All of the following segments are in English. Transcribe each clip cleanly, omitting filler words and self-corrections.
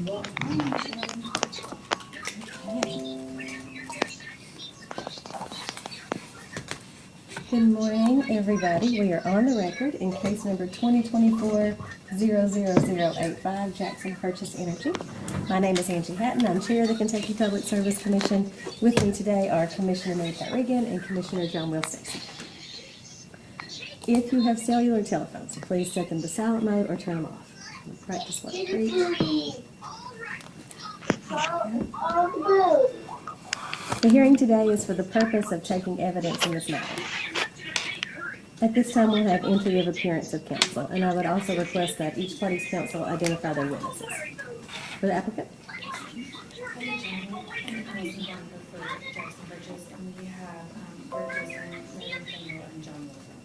Good morning, everybody. We are on the record in case number 2024-00085, Jackson Purchase Energy. My name is Angie Hatton. I'm Chair of the Kentucky Public Service Commission. With me today are Commissioner Mary Pat Reagan and Commissioner John Will Stacy. If you have cellular telephones, please set them to silent mode or turn them off. Practice what you preach. The hearing today is for the purpose of taking evidence in this matter. At this time, we'll have entry of appearance of counsel, and I would also request that each party's counsel identify their witnesses. For the applicant?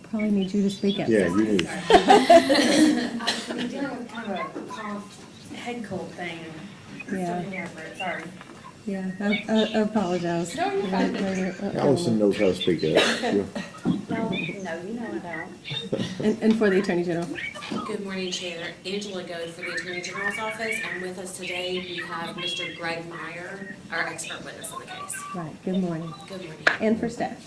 Probably need you to speak up. Yeah, you need. I'm dealing with kind of a cough, head cold thing, and Yeah. still here for it, sorry. Yeah, I apologize. No, you're fine. Allison knows how to speak up. Yeah. No, you know I don't. And for the Attorney General. Good morning, Chair. Angela Goad for the Attorney General's Office, and with us today we have Mr. Greg Meyer, our expert witness on the case. Right, good morning. Good morning. And for staff.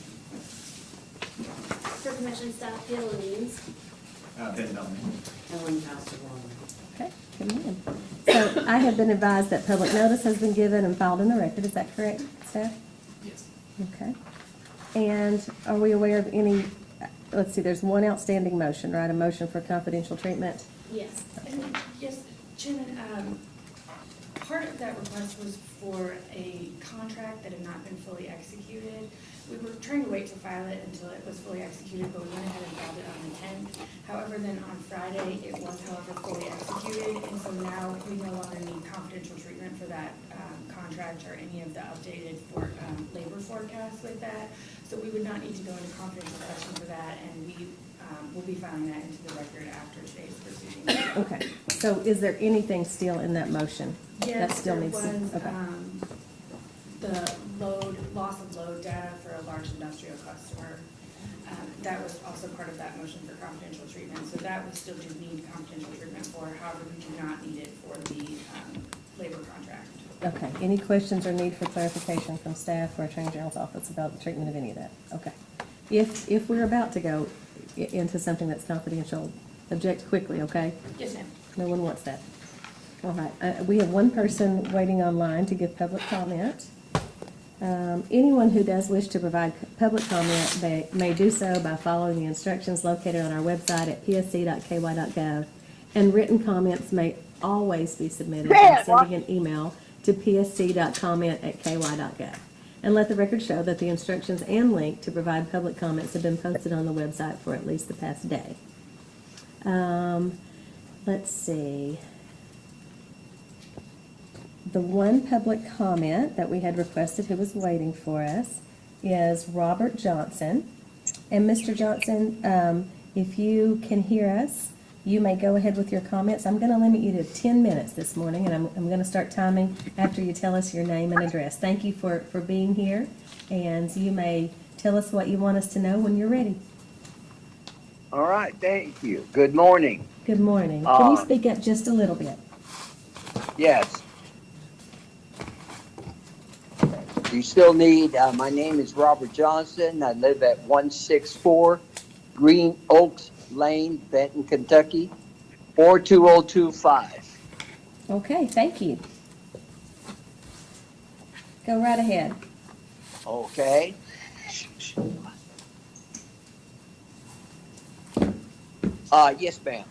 For Commission staff, Gail Leeds. Ben Bellamy. Ellen Castorone. Okay, good morning. So I have been advised that public notice has been given and filed in the record. Is that correct, staff? Yes. Okay. And are we aware of any, let's see, there's one outstanding motion, right? A motion for confidential treatment? Yes. And yes, Chairman, part of that request was for a contract that had not been fully executed. We were trying to wait to file it until it was fully executed, but we went ahead and filed it on the 10th. However, then on Friday, it was, however, fully executed, and so now we no longer need confidential treatment for that contract or any of the updated labor forecasts with that. So we would not need to go into confidential session for that, and we will be filing that into the record after today's proceeding. Okay. So is there anything still in that motion? that Yes, still there needs was, to? Okay. The loss of load data for a large industrial customer. That was also part of that motion for confidential treatment, so that we still do need confidential treatment for, however, we do not need it for the labor contract. Okay. Any questions or need for clarification from staff or Attorney General's office about the treatment of any of that? Okay. If we're about to go into something that's confidential, object quickly, okay? Yes, ma'am. No one wants that. All right. We have one person waiting online to give public comment. Anyone who does wish to provide public comment may do so by following the instructions located on our website at psc.ky.gov. And written comments may always be submitted by sending an email to psc.comment@ky.gov. And let the record show that the instructions and link to provide public comments have been posted on the website for at least the past day. Let's see. The one public comment that we had requested who was waiting for us is Robert Johnson. And Mr. Johnson, if you can hear us, you may go ahead with your comments. I'm going to limit you to 10 minutes this morning, and I'm going to start timing after you tell us your name and address. Thank you for being here, and you may tell us what you want us to know when you're ready. All right, thank you. Good morning. Good morning. Can you speak up just a little bit? Yes. You still need, my name is Robert Johnson. I live at 164 Green Oaks Lane, Benton, Kentucky, 42025. Okay, thank you. Go right ahead. Okay. Yes, ma'am.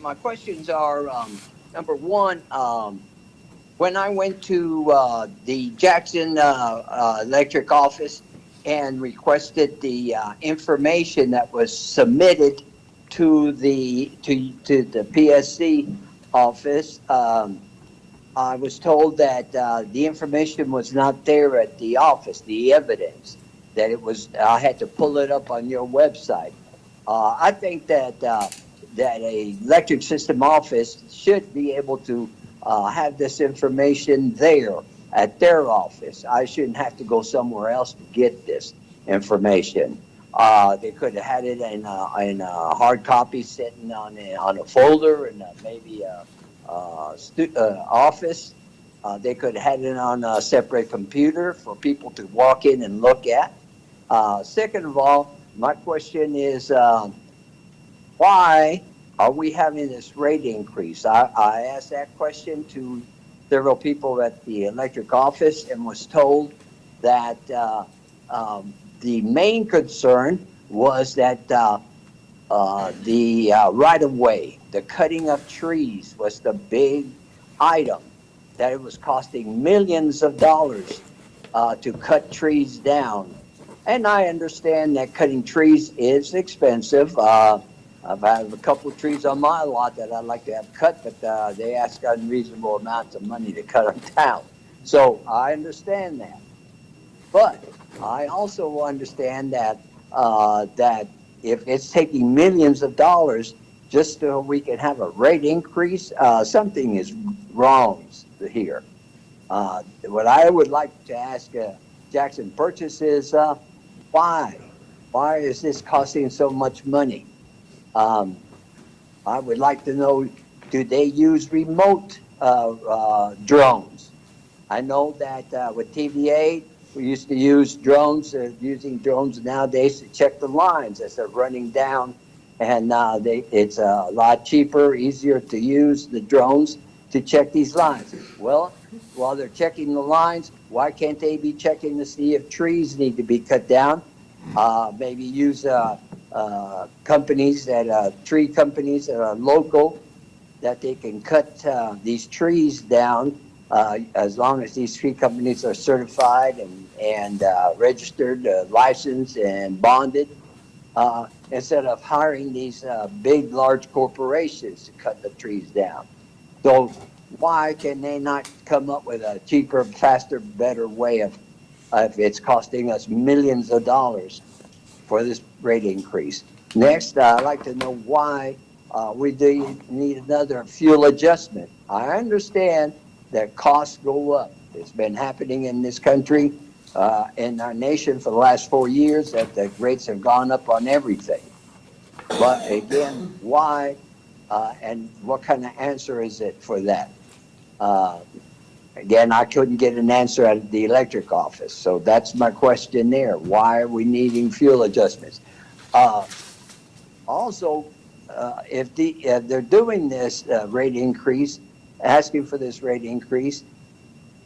My questions are, number one, when I went to the Jackson Electric office and requested the information that was submitted to the PSC office, I was told that the information was not there at the office, the evidence, that it was, I had to pull it up on your website. I think that that a electric system office should be able to have this information there at their office. I shouldn't have to go somewhere else to get this information. They could have had it in a hard copy sitting on a folder and maybe office. They could have had it on a separate computer for people to walk in and look at. Second of all, my question is, why are we having this rate increase? I asked that question to several people at the electric office and was told that the main concern was that the right of way, the cutting of trees was the big item, that it was costing millions of dollars to cut trees down. And I understand that cutting trees is expensive. I've had a couple of trees on my lot that I'd like to have cut, but they ask unreasonable amounts of money to cut them down. So I understand that. But I also understand that that if it's taking millions of dollars just so we can have a rate increase, something is wrong here. What I would like to ask Jackson Purchase is why? Why is this costing so much money? I would like to know, do they use remote drones? I know that with TVA, we used to use drones. They're using drones nowadays to check the lines as they're running down, and it's a lot cheaper, easier to use the drones to check these lines. Well, while they're checking the lines, why can't they be checking to see if trees need to be cut down? Maybe use companies tree companies that are local, that they can cut these trees down as long as these tree companies are certified and registered, licensed, and bonded, instead of hiring these big, large corporations to cut the trees down. So why can they not come up with a cheaper, faster, better way of if it's costing us millions of dollars for this rate increase? Next, I'd like to know why we do need another fuel adjustment. I understand that costs go up. It's been happening in this country, in our nation for the last 4 years, that the rates have gone up on everything. But again, why, and what kind of answer is it for that? Again, I couldn't get an answer at the electric office, so that's my question there. Why are we needing fuel adjustments? Also, if they're doing this rate increase, asking for this rate increase,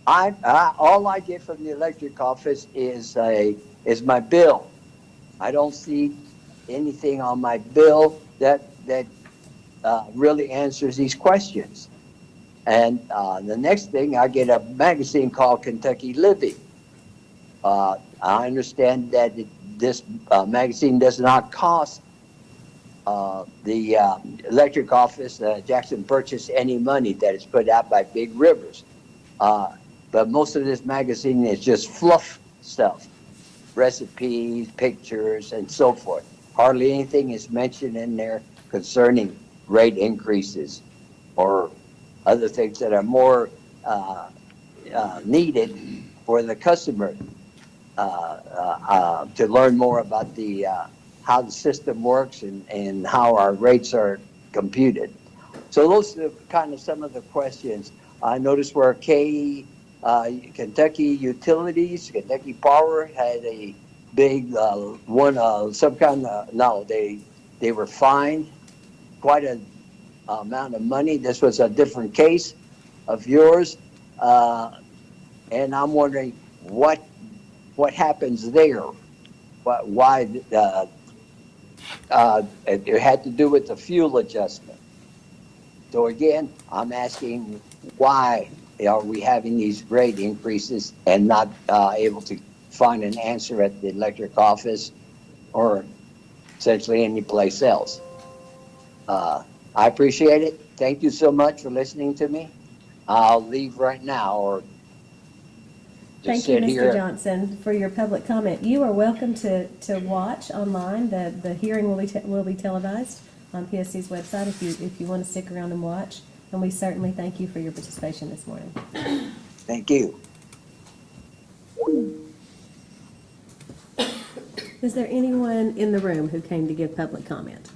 all I get from the electric office is my bill. I don't see anything on my bill that really answers these questions. And the next thing, I get a magazine called Kentucky Living. I understand that this magazine does not cost the electric office, Jackson Purchase, any money, that is put out by Big Rivers. But most of this magazine is just fluff stuff, recipes, pictures, and so forth. Hardly anything is mentioned in there concerning rate increases or other things that are more needed for the customer to learn more about how the system works and how our rates are computed. So those are kind of some of the questions. I noticed where Kentucky Utilities, Kentucky Power had a big they were fined quite an amount of money. This was a different case of yours, and I'm wondering what happens there. Why it had to do with the fuel adjustment. So again, I'm asking, why are we having these rate increases and not able to find an answer at the electric office or essentially any place else? I appreciate it. Thank you so much for listening to me. I'll leave right now or just Thank you, sit here. Mr. Johnson, for your public comment. You are welcome to watch online. The hearing will be televised on PSC's website if you want to stick around and watch. And we certainly thank you for your participation this morning. Thank you. Is there anyone in the room who came to give public comment?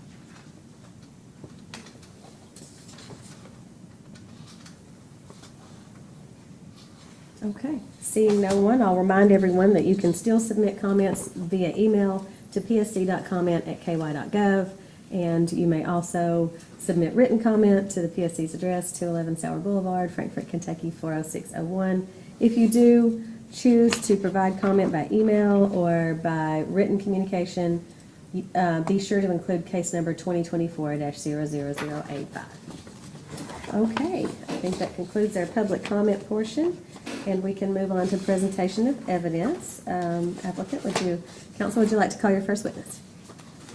Okay, seeing no one, I'll remind everyone that you can still submit comments via email to psc.comment@ky.gov, and you may also submit written comment to the PSC's address, 211 Sauer Boulevard, Frankfort, Kentucky, 40601. If you do choose to provide comment by email or by written communication, be sure to include case number 2024-00085. Okay, I think that concludes our public comment portion, and we can move on to presentation of evidence. Applicant, counsel, would you like to call your first witness?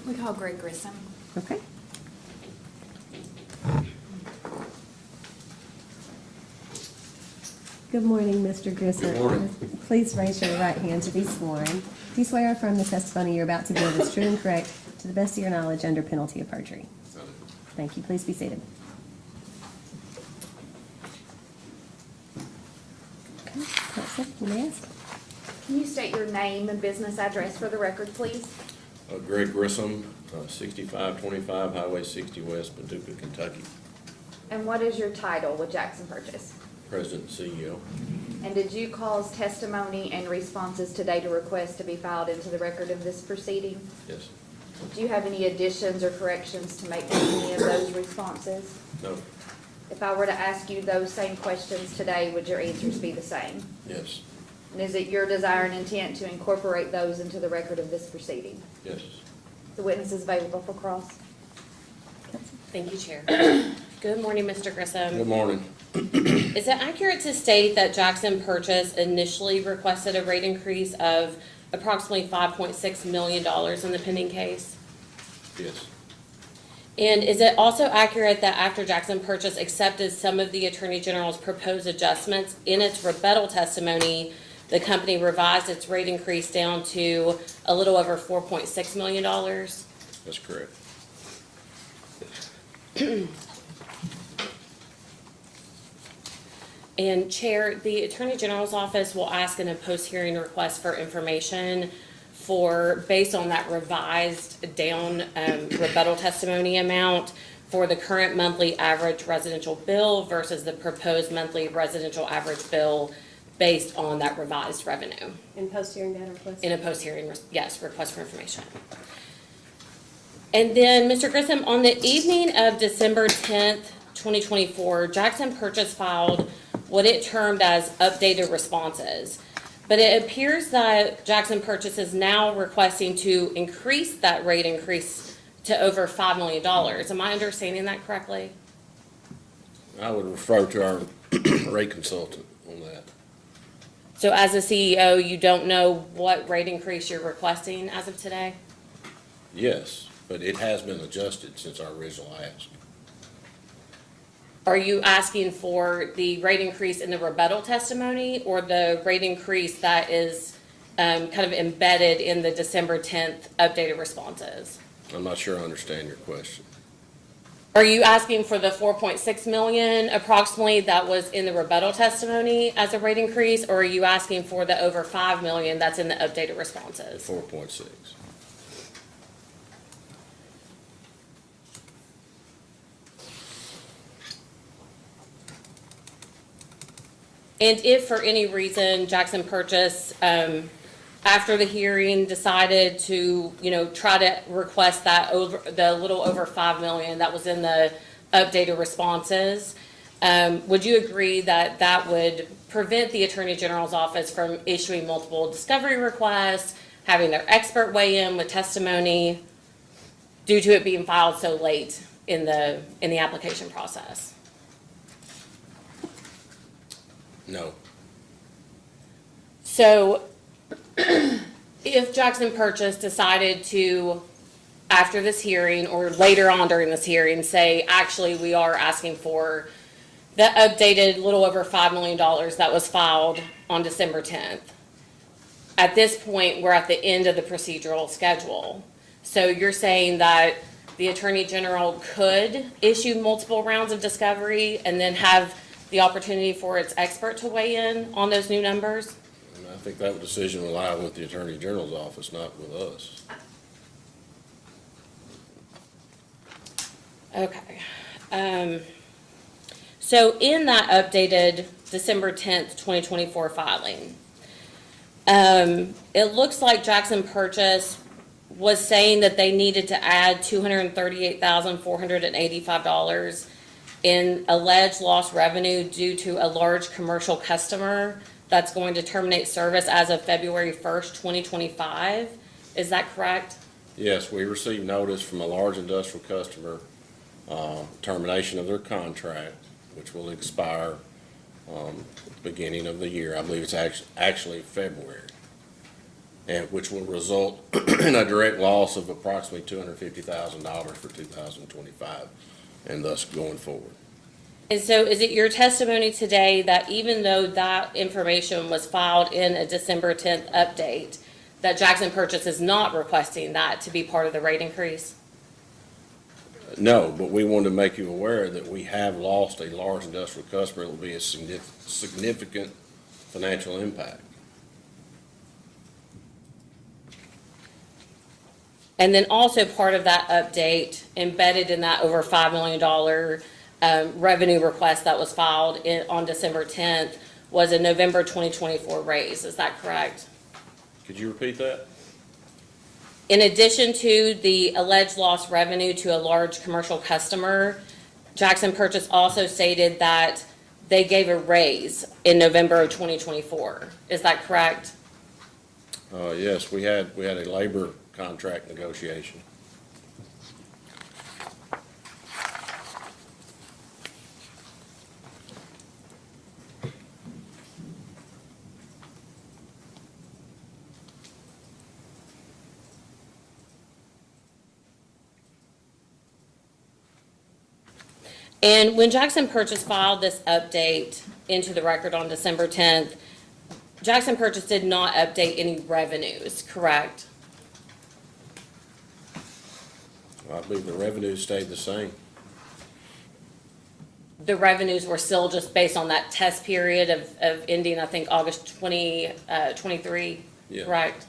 We call Greg Grissom. Okay. Good morning, Mr. Grissom. Good morning. Please raise your right hand to be sworn. Do you swear or affirm the testimony you're about to give is true and correct to the best of your knowledge under penalty of perjury? Thank you. Please be seated. Okay, counsel, you may ask. Can you state your name and business address for the record, please? Greg Grissom, 6525 Highway 60 West, Paducah, Kentucky, And what is your title with Jackson Purchase? President and CEO. And did you cause testimony and responses today to request to be filed into the record of this proceeding? Yes. Do you have any additions or corrections to make to any of those responses? No. If I were to ask you those same questions today, would your answers be the same? Yes. And is it your desire and intent to incorporate those into the record of this proceeding? Yes. The witness is available for cross. Thank you, Chair. Good morning, Mr. Grissom. Good morning. Is it accurate to state that Jackson Purchase initially requested a rate increase of approximately $5.6 million in the pending case? Yes. And is it also accurate that after Jackson Purchase accepted some of the Attorney General's proposed adjustments in its rebuttal testimony, the company revised its rate increase down to a little over $4.6 million? That's correct. And Chair, the Attorney General's office will ask in a post-hearing request for information based on that revised down rebuttal testimony amount for the current monthly average residential bill versus the proposed monthly residential average bill based on that revised revenue. In post-hearing data request? In a post-hearing, yes, request for information. And then, Mr. Grissom, on the evening of December 10th, 2024, Jackson Purchase filed what it termed as updated responses. But it appears that Jackson Purchase is now requesting to increase that rate increase to over $5 million. Am I understanding that correctly? I would refer to our rate consultant on that. So as a CEO, you don't know what rate increase you're requesting as of today? Yes, but it has been adjusted since our original ask. Are you asking for the rate increase in the rebuttal testimony or the rate increase that is kind of embedded in the December 10th updated responses? I'm not sure I understand your question. Are you asking for the 4.6 million approximately that was in the rebuttal testimony as a rate increase, or are you asking for the over 5 million that's in the updated responses? 4.6. And if for any reason Jackson Purchase, after the hearing, decided to, try to request that the little over 5 million that was in the updated responses, would you agree that that would prevent the Attorney General's office from issuing multiple discovery requests, having their expert weigh in with testimony, due to it being filed so late in the application process? No. So if Jackson Purchase decided to, after this hearing or later on during this hearing, say, actually, we are asking for the updated little over $5 million that was filed on December 10th. At this point, we're at the end of the procedural schedule. So you're saying that the Attorney General could issue multiple rounds of discovery and then have the opportunity for its expert to weigh in on those new numbers? And I think that decision will lie with the Attorney General's office, not with us. Okay. So in that updated December 10th, 2024 filing. It looks like Jackson Purchase was saying that they needed to add $238,485 in alleged lost revenue due to a large commercial customer that's going to terminate service as of February 1st, 2025. Is that correct? Yes, we received notice from a large industrial customer, termination of their contract, which will expire, beginning of the year. I believe it's actually February. And which will result in a direct loss of approximately $250,000 for 2025 and thus going forward. And so is it your testimony today that even though that information was filed in a December 10th update, that Jackson Purchase is not requesting that to be part of the rate increase? No, but we wanted to make you aware that we have lost a large industrial customer. It will be a significant financial impact. And then also part of that update, embedded in that over $5 million revenue request that was filed on December 10th, was a November 2024 raise. Is that correct? Could you repeat that? In addition to the alleged lost revenue to a large commercial customer, Jackson Purchase also stated that they gave a raise in November of 2024. Is that correct? Yes, we had a labor contract negotiation. And when Jackson Purchase filed this update into the record on December 10th, Jackson Purchase did not update any revenues, correct? I believe the revenue stayed the same. The revenues were still just based on that test period of ending, I think, August 2023, Yeah. correct?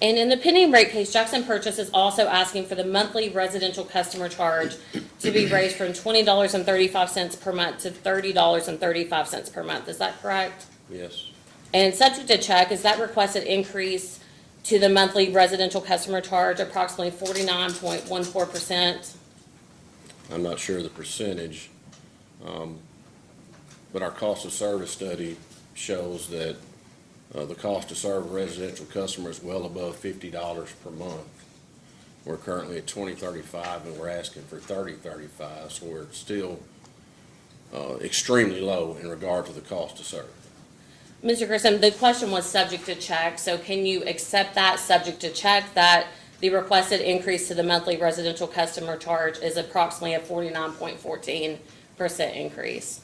And in the pending rate case, Jackson Purchase is also asking for the monthly residential customer charge to be raised from $20.35 per month to $30.35 per month. Is that correct? Yes. And subject to check, is that requested increase to the monthly residential customer charge approximately 49.14%? I'm not sure the percentage, but our cost of service study shows that the cost to serve a residential customer is well above $50 per month. We're currently at $20.35 and we're asking for $30.35, so we're still extremely low in regard to the cost to serve. Mr. Grissom, the question was subject to check, so can you accept that subject to check that the requested increase to the monthly residential customer charge is approximately a 49.14% increase?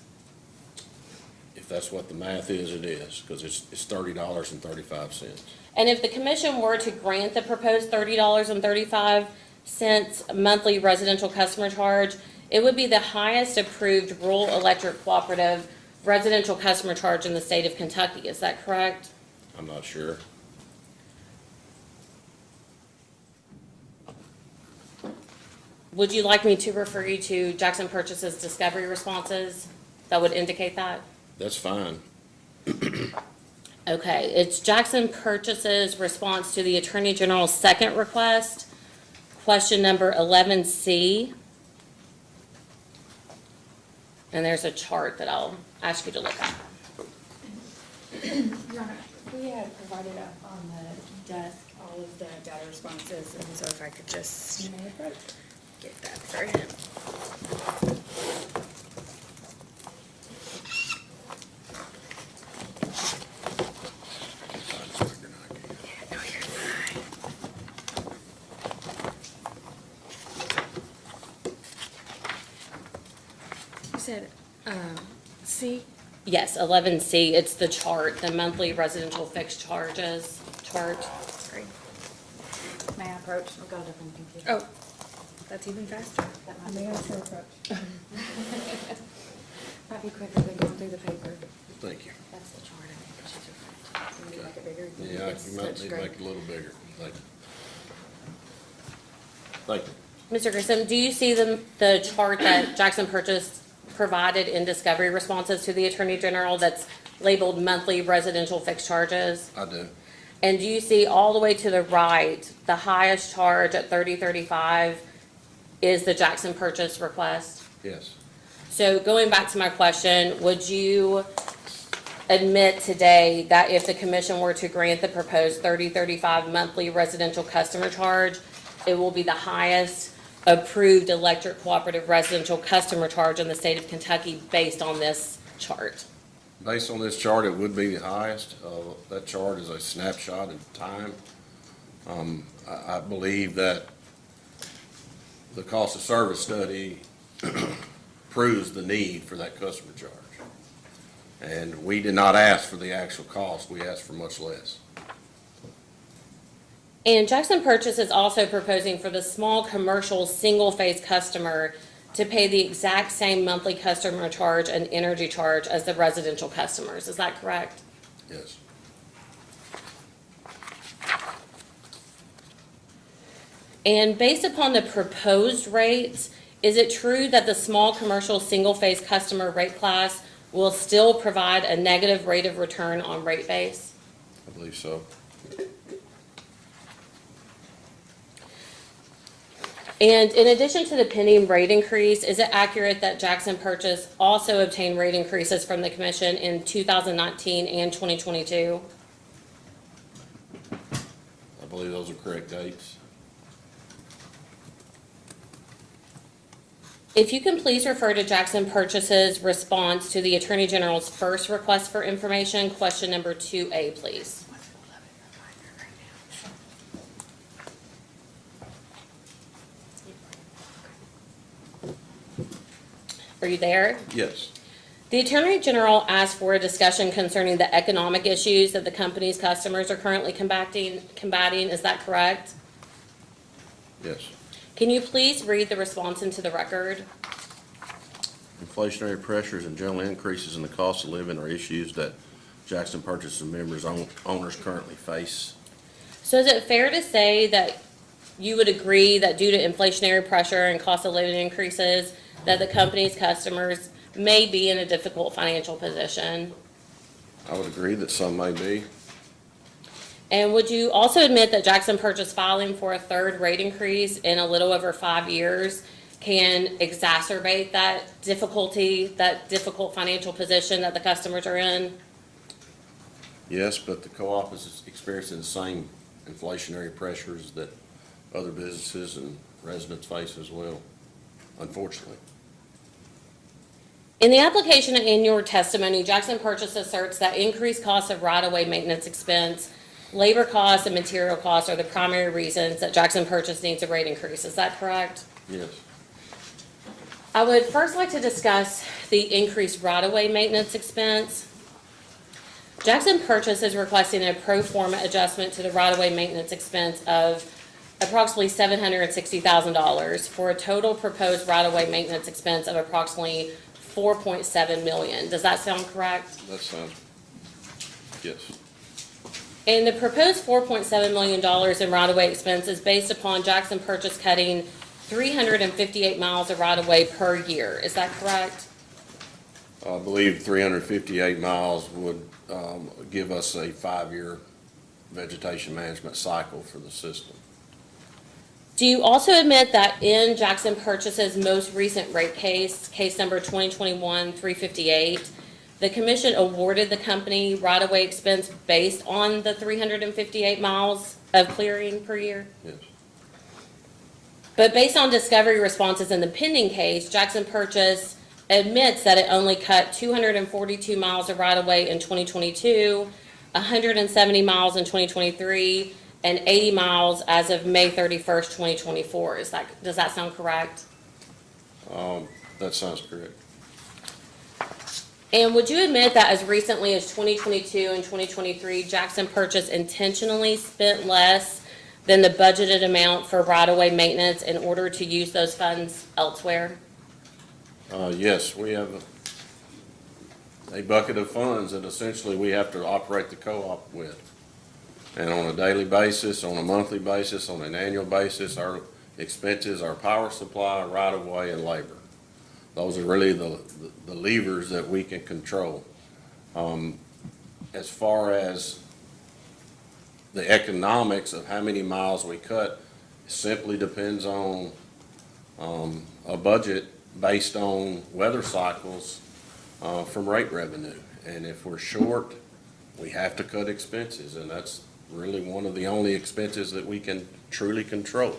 If that's what the math is, it is, because it's $30.35. And if the commission were to grant the proposed $30.35 monthly residential customer charge, it would be the highest approved rural electric cooperative residential customer charge in the state of Kentucky. Is that correct? I'm not sure. Would you like me to refer you to Jackson Purchase's discovery responses that would indicate that? That's fine. Okay, it's Jackson Purchase's response to the Attorney General's second request, question number 11C. And there's a chart that I'll ask you to look at. Your Honor, we had provided up on the desk all of the data responses, and so if I could just get that for him. No, you're fine. You said, C? Yes, 11C, it's the chart, the monthly residential fixed charges chart. Sorry. May I approach? Oh, God, I'm confused. Oh, that's even faster. That might May be I quicker. also approach? Might be quicker than going through the paper. Thank you. That's the chart, I think. She's right. Can you make it bigger? Yeah, It's you might need to touchscreen. make it a little bigger. Thank you. Thank you. Mr. Grissom, do you see the chart that Jackson Purchase provided in discovery responses to the Attorney General that's labeled monthly residential fixed charges? I do. And do you see all the way to the right, the highest charge at $30.35 is the Jackson Purchase request? Yes. So going back to my question, would you admit today that if the commission were to grant the proposed $30.35 monthly residential customer charge, it will be the highest approved electric cooperative residential customer charge in the state of Kentucky based on this chart? Based on this chart, it would be the highest. That chart is a snapshot in time. I believe that the cost of service study proves the need for that customer charge. And we did not ask for the actual cost, we asked for much less. And Jackson Purchase is also proposing for the small commercial single-phase customer to pay the exact same monthly customer charge and energy charge as the residential customers. Is that correct? Yes. And based upon the proposed rates, is it true that the small commercial single-phase customer rate class will still provide a negative rate of return on rate base? I believe so. And in addition to the pending rate increase, is it accurate that Jackson Purchase also obtained rate increases from the commission in 2019 and 2022? I believe those are correct dates. If you can please refer to Jackson Purchase's response to the Attorney General's first request for information, question number 2A, please. Are you there? Yes. The Attorney General asked for a discussion concerning the economic issues that the company's customers are currently combating. Is that correct? Yes. Can you please read the response into the record? Inflationary pressures and general increases in the cost of living are issues that Jackson Purchase and members owners currently face. So is it fair to say that you would agree that due to inflationary pressure and cost of living increases, that the company's customers may be in a difficult financial position? I would agree that some may be. And would you also admit that Jackson Purchase filing for a third rate increase in a little over 5 years can exacerbate that difficulty, that difficult financial position that the customers are in? Yes, but the co-op is experiencing the same inflationary pressures that other businesses and residents face as well, unfortunately. In the application and in your testimony, Jackson Purchase asserts that increased costs of right-of-way maintenance expense, labor costs, and material costs are the primary reasons that Jackson Purchase needs a rate increase. Is that correct? Yes. I would first like to discuss the increased right-of-way maintenance expense. Jackson Purchase is requesting a pro forma adjustment to the right-of-way maintenance expense of approximately $760,000 for a total proposed right-of-way maintenance expense of approximately $4.7 million. Does that sound correct? That sounds, yes. And the proposed $4.7 million in right-of-way expense is based upon Jackson Purchase cutting 358 miles of right-of-way per year. Is that correct? I believe 358 miles would give us a 5-year vegetation management cycle for the system. Do you also admit that in Jackson Purchase's most recent rate case, case number 2021-358, the commission awarded the company right-of-way expense based on the 358 miles of clearing per year? Yes. But based on discovery responses in the pending case, Jackson Purchase admits that it only cut 242 miles of right-of-way in 2022, 170 miles in 2023, and 80 miles as of May 31st, 2024. Does that sound correct? That sounds correct. And would you admit that as recently as 2022 and 2023, Jackson Purchase intentionally spent less than the budgeted amount for right-of-way maintenance in order to use those funds elsewhere? Yes, we have a bucket of funds that essentially we have to operate the co-op with. And on a daily basis, on a monthly basis, on an annual basis, our expenses are power supply, right-of-way, and labor. Those are really the levers that we can control. As far as the economics of how many miles we cut, simply depends on a budget based on weather cycles from rate revenue. And if we're short, we have to cut expenses, and that's really one of the only expenses that we can truly control.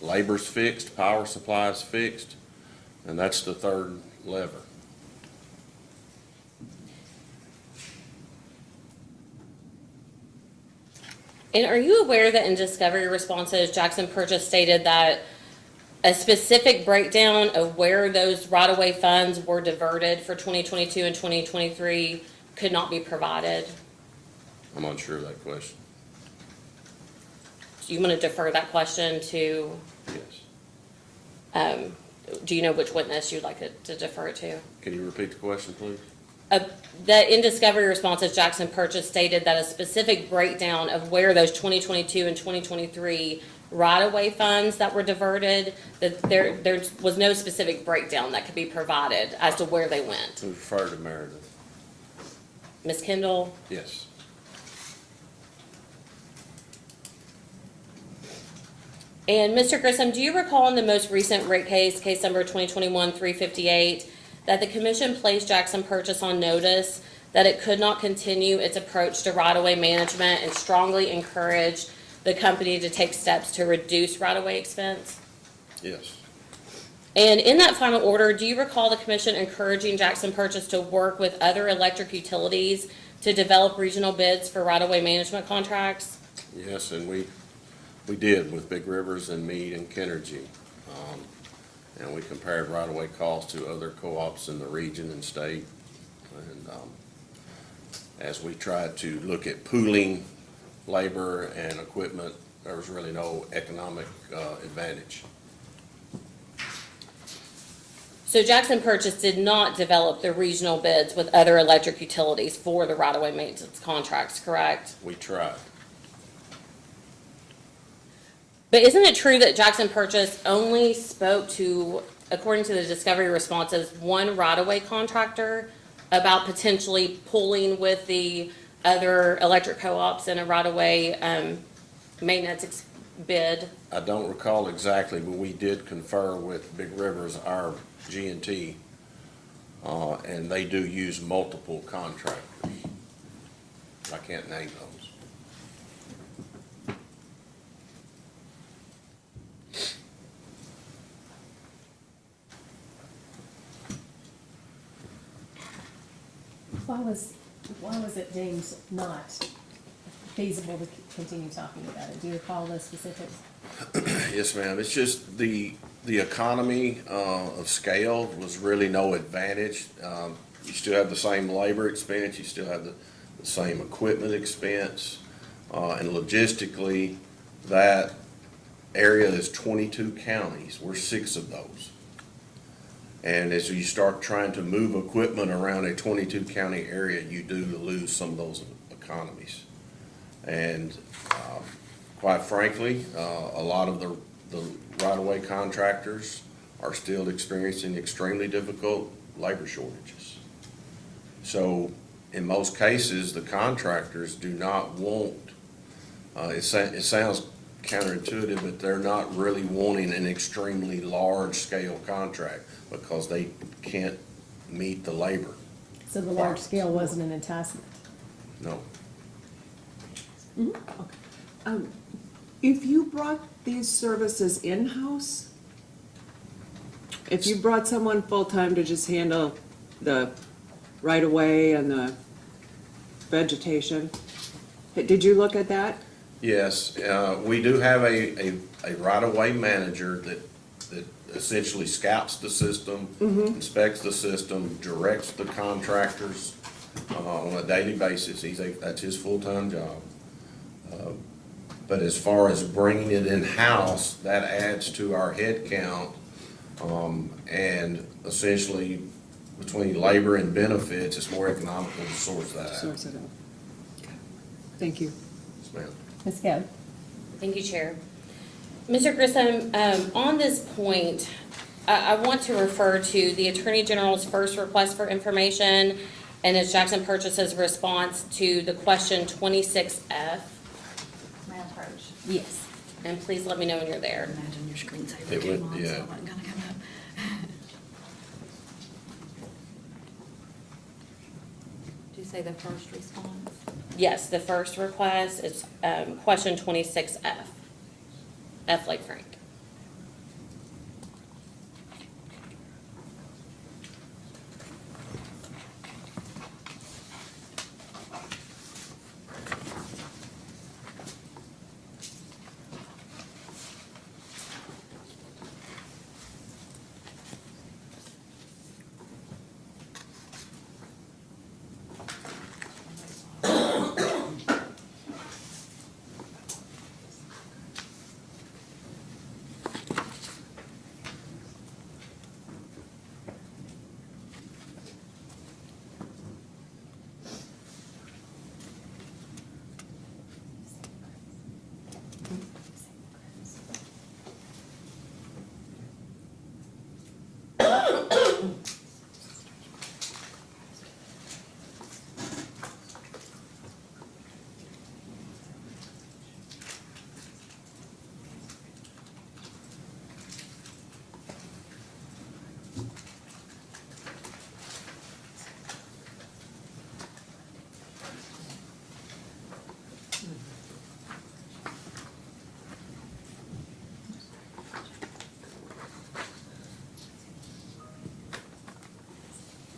Labor's fixed, power supply is fixed, and that's the third lever. And are you aware that in discovery responses, Jackson Purchase stated that a specific breakdown of where those right-of-way funds were diverted for 2022 and 2023 could not be provided? I'm unsure of that question. Do you want to defer that question to, Yes. do you know which witness you'd like to defer it to? Can you repeat the question, please? That in discovery responses, Jackson Purchase stated that a specific breakdown of where those 2022 and 2023 right-of-way funds that were diverted, that there was no specific breakdown that could be provided as to where they went. To refer to Meredith. Ms. Kendall? Yes. And Mr. Grissom, do you recall in the most recent rate case number 2021-358, that the commission placed Jackson Purchase on notice that it could not continue its approach to right-of-way management and strongly encouraged the company to take steps to reduce right-of-way expense? Yes. And in that final order, do you recall the commission encouraging Jackson Purchase to work with other electric utilities to develop regional bids for right-of-way management contracts? Yes, and we did with Big Rivers and Meade and Kenergy. And we compared right-of-way costs to other co-ops in the region and state. And as we tried to look at pooling labor and equipment, there was really no economic advantage. So Jackson Purchase did not develop the regional bids with other electric utilities for the right-of-way maintenance contracts, correct? We tried. But isn't it true that Jackson Purchase only spoke to, according to the discovery responses, one right-of-way contractor about potentially pooling with the other electric co-ops in a right-of-way maintenance bid? I don't recall exactly, but we did confer with Big Rivers, our G&T, and they do use multiple contractors. I can't name those. Why was it deemed not feasible to continue talking about it? Do you recall the specifics? Yes, ma'am. It's just the economy of scale was really no advantage. You still have the same labor expense, you still have the same equipment expense, and logistically, that area is 22 counties. We're 6 of those. And as you start trying to move equipment around a 22 county area, you do lose some of those economies. And quite frankly, a lot of the right-of-way contractors are still experiencing extremely difficult labor shortages. So in most cases, the contractors do not want, it sounds counterintuitive, but they're not really wanting an extremely large-scale contract because they can't meet the labor. So the large scale wasn't an enticement? No. If you brought these services in-house, if you brought someone full-time to just handle the right-of-way and the vegetation, did you look at that? Yes, we do have a right-of-way manager that essentially scouts the system, inspects the system, directs the contractors on a daily basis. That's his full-time job. But as far as bringing it in-house, that adds to our head count, and essentially between labor and benefits, it's more economical to source that out. Source it out. Okay. Thank you. Yes, ma'am. Ms. Gibb? Thank you, Chair. Mr. Grissom, on this point, I want to refer to the Attorney General's first request for information and its Jackson Purchase's response to the question 26F. May I approach? Yes. And please let me know when you're there. Imagine your screensaver It came would- on, so yeah. it wasn't gonna come up. Did you say the first response? Yes, the first request is question 26F. F like Frank.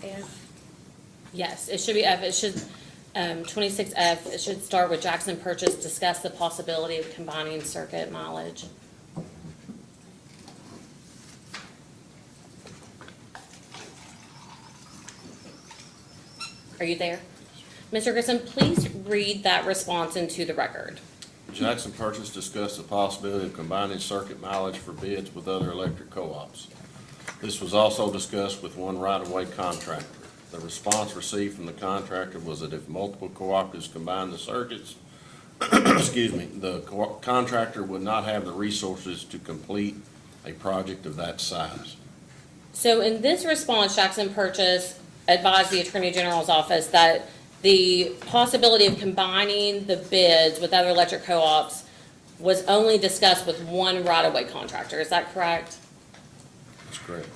F? Yes, it should be F. It should, 26F, it should start with Jackson Purchase, discuss the possibility of combining circuit mileage. Are you there? Mr. Grissom, please read that response into the record. Jackson Purchase discussed the possibility of combining circuit mileage for bids with other electric co-ops. This was also discussed with one right-of-way contractor. The response received from the contractor was that if multiple cooperatives combine the circuits, excuse me, the contractor would not have the resources to complete a project of that size. So in this response, Jackson Purchase advised the Attorney General's office that the possibility of combining the bids with other electric co-ops was only discussed with one right-of-way contractor. Is that correct? That's correct.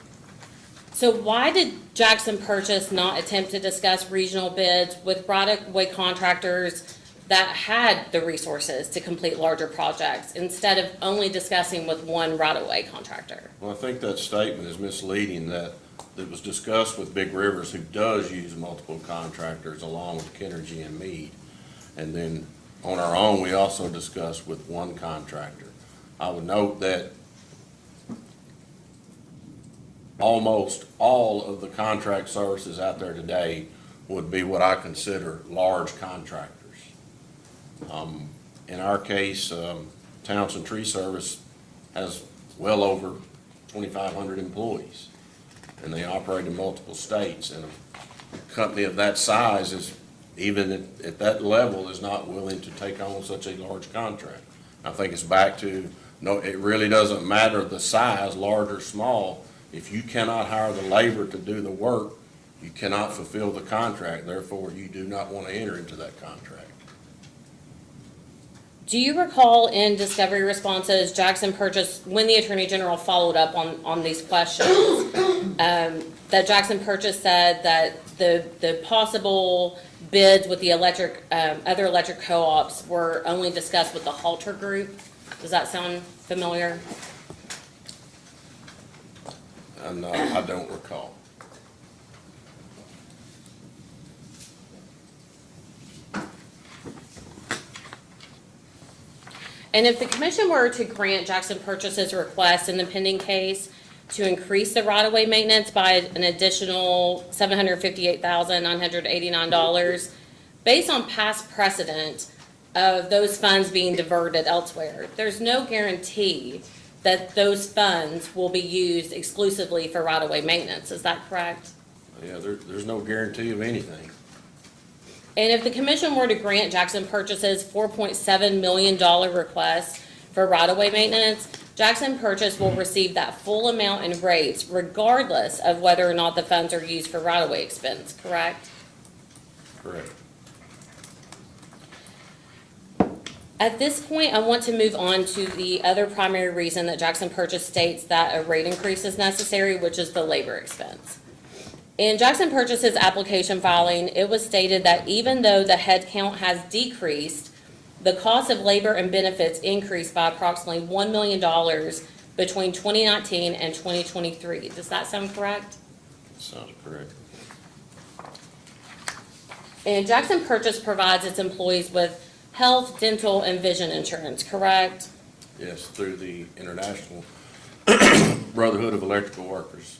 So why did Jackson Purchase not attempt to discuss regional bids with right-of-way contractors that had the resources to complete larger projects instead of only discussing with one right-of-way contractor? Well, I think that statement is misleading, that it was discussed with Big Rivers, who does use multiple contractors along with Kenergy and Meade. And then on our own, we also discussed with one contractor. I would note that almost all of the contract services out there today would be what I consider large contractors. In our case, Townsend Tree Service has well over 2,500 employees, and they operate in multiple states. And a company of that size is, even at that level, is not willing to take on such a large contract. I think it's back to, no, it really doesn't matter the size, large or small. If you cannot hire the labor to do the work, you cannot fulfill the contract. Therefore, you do not want to enter into that contract. Do you recall in discovery responses, Jackson Purchase, when the Attorney General followed up on these questions, that Jackson Purchase said that the possible bids with the other electric co-ops were only discussed with the Halter Group? Does that sound familiar? No, I don't recall. And if the commission were to grant Jackson Purchase's request in the pending case to increase the right-of-way maintenance by an additional $758,989, based on past precedent of those funds being diverted elsewhere, there's no guarantee that those funds will be used exclusively for right-of-way maintenance. Is that correct? Yeah, there's no guarantee of anything. And if the commission were to grant Jackson Purchase's $4.7 million request for right-of-way maintenance, Jackson Purchase will receive that full amount in rates regardless of whether or not the funds are used for right-of-way expense, correct? Correct. At this point, I want to move on to the other primary reason that Jackson Purchase states that a rate increase is necessary, which is the labor expense. In Jackson Purchase's application filing, it was stated that even though the headcount has decreased, the cost of labor and benefits increased by approximately $1 million between 2019 and 2023. Does that sound correct? Sounds correct. And Jackson Purchase provides its employees with health, dental, and vision insurance, correct? Yes, through the International Brotherhood of Electrical Workers.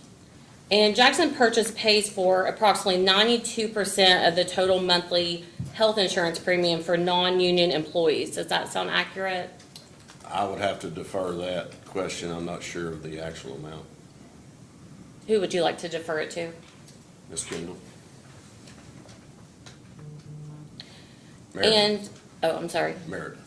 And Jackson Purchase pays for approximately 92% of the total monthly health insurance premium for non-union employees. Does that sound accurate? I would have to defer that question. I'm not sure of the actual amount. Who would you like to defer it to? Ms. Kendall? Meredith. And, oh, I'm sorry. Meredith.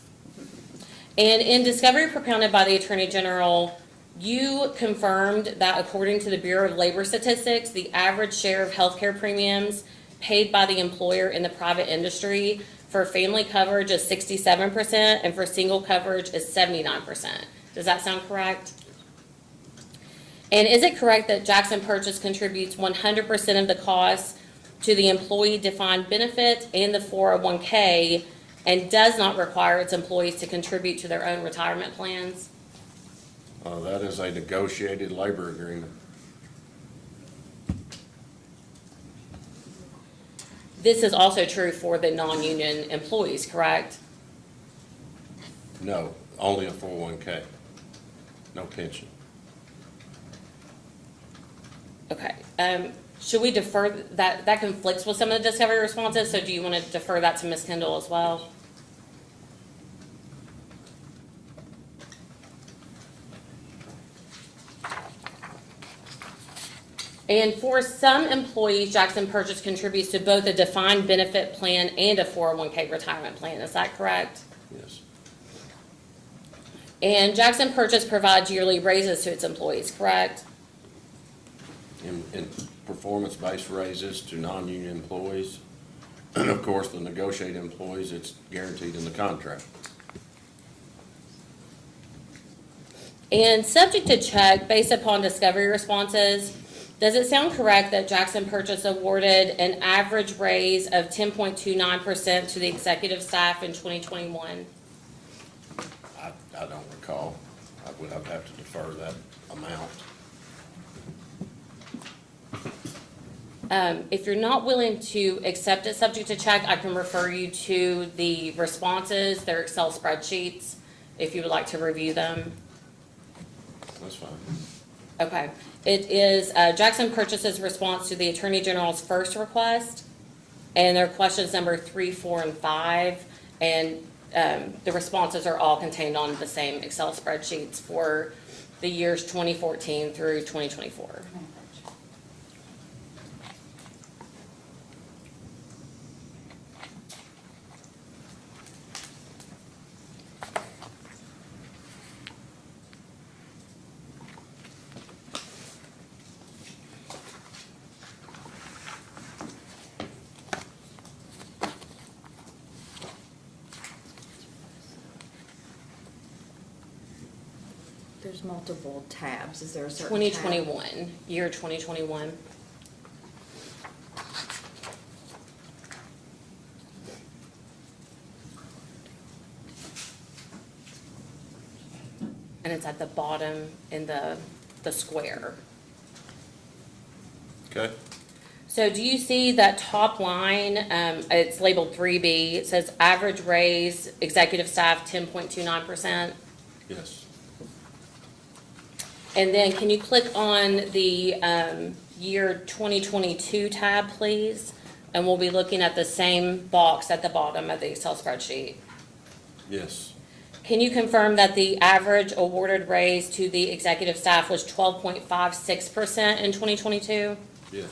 And in discovery propounded by the Attorney General, you confirmed that according to the Bureau of Labor Statistics, the average share of healthcare premiums paid by the employer in the private industry for family coverage is 67% and for single coverage is 79%. Does that sound correct? And is it correct that Jackson Purchase contributes 100% of the cost to the employee defined benefit and the 401k and does not require its employees to contribute to their own retirement plans? That is a negotiated labor agreement. This is also true for the non-union employees, correct? No, only a 401k. No pension. Okay. Should we defer, that conflicts with some of the discovery responses, so do you want to defer that to Ms. Kendall as well? And for some employees, Jackson Purchase contributes to both a defined benefit plan and a 401k retirement plan. Is that correct? Yes. And Jackson Purchase provides yearly raises to its employees, correct? In performance-based raises to non-union employees. And of course, the negotiated employees, it's guaranteed in the contract. And subject to check, based upon discovery responses, does it sound correct that Jackson Purchase awarded an average raise of 10.29% to the executive staff in 2021? I don't recall. I would have to defer that amount. If you're not willing to accept it subject to check, I can refer you to the responses, their Excel spreadsheets, if you would like to review them. That's fine. Okay. It is Jackson Purchase's response to the Attorney General's first request, and their questions number 3, 4, and 5, and the responses are all contained on the same Excel spreadsheets for the years 2014 through 2024. There's multiple tabs. Is there a certain tab? 2021, year 2021. And it's at the bottom in the square. Okay? So do you see that top line, it's labeled 3B, it says average raise, executive staff 10.29%? Yes. And then can you click on the year 2022 tab, please? And we'll be looking at the same box at the bottom of the Excel spreadsheet. Yes. Can you confirm that the average awarded raise to the executive staff was 12.56% in 2022? Yes.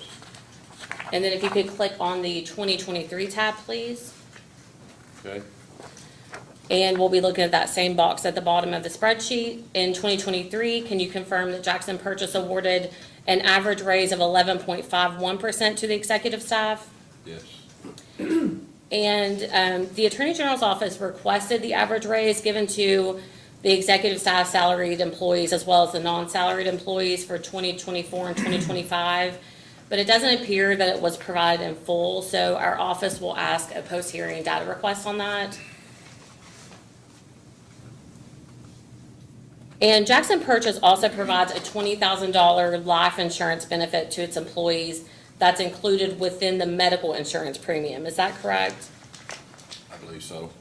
And then if you could click on the 2023 tab, please. Okay. And we'll be looking at that same box at the bottom of the spreadsheet. In 2023, can you confirm that Jackson Purchase awarded an average raise of 11.51% to the executive staff? Yes. And the Attorney General's office requested the average raise given to the executive staff salaried employees as well as the non-salaried employees for 2024 and 2025. But it doesn't appear that it was provided in full, so our office will ask a post-hearing data request on that. And Jackson Purchase also provides a $20,000 life insurance benefit to its employees that's included within the medical insurance premium. Is that correct? I believe so.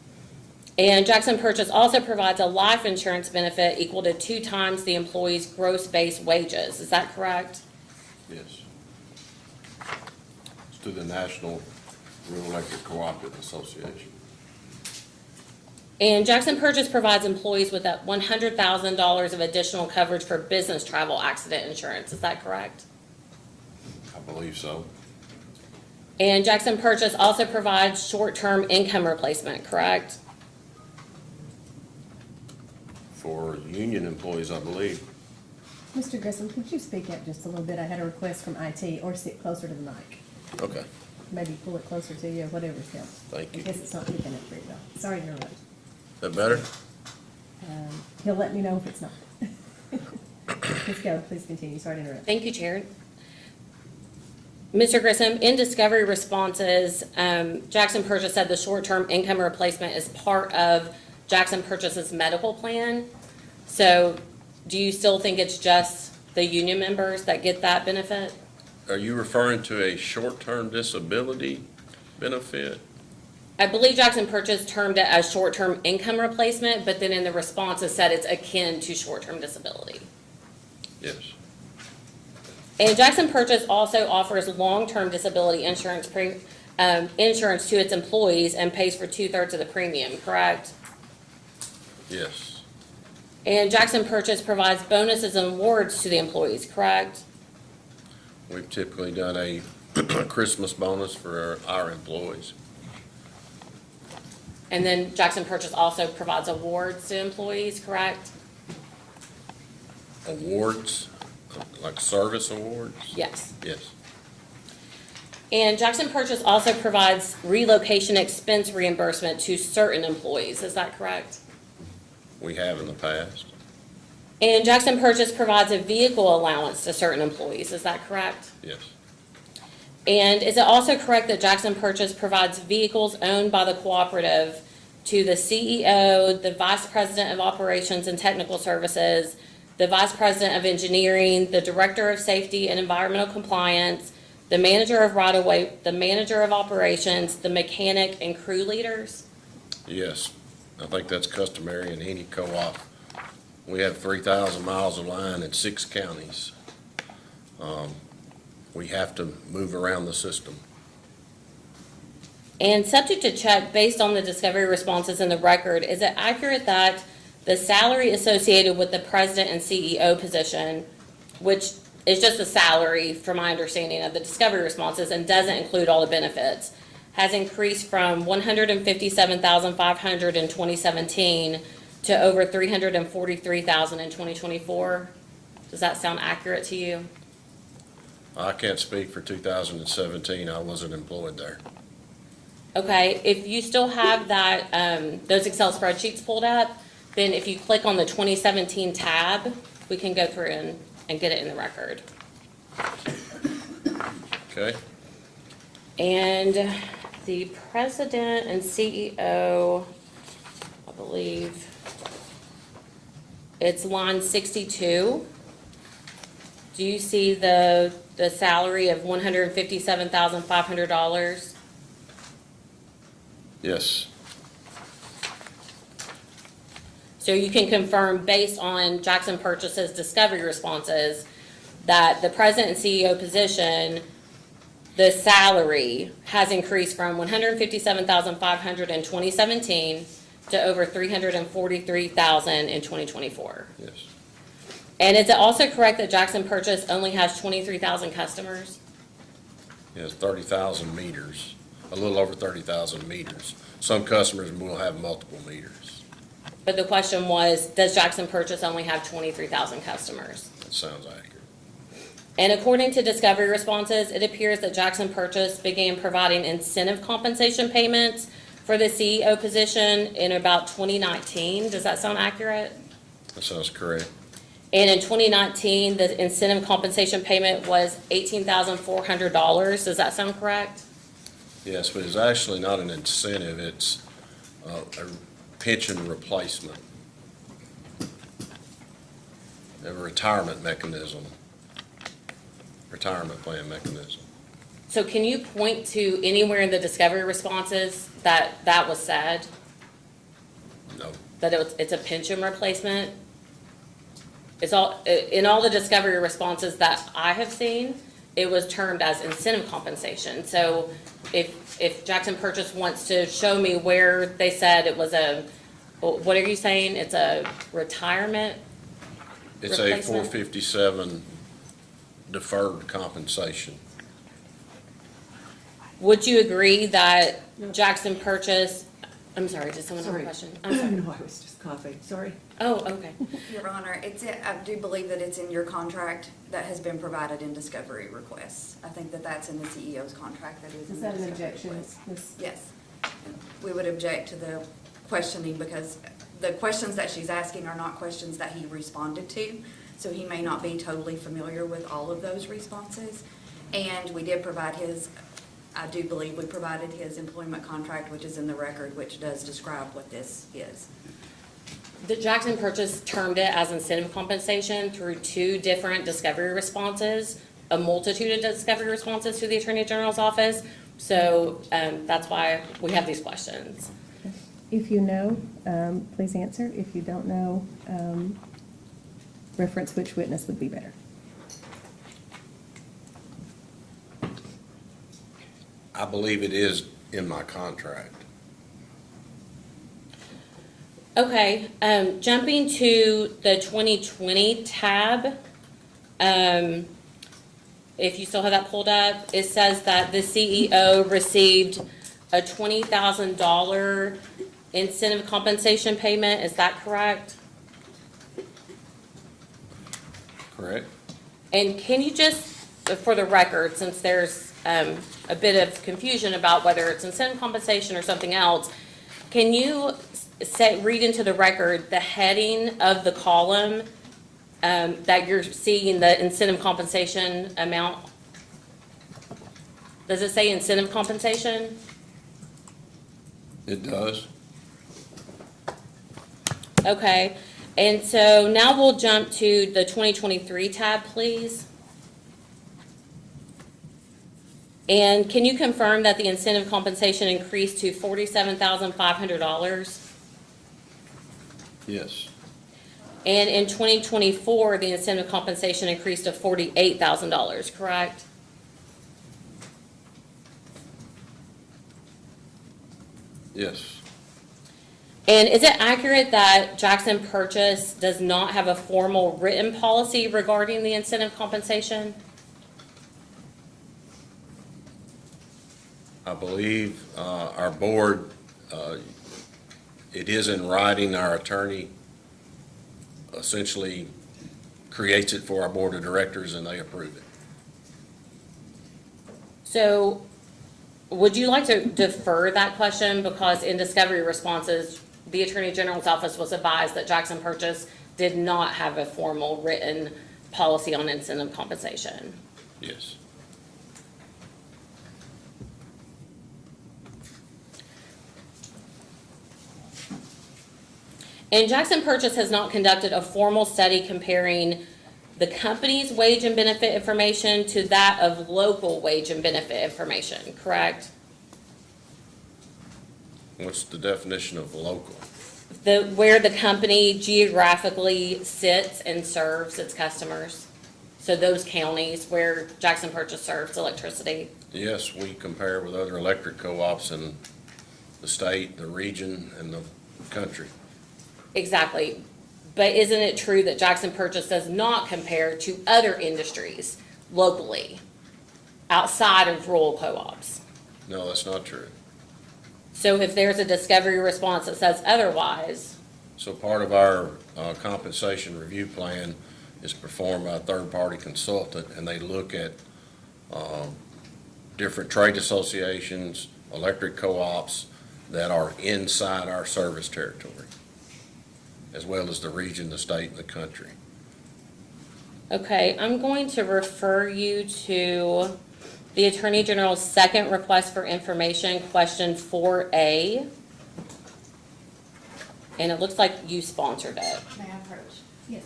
And Jackson Purchase also provides a life insurance benefit equal to 2 times the employee's gross base wages. Is that correct? Yes. It's to the National Rural Electric Cooperative Association. And Jackson Purchase provides employees with that $100,000 of additional coverage for business travel accident insurance. Is that correct? I believe so. And Jackson Purchase also provides short-term income replacement, correct? For union employees, I believe. Mr. Grissom, could you speak up just a little bit? I had a request from IT, or sit closer to the mic. Okay, Maybe pull it closer to you, whatever's helps. thank I you. guess it's not picking up very well. Sorry to interrupt. Is that better? He'll let me know if it's not. Ms. Gelb, please continue. Sorry to interrupt. Thank you, Chair. Mr. Grissom, in discovery responses, Jackson Purchase said the short-term income replacement is part of Jackson Purchase's medical plan. So do you still think it's just the union members that get that benefit? Are you referring to a short-term disability benefit? I believe Jackson Purchase termed it as short-term income replacement, but then in the responses said it's akin to short-term disability. Yes. And Jackson Purchase also offers long-term disability insurance insurance to its employees and pays for 2/3 of the premium, correct? Yes. And Jackson Purchase provides bonuses and awards to the employees, correct? We've typically done a Christmas bonus for our employees. And then Jackson Purchase also provides awards to employees, correct? Awards, like service awards? Yes. Yes. And Jackson Purchase also provides relocation expense reimbursement to certain employees, is that correct? We have in the past. And Jackson Purchase provides a vehicle allowance to certain employees, is that correct? Yes. And is it also correct that Jackson Purchase provides vehicles owned by the cooperative to the CEO, the Vice President of Operations and Technical Services, the Vice President of Engineering, the Director of Safety and Environmental Compliance, the Manager of Right-of-Way, the Manager of Operations, the mechanic, and crew leaders? Yes. I think that's customary in any co-op. We have 3,000 miles of line in 6 counties. We have to move around the system. And subject to check, based on the discovery responses in the record, is it accurate that the salary associated with the president and CEO position, which is just the salary from my understanding of the discovery responses and doesn't include all the benefits, has increased from $157,500 in 2017 to over $343,000 in 2024? Does that sound accurate to you? I can't speak for 2017. I wasn't employed there. Okay, if you still have that, those Excel spreadsheets pulled up, then if you click on the 2017 tab, we can go through and get it in the record. Okay? And the president and CEO, I believe, it's line 62. Do you see the salary of $157,500? Yes. So you can confirm, based on Jackson Purchase's discovery responses, that the president and CEO position, the salary has increased from $157,500 in 2017 to over $343,000 in 2024. Yes. And is it also correct that Jackson Purchase only has 23,000 customers? It has 30,000 meters, a little over 30,000 meters. Some customers will have multiple meters. But the question was, does Jackson Purchase only have 23,000 customers? That sounds accurate. And according to Discovery Responses, it appears that Jackson Purchase began providing incentive compensation payments for the CEO position in about 2019. Does that sound accurate? That sounds correct. And in 2019, the incentive compensation payment was $18,400. Does that sound correct? Yes, but it's actually not an incentive, it's a pension replacement. A retirement mechanism, retirement plan mechanism. So can you point to anywhere in the Discovery Responses that that was said, No, that it's a pension replacement? It's all, in all the Discovery Responses that I have seen, it was termed as incentive compensation. So if Jackson Purchase wants to show me where they said it was a, what are you saying? It's a retirement? it's a Replacement? 457 deferred compensation. Would you agree that Jackson Purchase, I'm sorry, did someone have a Sorry. question? I'm sorry. No, I was just coughing, sorry. Oh, okay. Your Honor, I do believe that it's in your contract that has been provided in discovery requests. I think that that's in the CEO's contract that is in Is the that an discovery objection? request. Miss- Yes. We would object to the questioning because the questions that she's asking are not questions that he responded to. So he may not be totally familiar with all of those responses. And we did provide I do believe we provided his employment contract, which is in the record, which does describe what this is. The Jackson Purchase termed it as incentive compensation through 2 different Discovery Responses, a multitude of Discovery Responses to the Attorney General's office. So that's why we have these questions. If you know, please answer. If you don't know, reference which witness would be better. I believe it is in my contract. Okay, jumping to the 2020 tab, if you still have that pulled up, it says that the CEO received a $20,000 incentive compensation payment. Is that correct? Correct? And can you just, for the record, since there's a bit of confusion about whether it's incentive compensation or something else, can you read into the record the heading of the column that you're seeing the incentive compensation amount? Does it say incentive compensation? It does. Okay, and so now we'll jump to the 2023 tab, please. And can you confirm that the incentive compensation increased to $47,500? Yes. And in 2024, the incentive compensation increased to $48,000, correct? Yes. And is it accurate that Jackson Purchase does not have a formal written policy regarding the incentive compensation? I believe our board, it is in writing. Our attorney essentially creates it for our board of directors and they approve it. So would you like to defer that question? Because in discovery responses, the Attorney General's office was advised that Jackson Purchase did not have a formal written policy on incentive compensation. Yes. And Jackson Purchase has not conducted a formal study comparing the company's wage and benefit information to that of local wage and benefit information, correct? What's the definition of local? Where the company geographically sits and serves its customers. So those counties where Jackson Purchase serves electricity. Yes, we compare with other electric co-ops in the state, the region, and the country. Exactly. But isn't it true that Jackson Purchase does not compare to other industries locally, outside of rural co-ops? No, that's not true. So if there's a discovery response that says otherwise, So part of our compensation review plan is performed by a third-party consultant, and they look at different trade associations, electric co-ops that are inside our service territory, as well as the region, the state, and the country. Okay, I'm going to refer you to the Attorney General's second request for information, question 4A. And it looks like you sponsored it. May I approach? Yes.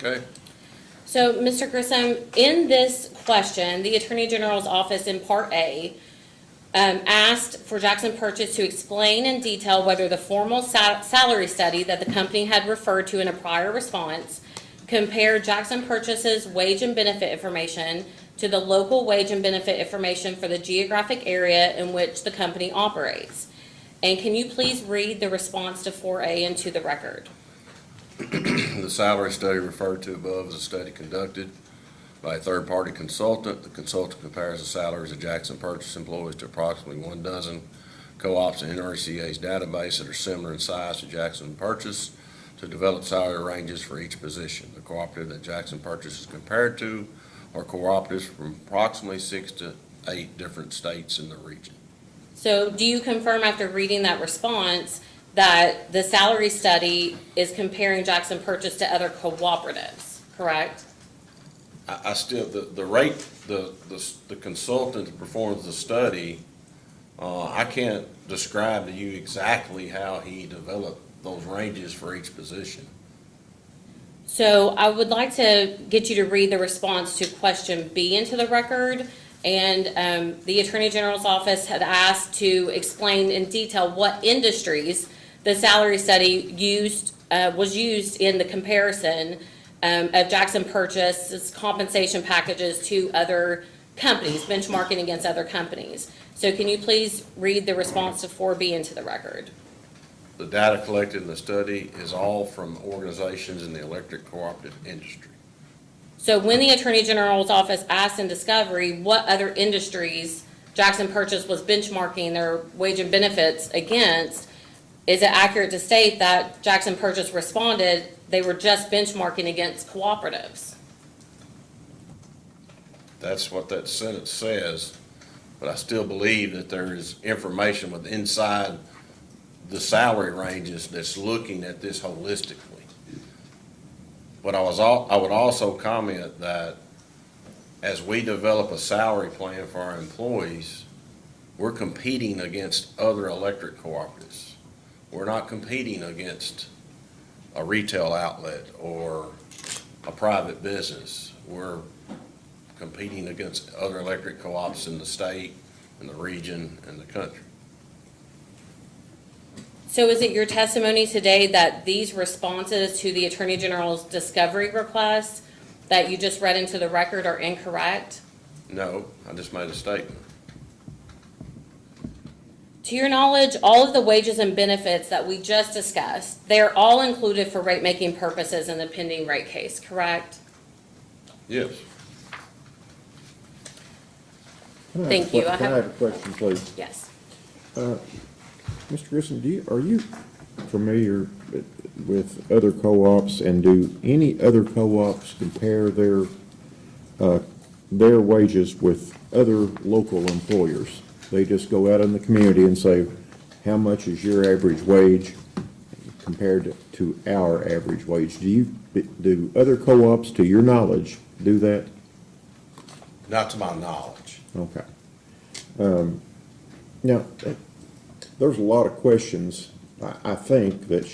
Okay? So, Mr. Grissom, in this question, the Attorney General's office in Part A asked for Jackson Purchase to explain in detail whether the formal salary study that the company had referred to in a prior response compared Jackson Purchase's wage and benefit information to the local wage and benefit information for the geographic area in which the company operates. And can you please read the response to 4A into the record? The salary study referred to above is a study conducted by a third-party consultant. The consultant compares the salaries of Jackson Purchase employees to approximately 1 dozen co-ops in NRCA's database that are similar in size to Jackson Purchase to develop salary ranges for each position. The cooperative that Jackson Purchase is compared to are cooperatives from approximately 6 to 8 different states in the region. So do you confirm after reading that response that the salary study is comparing Jackson Purchase to other cooperatives, correct? I still, the rate, the consultant that performs the study, I can't describe to you exactly how he developed those ranges for each position. So I would like to get you to read the response to question B into the record. And the Attorney General's office had asked to explain in detail what industries the salary study was used in the comparison of Jackson Purchase's compensation packages to other companies, benchmarking against other companies. So can you please read the response to 4B into the record? The data collected in the study is all from organizations in the electric cooperative industry. So when the Attorney General's office asked in discovery what other industries Jackson Purchase was benchmarking their wage and benefits against, is it accurate to state that Jackson Purchase responded they were just benchmarking against cooperatives? That's what that sentence says, but I still believe that there is information with inside the salary ranges that's looking at this holistically. But I would also comment that as we develop a salary plan for our employees, we're competing against other electric cooperatives. We're not competing against a retail outlet or a private business. We're competing against other electric co-ops in the state, in the region, and the country. So is it your testimony today that these responses to the Attorney General's discovery request that you just read into the record are incorrect? No, I just made a statement. To your knowledge, all of the wages and benefits that we just discussed, they're all included for rate-making purposes in the pending rate case, correct? Yes. Thank you. Can I have a question, please? Yes. Mr. Grissom, are you familiar with other co-ops, and do any other co-ops compare their wages with other local employers? They just go out in the community and say, how much is your average wage? compared to our average wage. Do other co-ops, to your knowledge, do that? Not to my knowledge. Okay. Now, there's a lot of questions, I think, that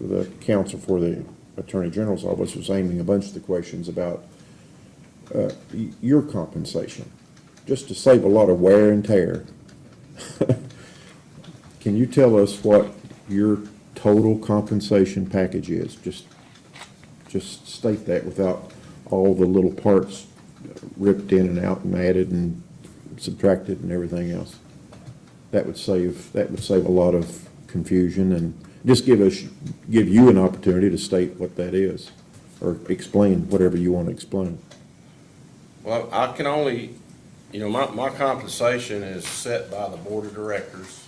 the counsel for the Attorney General's office was aiming a bunch of the questions about your compensation, just to save a lot of wear and tear. Can you tell us what your total compensation package is? Just state that without all the little parts ripped in and out and added and subtracted and everything else. That would save a lot of confusion, and just give you an opportunity to state what that is, or explain whatever you want to explain. Well, I can only, my compensation is set by the board of directors.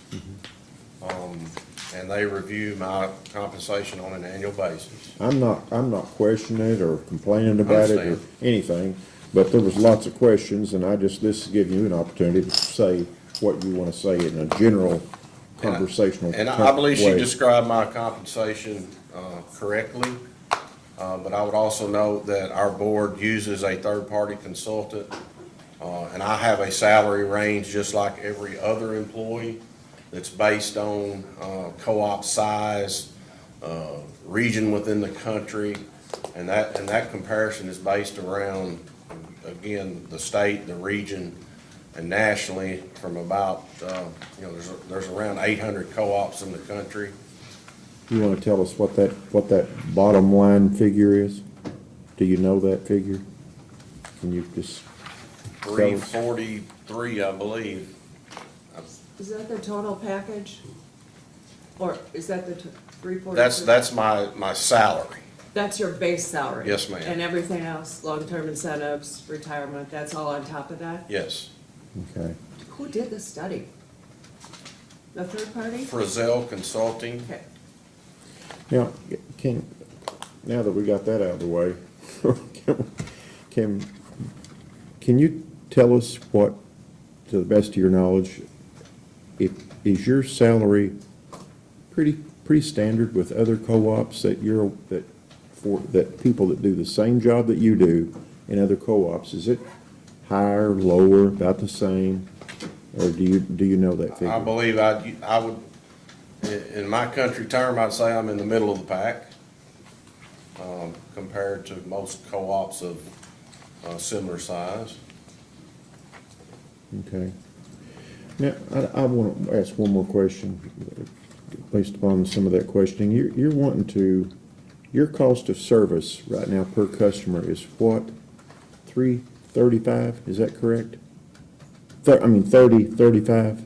And they review my compensation on an annual basis. I'm not questioning it or complaining about it or Understand. anything, but there was lots of questions, and this is giving you an opportunity to say what you want to say in a general conversational And I believe she way. described my compensation correctly. But I would also note that our board uses a third-party consultant. And I have a salary range just like every other employee that's based on co-op size, region within the country. And that comparison is based around, again, the state, the region, and nationally from about, there's around 800 co-ops in the country. You want to tell us what that bottom line figure is? Do you know that figure? Can you just tell us? 343, I believe. Is that the total package? Or is that the 340? That's my salary. That's your base salary? Yes, ma'am. And everything else, long-term incentives, retirement, that's all on top of that? Yes. Okay. Who did the study? The third party? Frazell Consulting. Okay. Now, now that we got that out of the way, can you tell us what, to the best of your knowledge, is your salary pretty standard with other co-ops that people that do the same job that you do in other co-ops? Is it higher, lower, about the same, or do you know that figure? I believe I would, in my country term, I'd say I'm in the middle of the pack, compared to most co-ops of similar size. Okay. Now, I want to ask one more question, based upon some of that questioning. You're wanting your cost of service right now per customer is what? $3.35, is that correct? 30.35?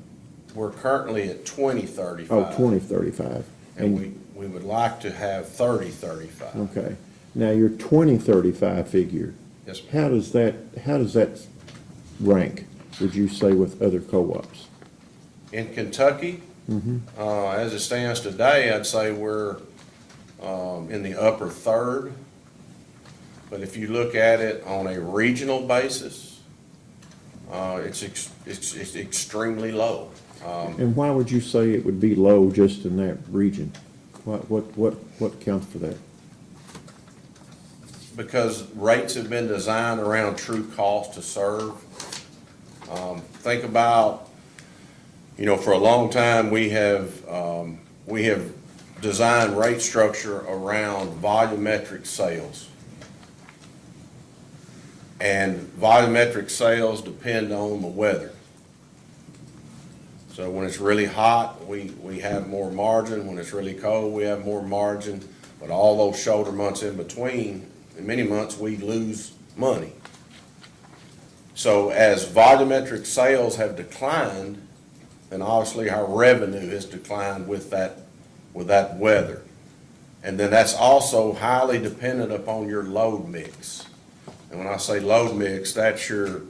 We're currently at 2035. Oh, 20.35. And we would like to have 30.35. Okay. Now, your 20.35 figure, Yes, ma'am. how does that rank, would you say, with other co-ops? In Kentucky, as it stands today, I'd say we're in the upper third. But if you look at it on a regional basis, it's extremely low. And why would you say it would be low just in that region? What counts for that? Because rates have been designed around true cost to serve. Think about, for a long time, we have designed rate structure around volumetric sales. And volumetric sales depend on the weather. So when it's really hot, we have more margin. When it's really cold, we have more margin. But all those shoulder months in between, in many months, we lose money. So as volumetric sales have declined, then obviously our revenue has declined with that weather. And then that's also highly dependent upon your load mix. And when I say load mix, that's your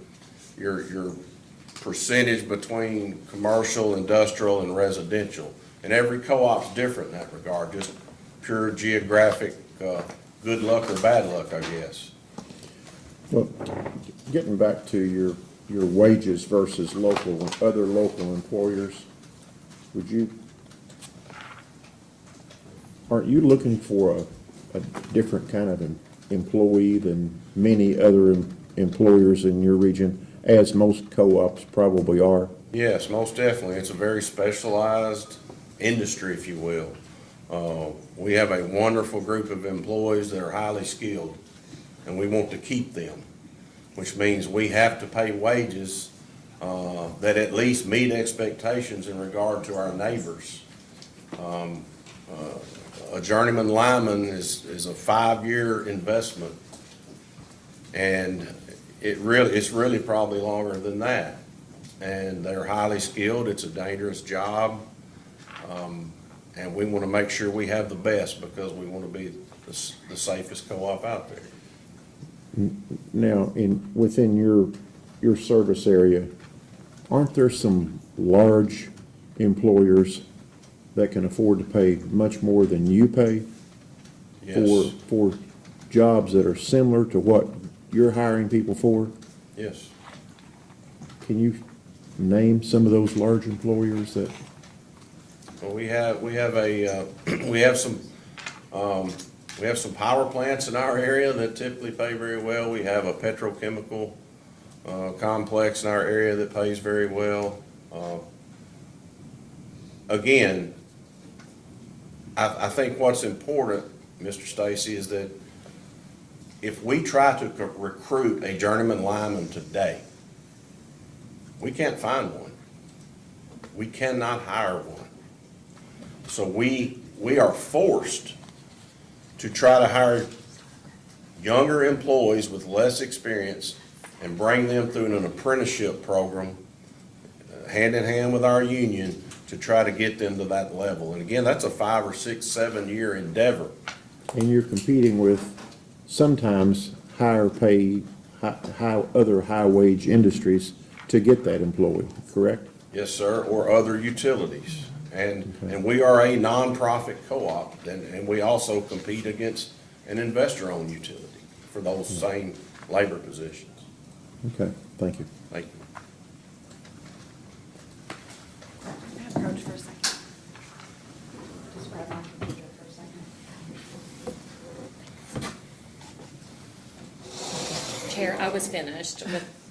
percentage between commercial, industrial, and residential. And every co-op's different in that regard, just pure geographic good luck or bad luck, I guess. Well, getting back to your wages versus other local employers, would you aren't you looking for a different kind of an employee than many other employers in your region, as most co-ops probably are? Yes, most definitely. It's a very specialized industry, if you will. We have a wonderful group of employees that are highly skilled, and we want to keep them, which means we have to pay wages that at least meet expectations in regard to our neighbors. A journeyman lineman is a 5-year investment, and it's really probably longer than that. And they're highly skilled. It's a dangerous job. And we want to make sure we have the best because we want to be the safest co-op out there. Now, within your service area, aren't there some large employers that can afford to pay much more than you pay Yes, for jobs that are similar to what you're hiring people for? yes. Can you name some of those large employers that? Well, we have some power plants in our area that typically pay very well. We have a petrochemical complex in our area that pays very well. Again, I think what's important, Mr. Stacy, is that if we try to recruit a journeyman lineman today, we can't find one. We cannot hire one. So we are forced to try to hire younger employees with less experience and bring them through an apprenticeship program, hand in hand with our union, to try to get them to that level. And again, that's a 5 or 6, 7 year endeavor. And you're competing with sometimes higher pay, other high wage industries to get that employee, correct? Yes, sir, or other utilities. And we are a nonprofit co-op, and we also compete against an investor-owned utility for those same labor positions. Okay, thank you. Thank you. May I approach for a second? Just grab my computer for a second. Chair, I was finished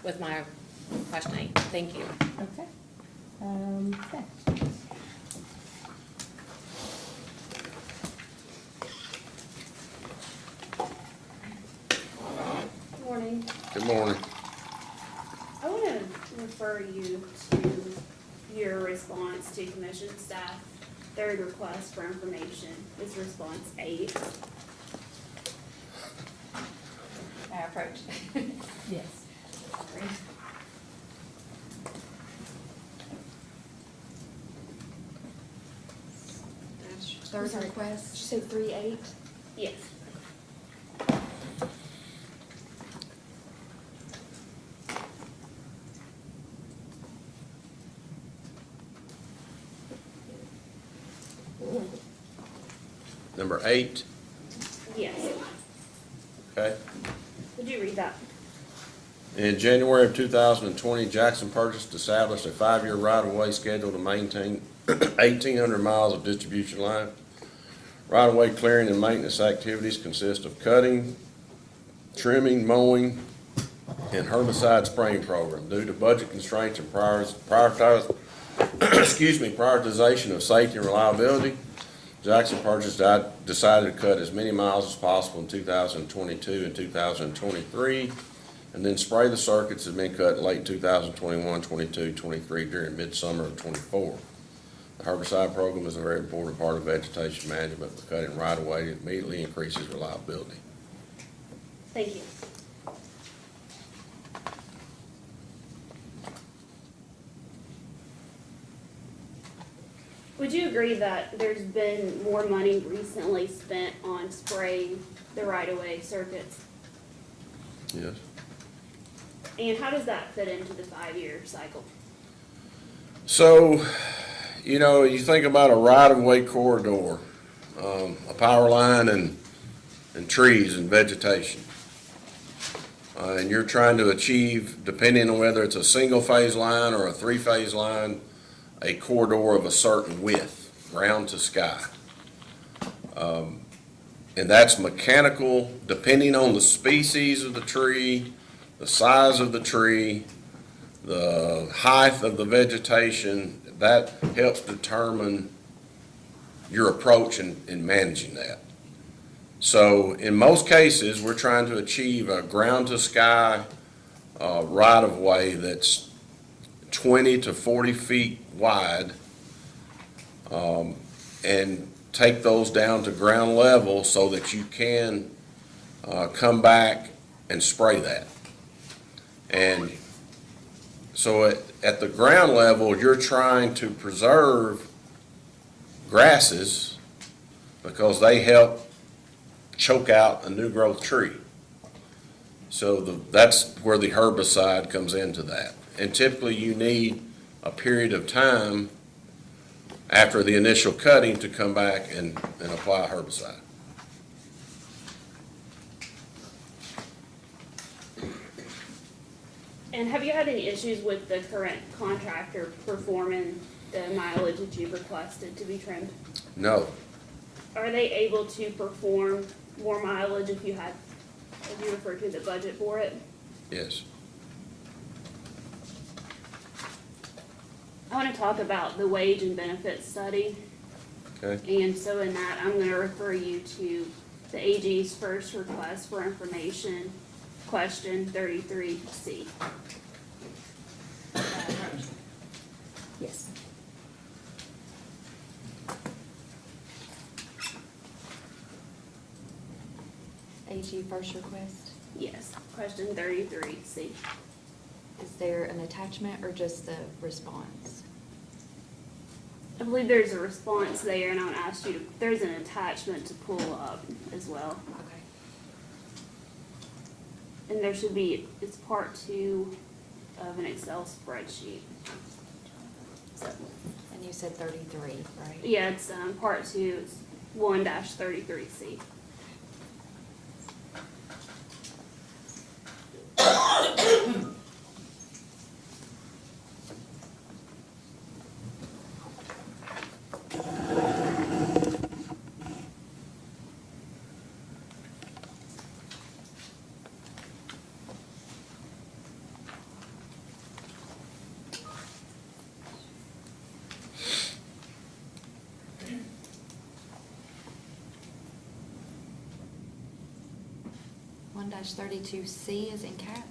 with my questioning. Thank you. Okay. Okay. Morning. Good morning. I want to refer you to your response to commission staff. Third request for information is response 8. May I approach? Yes. Third request? Did you say 3-8? Yes. Number 8, Yes. okay. Would you read that? In January of 2020, Jackson Purchase established a 5-year right-of-way schedule to maintain 1,800 miles of distribution line. Right-of-way clearing and maintenance activities consist of cutting, trimming, mowing, and herbicide spraying program. Due to budget constraints and prioritization of safety and reliability, Jackson Purchase decided to cut as many miles as possible in 2022 and 2023, and then spray the circuits that have been cut in late 2021, 22, 23 during midsummer of 24. The herbicide program is a very important part of vegetation management, but cutting right away immediately increases reliability. Thank you. Would you agree that there's been more money recently spent on spraying the right-of-way circuits? Yes. And how does that fit into the 5-year cycle? So, you think about a right-of-way corridor, a power line and trees and vegetation. And you're trying to achieve, depending on whether it's a single-phase line or a 3-phase line, a corridor of a certain width, ground to sky. And that's mechanical, depending on the species of the tree, the size of the tree, the height of the vegetation, that helps determine your approach in managing that. So in most cases, we're trying to achieve a ground-to-sky right-of-way that's 20 to 40 feet wide, and take those down to ground level so that you can come back and spray that. And so at the ground level, you're trying to preserve grasses because they help choke out a new growth tree. So that's where the herbicide comes into that. And typically you need a period of time after the initial cutting to come back and apply herbicide. And have you had any issues with the current contractor performing the mileage that you've requested to be trimmed? No, Are they able to perform more mileage if you refer to the budget for it? yes. I want to talk about the wage and benefits study. Okay. And so in that, I'm going to refer you to the AG's first request for information, question 33C. Yes. AG first request. Yes, question 33C. Is there an attachment or just the response? I believe there's a response there, and I would ask you to, there's an attachment to pull up as well. Okay. And there should be, it's part 2 of an Excel spreadsheet. So, And you said 33, right? yeah, it's, part 2, it's 1-33C. One 32C is in cat?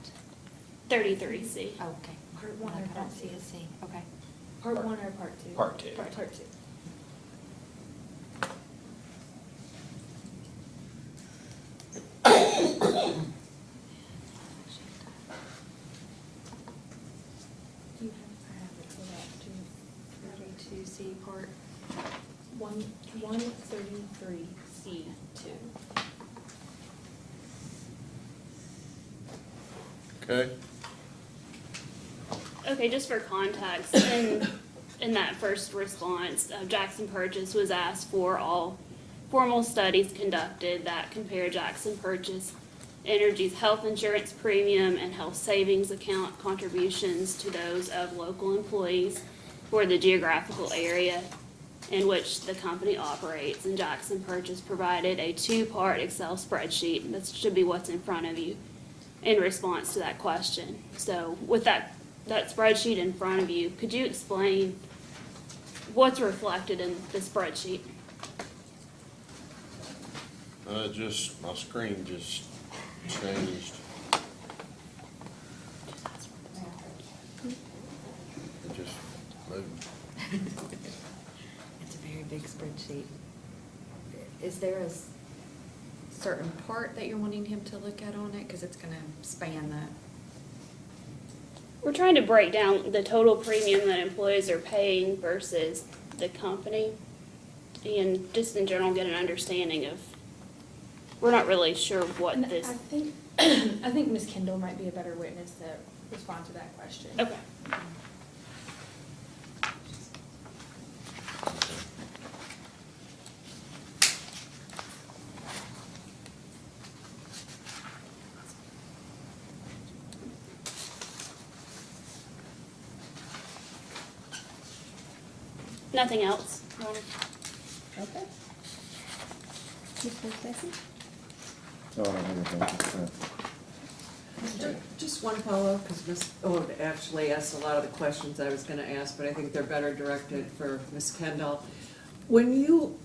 33C. Oh, okay. Part one or I part don't see two? a C, okay. Part one or part two? Part two. Part two. Do you have, I have it for that too. 32C part. 133C2. Okay. Okay, just for context, in that first response, Jackson Purchase was asked for all formal studies conducted that compare Jackson Purchase Energy's health insurance premium and health savings account contributions to those of local employees for the geographical area in which the company operates. And Jackson Purchase provided a 2-part Excel spreadsheet, that should be what's in front of you, in response to that question. So with that spreadsheet in front of you, could you explain what's reflected in the spreadsheet? Just, my screen just changed. It just moved. It's a very big spreadsheet. Is there a certain part that you're wanting him to look at on it? Because it's gonna span that. We're trying to break down the total premium that employees are paying versus the company, and just in general get an understanding of, we're not really sure what And this. I think, I think Ms. Kendall might be a better witness to respond to that question. Okay. Nothing else? Okay. Mr. Stacy? Oh, I don't have anything. Just one follow-up, because Ms. Ode actually asked a lot of the questions I was gonna ask, but I think they're better directed for Ms. Kendall. When you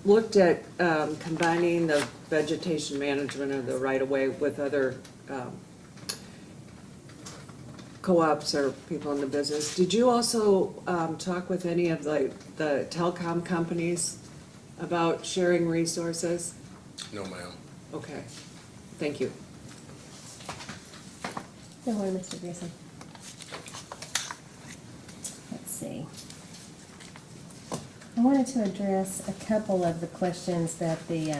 looked at combining the vegetation management of the right-of-way with other co-ops or people in the business, did you also talk with any of the telecom companies about sharing resources? No, ma'am. Okay, thank you. Good morning, Mr. Grayson. Let's see. I wanted to address a couple of the questions that the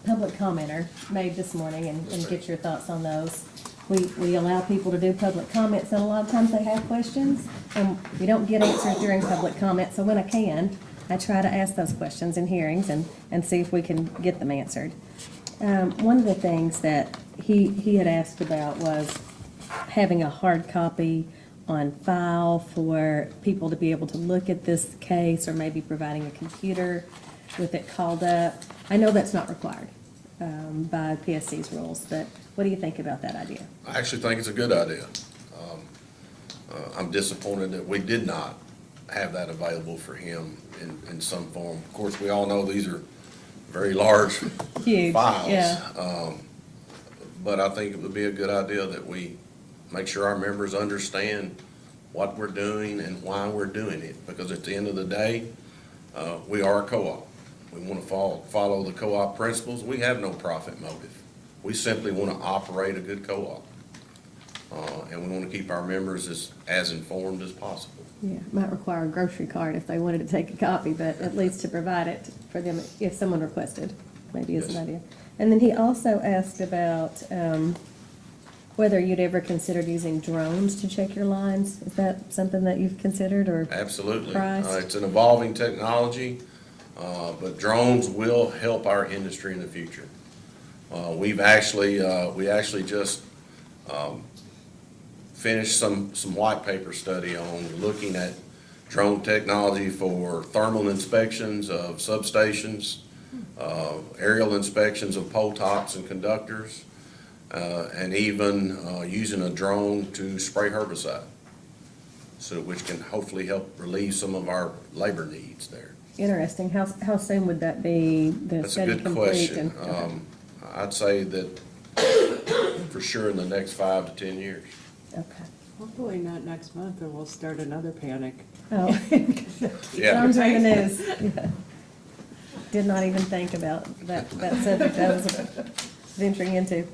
public commenter made this morning and get your thoughts on those. We allow people to do public comments, and a lot of times they have questions, and we don't get answers during public comment, so when I can, I try to ask those questions in hearings and see if we can get them answered. One of the things that he had asked about was having a hard copy on file for people to be able to look at this case, or maybe providing a computer with it called up. I know that's not required by PSC's rules, but what do you think about that idea? I actually think it's a good idea. I'm disappointed that we did not have that available for him in some form. Of course, we all know these are very large Huge, files. yeah. But I think it would be a good idea that we make sure our members understand what we're doing and why we're doing it. Because at the end of the day, we are a co-op. We want to follow the co-op principles. We have no profit motive. We simply want to operate a good co-op. And we want to keep our members as informed as possible. Yeah, might require a grocery card if they wanted to take a copy, but at least to provide it for them if someone requested, maybe is an Yes. idea. And then he also asked about whether you'd ever considered using drones to check your lines. Is that something that you've considered, or? Absolutely. Price? It's an evolving technology, but drones will help our industry in the future. We actually just finished some white paper study on looking at drone technology for thermal inspections of substations, aerial inspections of pole tops and conductors, and even using a drone to spray herbicide, which can hopefully help relieve some of our labor needs there. Interesting. How soon would that be, the That's a study good complete? question. Okay. I'd say that for sure in the next 5 to 10 years. Okay. Hopefully not next month, or we'll start another panic. Oh. Yeah. Drones are in the news. Yeah. Did not even think about that subject I was venturing into.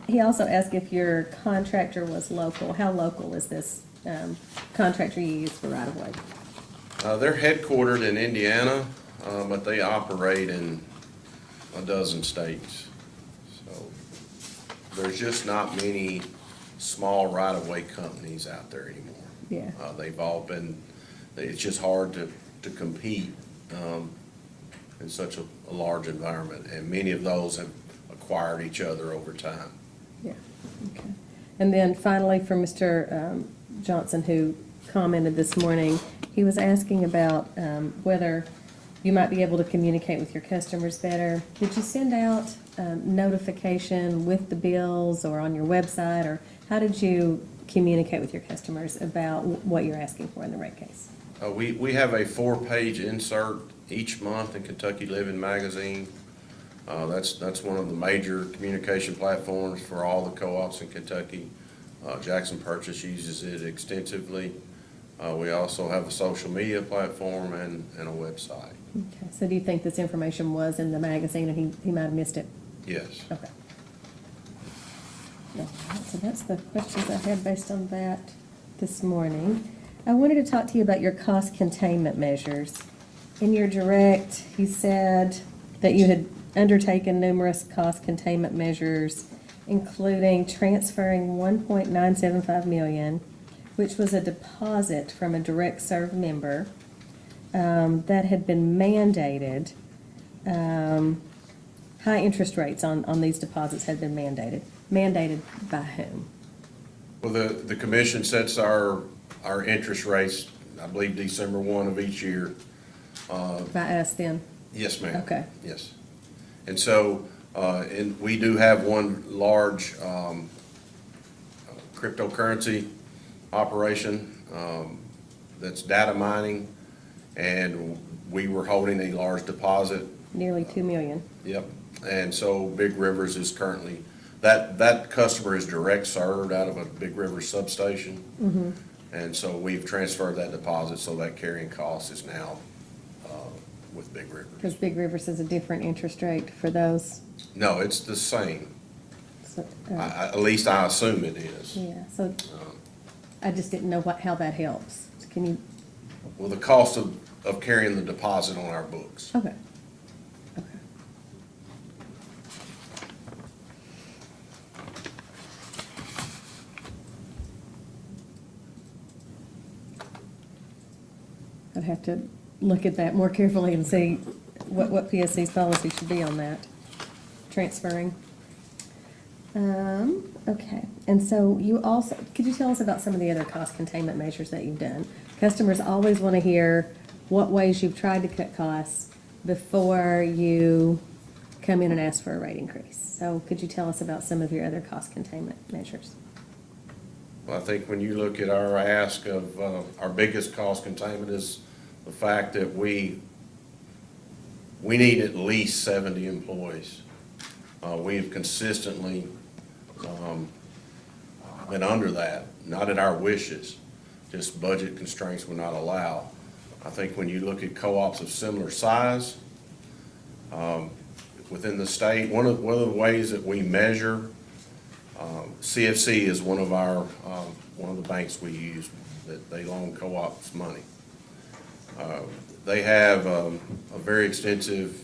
He also asked if your contractor was local. How local is this contractor you use for right-of-way? They're headquartered in Indiana, but they operate in a dozen states. So there's just not many small right-of-way companies out there anymore. Yeah. They've all been, it's just hard to compete in such a large environment, and many of those have acquired each other over time. Yeah, okay. And then finally, for Mr. Johnson, who commented this morning, he was asking about whether you might be able to communicate with your customers better. Did you send out notification with the bills or on your website, or how did you communicate with your customers about what you're asking for in the rate case? We have a 4-page insert each month in Kentucky Living Magazine. That's one of the major communication platforms for all the co-ops in Kentucky. Jackson Purchase uses it extensively. We also have a social media platform and a website. Okay, so do you think this information was in the magazine and he might have missed it? Yes. Okay. All right, so that's the questions I had based on that this morning. I wanted to talk to you about your cost containment measures. In your direct, you said that you had undertaken numerous cost containment measures, including transferring $1.975 million, which was a deposit from a direct serve member that had been mandated. High interest rates on these deposits had been mandated. Mandated by whom? Well, the commission sets our interest rates, I believe December 1 of each year. By us then? Yes, ma'am. Okay. Yes. And so, and we do have one large cryptocurrency operation that's data mining, and we were holding a large deposit. Nearly 2 million. Yep. And so Big Rivers is currently, that customer is direct served out of a Big River substation. And so we've transferred that deposit, so that carrying cost is now with Big Rivers. Because Big Rivers is a different interest rate for those. No, it's the same. So, At least I assume it is. yeah, so I just didn't know how that helps. Can you, Well, the cost of carrying the deposit on our books. okay. Okay. I'd have to look at that more carefully and see what PSC's policy should be on that, transferring. Okay, and so you also, could you tell us about some of the other cost containment measures that you've done? Customers always want to hear what ways you've tried to cut costs before you come in and ask for a rate increase. So could you tell us about some of your other cost containment measures? Well, I think when you look at our ask of, our biggest cost containment is the fact that we need at least 70 employees. We have consistently been under that, not at our wishes, just budget constraints would not allow. I think when you look at co-ops of similar size within the state, one of the ways that we measure, CFC is one of the banks we use, that they loan co-ops money. They have a very extensive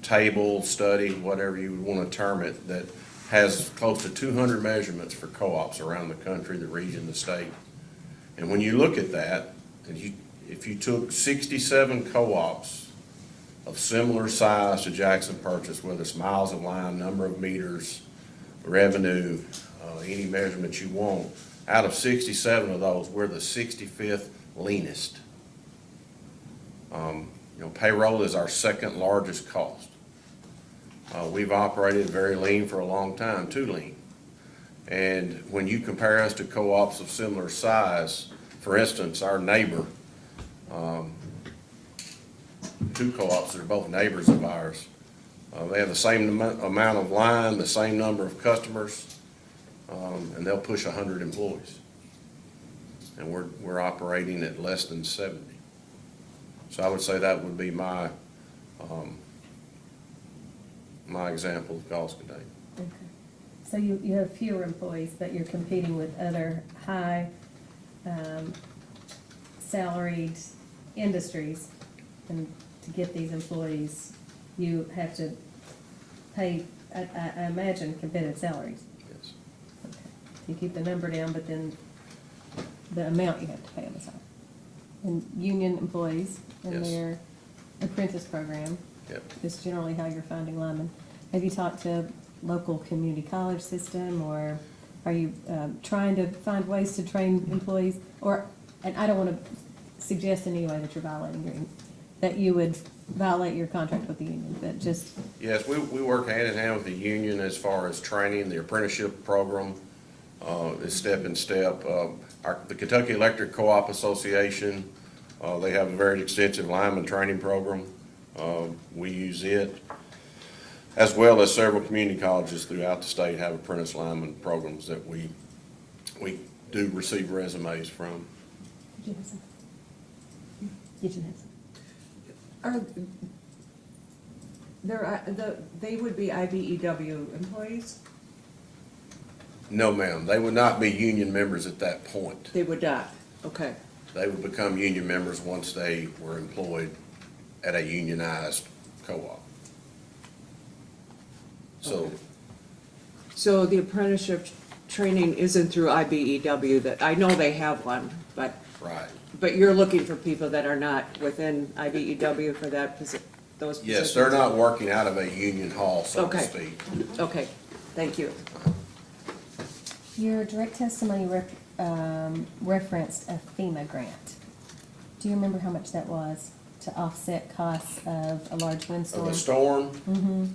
table, study, whatever you would want to term it, that has close to 200 measurements for co-ops around the country, the region, the state. And when you look at that, and if you took 67 co-ops of similar size to Jackson Purchase, whether it's miles of line, number of meters, revenue, any measurement you want, out of 67 of those, we're the 65th leanest. Payroll is our second largest cost. We've operated very lean for a long time, too lean. And when you compare us to co-ops of similar size, for instance, our neighbor, two co-ops that are both neighbors of ours, they have the same amount of line, the same number of customers, and they'll push 100 employees. And we're operating at less than 70. So I would say that would be my example of cost containment. Okay. So you have fewer employees, but you're competing with other high salaried industries. And to get these employees, you have to pay, I imagine, competitive salaries. Yes. Okay. You keep the number down, but then the amount you have to pay them is high. And union employees in Yes. their apprentice program Yep. is generally how you're finding linemen. Have you talked to local community college system, or are you trying to find ways to train employees? Or, and I don't want to suggest in any way that you're violating that you would violate your contract with the union, but just, Yes, we work hand in hand with the union as far as training. The apprenticeship program is step in step. The Kentucky Electric Co-op Association, they have a very extensive lineman training program. We use it, as well as several community colleges throughout the state have apprentice lineman programs that we do receive resumes from. did you have something? Did you have something? They would be IBEW employees? No, ma'am, they would not be union members at that point. They would not, okay. They would become union members once they were employed at a unionized co-op. So, So the apprenticeship training isn't through IBEW, that, I know they have one, but you're looking for people that are not within IBEW for that those positions? yes, they're not working out of a union hall, so to Okay. speak. Okay, thank you. Your direct testimony referenced a FEMA grant. Do you remember how much that was to offset costs of a large Of windstorm? a storm,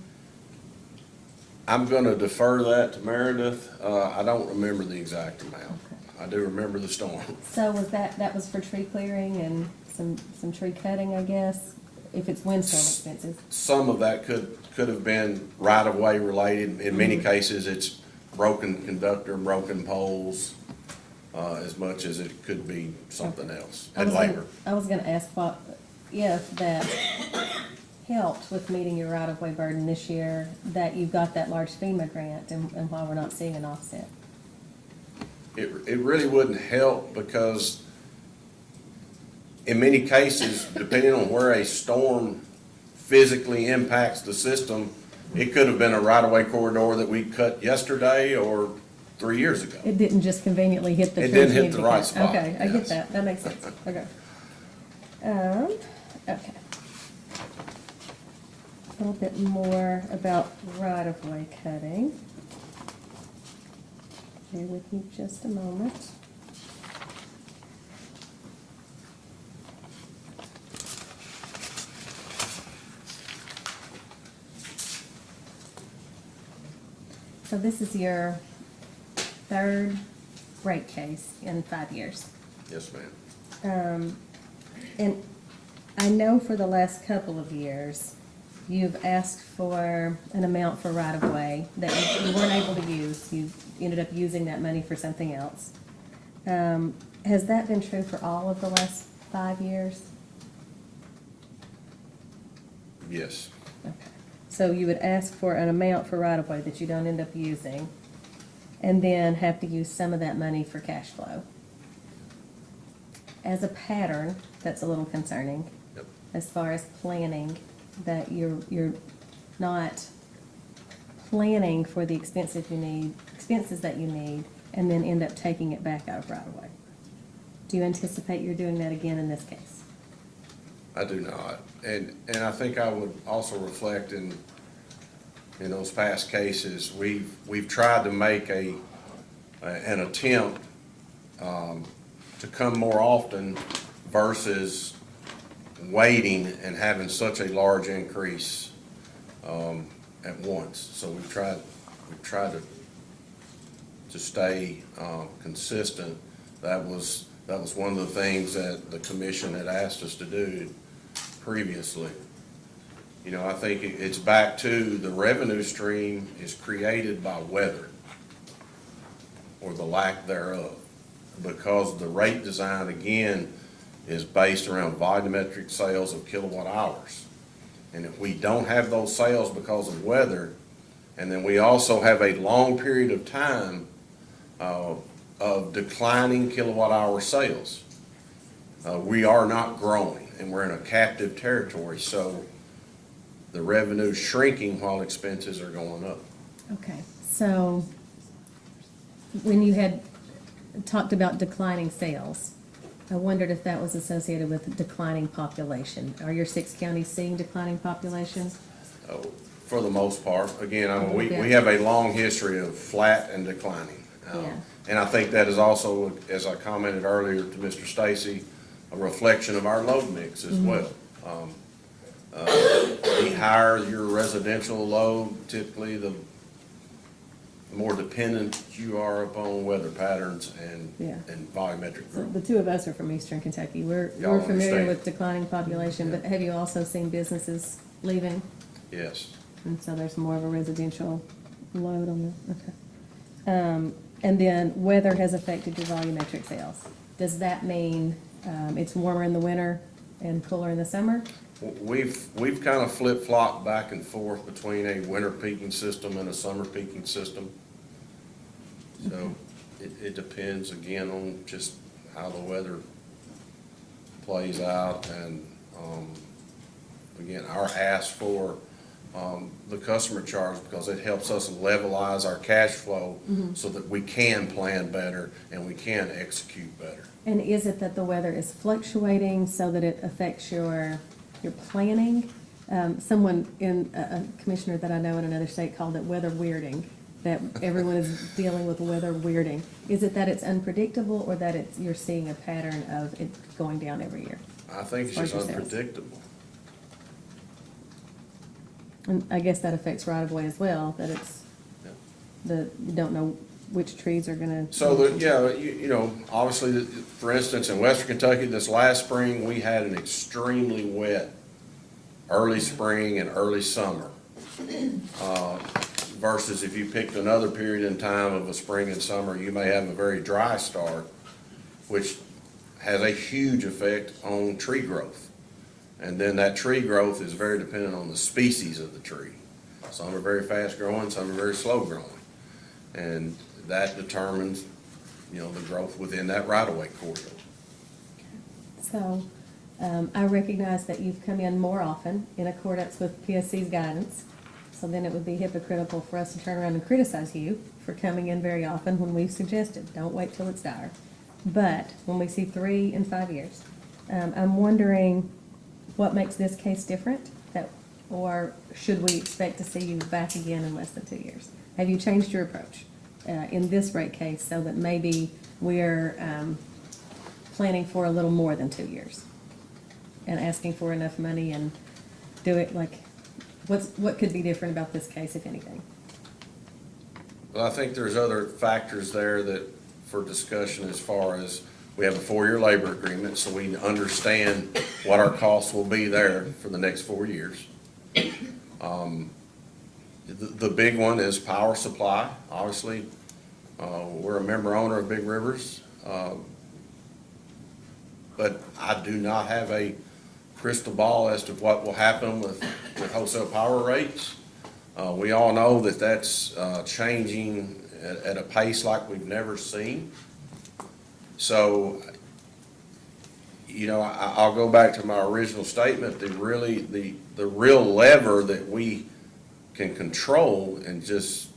I'm gonna defer that to Meredith. I don't remember the exact amount. I do remember the storm. So was that was for tree clearing and some tree cutting, I guess, if it's windstorm expenses? Some of that could have been right-of-way related. In many cases, it's broken conductor, broken poles, as much as it could be something else, and labor. I was gonna ask what, if that helped with meeting your right-of-way burden this year, that you got that large FEMA grant and why we're not seeing an offset. It really wouldn't help because in many cases, depending on where a storm physically impacts the system, it could have been a right-of-way corridor that we cut yesterday or 3 years ago. It didn't just conveniently hit the. It didn't trench hit the you right cut. spot, Okay, I get yes. that, that makes sense, okay. Okay. A little bit more about right-of-way cutting. Bear with me just a moment. So this is your third rate case in 5 years. Yes, ma'am. And I know for the last couple of years, you've asked for an amount for right-of-way that you weren't able to use. You ended up using that money for something else. Has that been true for all of the last 5 years? Yes. Okay. So you would ask for an amount for right-of-way that you don't end up using, and then have to use some of that money for cash flow. As a pattern, that's a little concerning. Yep. As far as planning, that you're not planning for the expenses that you need, and then end up taking it back out of right-of-way. Do you anticipate you're doing that again in this case? I do not. And I think I would also reflect in those past cases, we've tried to make an attempt to come more often versus waiting and having such a large increase at once. So we've tried to stay consistent. That was one of the things that the commission had asked us to do previously. You know, I think it's back to the revenue stream is created by weather or the lack thereof, because the rate design, again, is based around volumetric sales of kilowatt hours. And if we don't have those sales because of weather, and then we also have a long period of time of declining kilowatt hour sales, we are not growing, and we're in a captive territory. So the revenue's shrinking while expenses are going up. Okay, so when you had talked about declining sales, I wondered if that was associated with declining population. Are your 6 counties seeing declining population? For the most part. Again, I mean, Okay. we have a long history of flat and declining. Yeah. And I think that is also, as I commented earlier to Mr. Stacy, a reflection of our load mix as well. The higher your residential load, typically the more dependent you are upon weather patterns Yeah. and volumetric So growth. the two of us are from Eastern Kentucky. We're Y'all familiar understand. with declining population, but have you also seen businesses leaving? Yes. And so there's more of a residential load on the, okay. And then weather has affected your volumetric sales. Does that mean, it's warmer in the winter and cooler in the summer? We've kind of flip-flopped back and forth between a winter peaking system and a summer peaking system. So it depends again on just how the weather plays out, and again, our ask for the customer charge, because it helps us levelize our cash flow so that we can plan better and we can execute better. And is it that the weather is fluctuating so that it affects your planning? Someone a commissioner that I know in another state called it weather weirding, that everyone is dealing with weather weirding. Is it that it's unpredictable, or that you're seeing a pattern of it going down every year? I think it's As far just as your sales. unpredictable. And I guess that affects right of way as well, that it's, you don't know which trees are gonna. So, you know, obviously, for instance, in Western Kentucky, this last spring, we had an extremely wet early spring and early summer. Versus if you picked another period in time of a spring and summer, you may have a very dry start, which has a huge effect on tree growth. And then that tree growth is very dependent on the species of the tree. Some are very fast growing, some are very slow growing. And that determines, you know, the growth within that right-of-way corridor. So, I recognize that you've come in more often in accordance with PSC's guidance. So then it would be hypocritical for us to turn around and criticize you for coming in very often when we've suggested, don't wait till it's dire. But when we see 3 and 5 years, I'm wondering what makes this case different? Or should we expect to see you back again in less than 2 years? Have you changed your approach in this rate case so that maybe we're planning for a little more than 2 years? And asking for enough money and do it like, what could be different about this case, if anything? Well, I think there's other factors there that, for discussion, as far as we have a 4-year labor agreement, so we understand what our costs will be there for the next 4 years. The big one is power supply. Obviously, we're a member owner of Big Rivers. But I do not have a crystal ball as to what will happen with wholesale power rates. We all know that that's changing at a pace like we've never seen. So, you know, I'll go back to my original statement. The real lever that we can control and just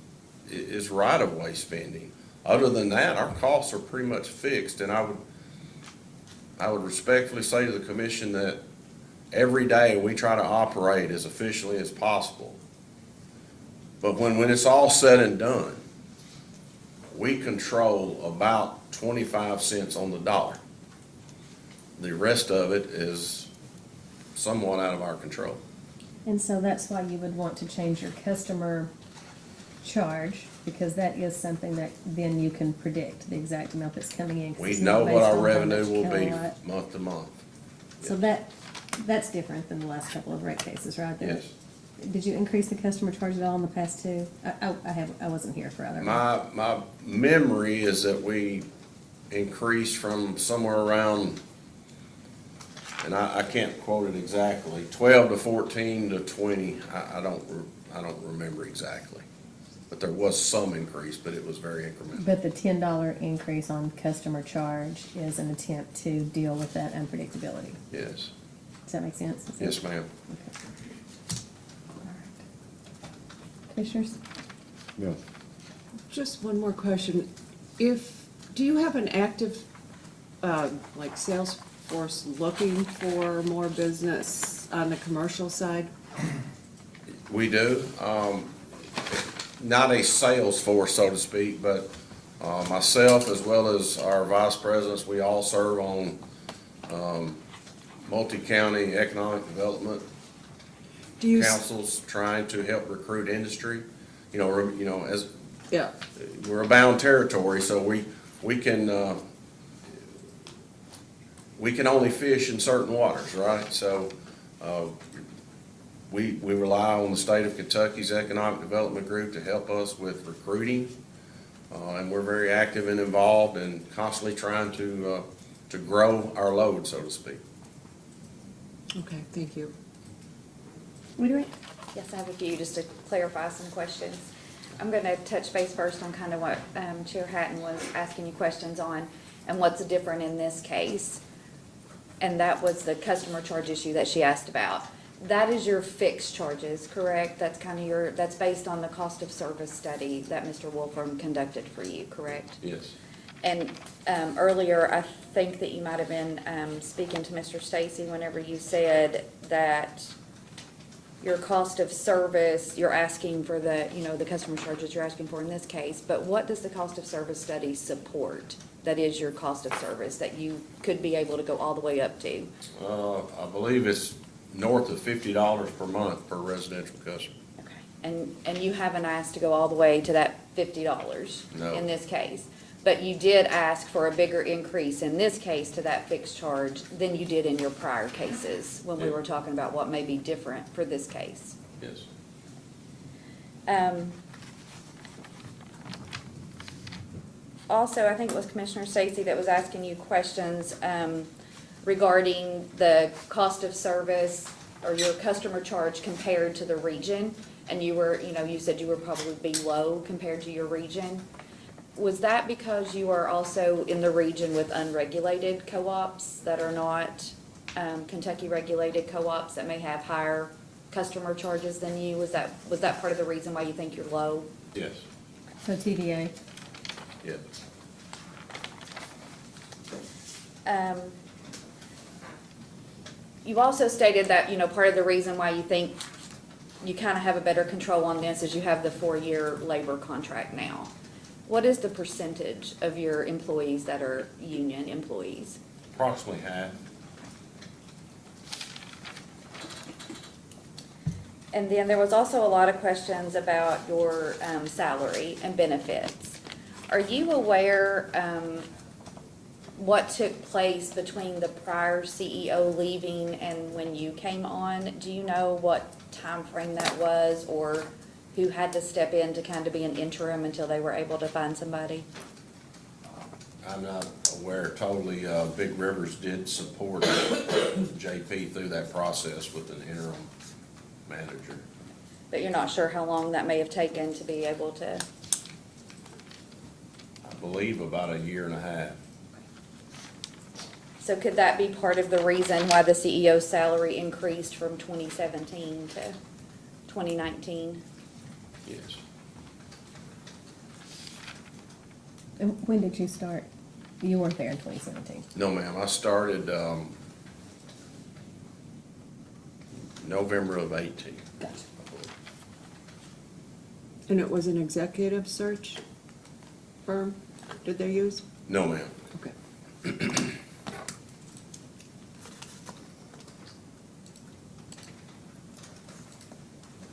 is right-of-way spending. Other than that, our costs are pretty much fixed, and I would respectfully say to the commission that every day we try to operate as efficiently as possible. But when it's all said and done, we control about 25 cents on the dollar. The rest of it is somewhat out of our control. And so that's why you would want to change your customer charge, because that is something that then you can predict the exact amount that's coming in. 'Cause We it's not know what based our on how revenue much will be kilowatt. month to month. So that's different than the last couple of rate cases, right? Yes. Did you increase the customer charge at all in the past 2? I wasn't here for other. My memory is that we increased from somewhere around, and I can't quote it exactly, 12 to 14 to 20. I don't remember exactly. But there was some increase, but it was very incremental. But the $10 increase on customer charge is an attempt to deal with that unpredictability. Yes. Does that make sense? Yes, ma'am. Okay. All right. Commissioners? Yeah. Just one more question. Do you have an active, like sales force looking for more business on the commercial side? We do. Not a sales force, so to speak, but myself as well as our vice presidents, we all serve on multi-county economic development Do you? councils trying to help recruit industry. As Yeah. we're a bound territory, so we can only fish in certain waters, right? So we rely on the state of Kentucky's Economic Development Group to help us with recruiting. And we're very active and involved and constantly trying to grow our load, so to speak. Okay, thank you. Woodring? Yes, I have a few, just to clarify some questions. I'm gonna touch base first on kind of what Chair Hatton was asking you questions on, and what's different in this case. And that was the customer charge issue that she asked about. That is your fixed charges, correct? That's kind of that's based on the cost of service study that Mr. Wolfram conducted for you, correct? Yes. And earlier, I think that you might have been speaking to Mr. Stacy whenever you said that your cost of service, you're asking for the, you know, the customer charges you're asking for in this case, but what does the cost of service study support? That is your cost of service that you could be able to go all the way up to? I believe it's north of $50 per month per residential customer. Okay, and you haven't asked to go all the way to that $50? No. In this case? But you did ask for a bigger increase in this case to that fixed charge than you did in your prior cases, when we Yeah. were talking about what may be different for this case. Yes. Also, I think it was Commissioner Stacy that was asking you questions regarding the cost of service or your customer charge compared to the region. And you were, you know, you said you were probably below compared to your region. Was that because you are also in the region with unregulated co-ops that are not Kentucky regulated co-ops that may have higher customer charges than you? Was that part of the reason why you think you're low? Yes. So TDA. Yes. You've also stated that, you know, part of the reason why you think you kind of have a better control on this is you have the 4-year labor contract now. What is the percentage of your employees that are union employees? Approximately half. And then there was also a lot of questions about your salary and benefits. Are you aware what took place between the prior CEO leaving and when you came on? Do you know what time frame that was, or who had to step in to kind of be an interim until they were able to find somebody? I'm not aware totally. Big Rivers did support JP through that process with an interim manager. But you're not sure how long that may have taken to be able to? I believe about a year and a half. So could that be part of the reason why the CEO's salary increased from 2017 to 2019? Yes. And when did you start? You weren't there in 2017. No, ma'am. I started November of 18. Gotcha. And it was an executive search firm, did they use? No, ma'am. Okay.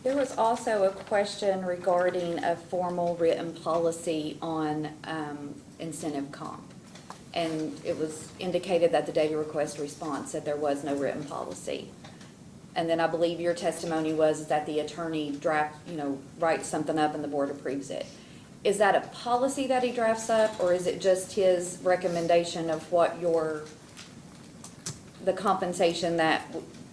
There was also a question regarding a formal written policy on incentive comp. And it was indicated that the data request response said there was no written policy. And then I believe your testimony was that the attorney writes something up and the board approves it. Is that a policy that he drafts up, or is it just his recommendation of what the compensation that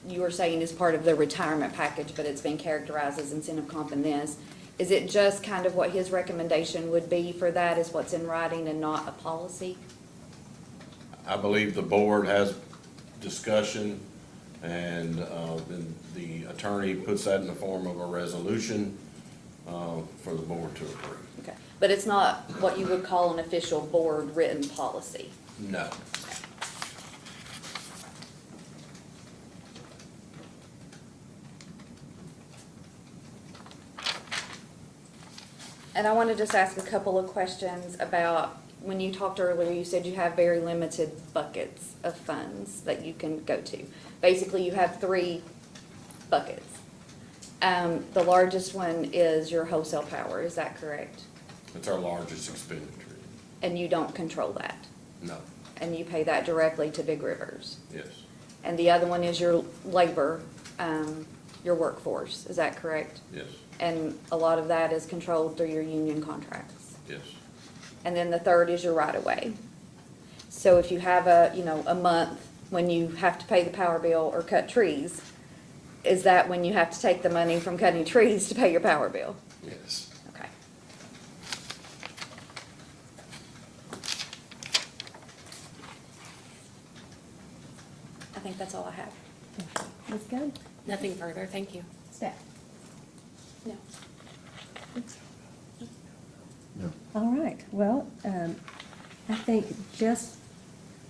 you were saying is part of the retirement package, but it's been characterized as incentive comp in this? Is it just kind of what his recommendation would be for that is what's in writing and not a policy? I believe the board has discussion, and then the attorney puts that in the form of a resolution for the board to approve. Okay, but it's not what you would call an official board written policy? No. And I want to just ask a couple of questions about, when you talked earlier, you said you have very limited buckets of funds that you can go to. Basically, you have 3 buckets. The largest one is your wholesale power, is that correct? It's our largest expenditure. And you don't control that? No. And you pay that directly to Big Rivers? Yes. And the other one is your labor, your workforce, is that correct? Yes. And a lot of that is controlled through your union contracts? Yes. And then the third is your right-of-way. So if you have a month when you have to pay the power bill or cut trees, is that when you have to take the money from cutting trees to pay your power bill? Yes. Okay. I think that's all I have. Ms. Gunn? Nothing further, thank you. Staff? No. No. All right, well, I think just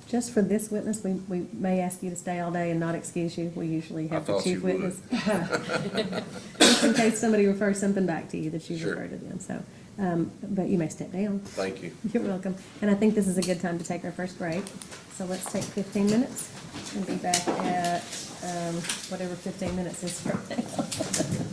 Just for this witness, we may ask you to stay all day and not excuse you. We usually have the thought chief you would. witness. Just in case somebody refers something back to you that you Sure. referred to them, so, but you may step down. Thank you. You're welcome. And I think this is a good time to take our first break. So let's take 15 minutes and be back at, whatever 15 minutes is from now.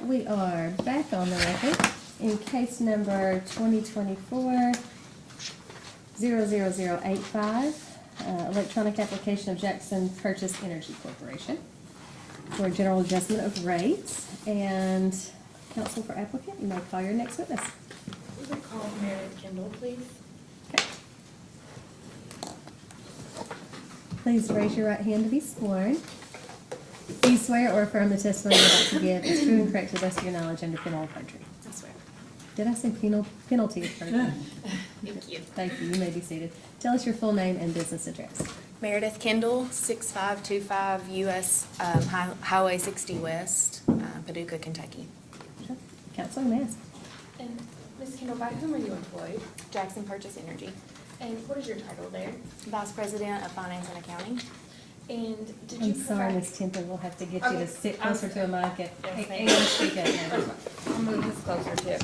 we are back on the record in case number 2024-00085, electronic application of Jackson Purchase Energy Corporation for general adjustment of rates. And counsel for applicant, you may call your next witness. We would call Meredith Kendall, please. Okay. Please raise your right hand to be sworn. Do you swear or affirm the testimony you're about to give is true and correct to the best of your knowledge under penal of perjury? I swear. Did I say penalty of perjury? Thank you. Thank you. You may be seated. Tell us your full name and business address. Meredith Kendall, 6525 US Highway 60 West, Paducah, Kentucky. Sure. Counselor, may I ask? And Ms. Kendall, by whom are you employed? Jackson Purchase Energy, And what is your title there? Vice President of Finance and Accounting. And did you I'm sorry, provide? Ms. Temple, we'll have to get you Okay. to sit closer to a mic Yes, and thank you. speak up now. I'll move this closer too.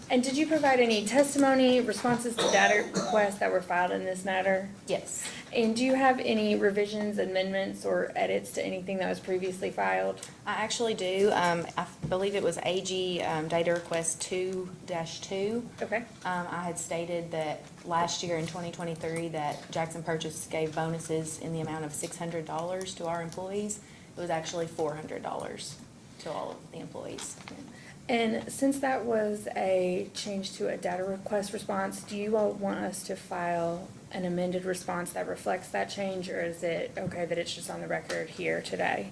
And did you provide any testimony, responses to data requests that were filed in this matter? Yes. And do you have any revisions, amendments, or edits to anything that was previously filed? I actually do. I believe it was AG Data Request 2-2. Okay. I had stated that last year in 2023 that Jackson Purchase gave bonuses in the amount of $600 to our employees. It was actually $400 to all of the employees. And since that was a change to a data request response, do you all want us to file an amended response that reflects that change, or is it okay that it's just on the record here today?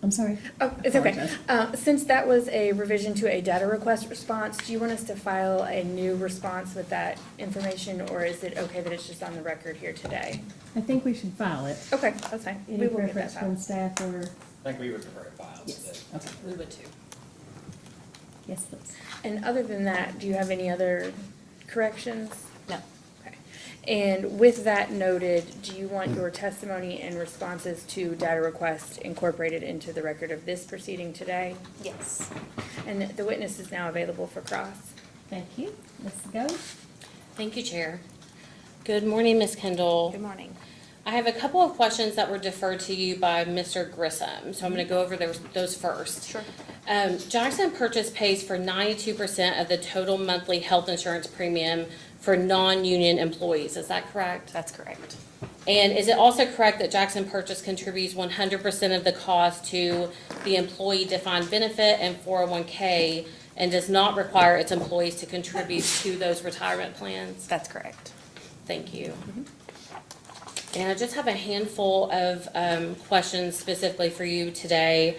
I'm sorry. Oh, it's okay. Apologize. Since that was a revision to a data request response, do you want us to file a new response with that information, or is it okay that it's just on the record here today? I think we should file it. Okay, that's fine. Any We will get that preference from filed. staff or? I think we would prefer it filed. Yes. Okay. We would too. Yes, please. And other than that, do you have any other corrections? No. Okay. And with that noted, do you want your testimony and responses to data requests incorporated into the record of this proceeding today? Yes. And the witness is now available for cross. Thank you. Ms. Goes? Thank you, Chair. Good morning, Ms. Kendall. Good morning. I have a couple of questions that were deferred to you by Mr. Grissom, so I'm going to go over those first. Sure. Jackson Purchase pays for 92% of the total monthly health insurance premium for non-union employees. Is that correct? That's correct. And is it also correct that Jackson Purchase contributes 100% of the cost to the employee defined benefit and 401k and does not require its employees to contribute to those retirement plans? That's correct. Thank you. And I just have a handful of questions specifically for you today.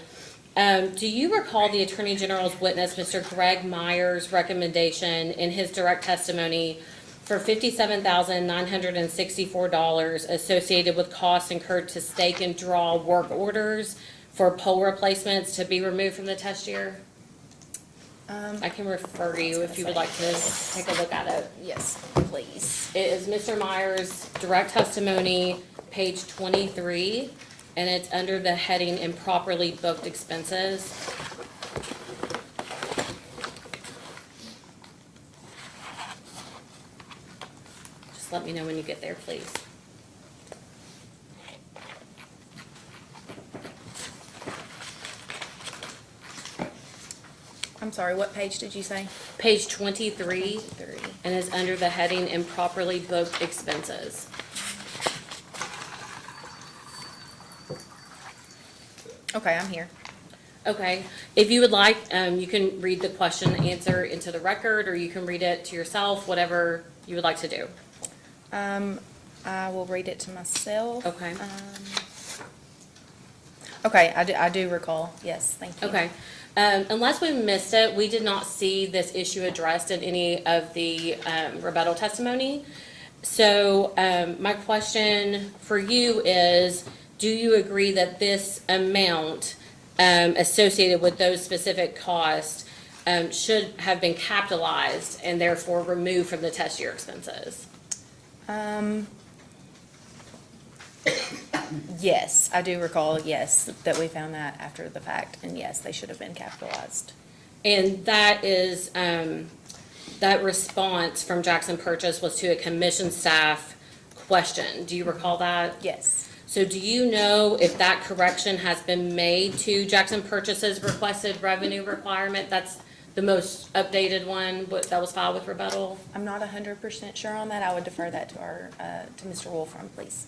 Do you recall the Attorney General's witness, Mr. Greg Myers' recommendation in his direct testimony for $57,964 associated with costs incurred to stake and draw work orders for pole replacements to be removed from the test year? I can refer to you if you would like to take a look at it. Yes, please. It is Mr. Myers' direct testimony, page 23, and it's under the heading improperly booked expenses. Just let me know when you get there, please. I'm sorry, what page did you say? Page 23, and is under the heading improperly booked expenses. Okay, I'm here. Okay, if you would like, you can read the question and answer into the record, or you can read it to yourself, whatever you would like to do. I will read it to myself. Okay. Okay, I do recall. Yes, thank you. Okay. Unless we missed it, we did not see this issue addressed in any of the rebuttal testimony. So my question for you is, do you agree that this amount associated with those specific costs should have been capitalized and therefore removed from the test year expenses? Yes, I do recall, yes, that we found that after the fact, and yes, they should have been capitalized. And that is, that response from Jackson Purchase was to a commission staff question. Do you recall that? Yes. So do you know if that correction has been made to Jackson Purchase's requested revenue requirement? That's the most updated one, that was filed with rebuttal? I'm not 100% sure on that. I would defer that to to Mr. Wolfram, please.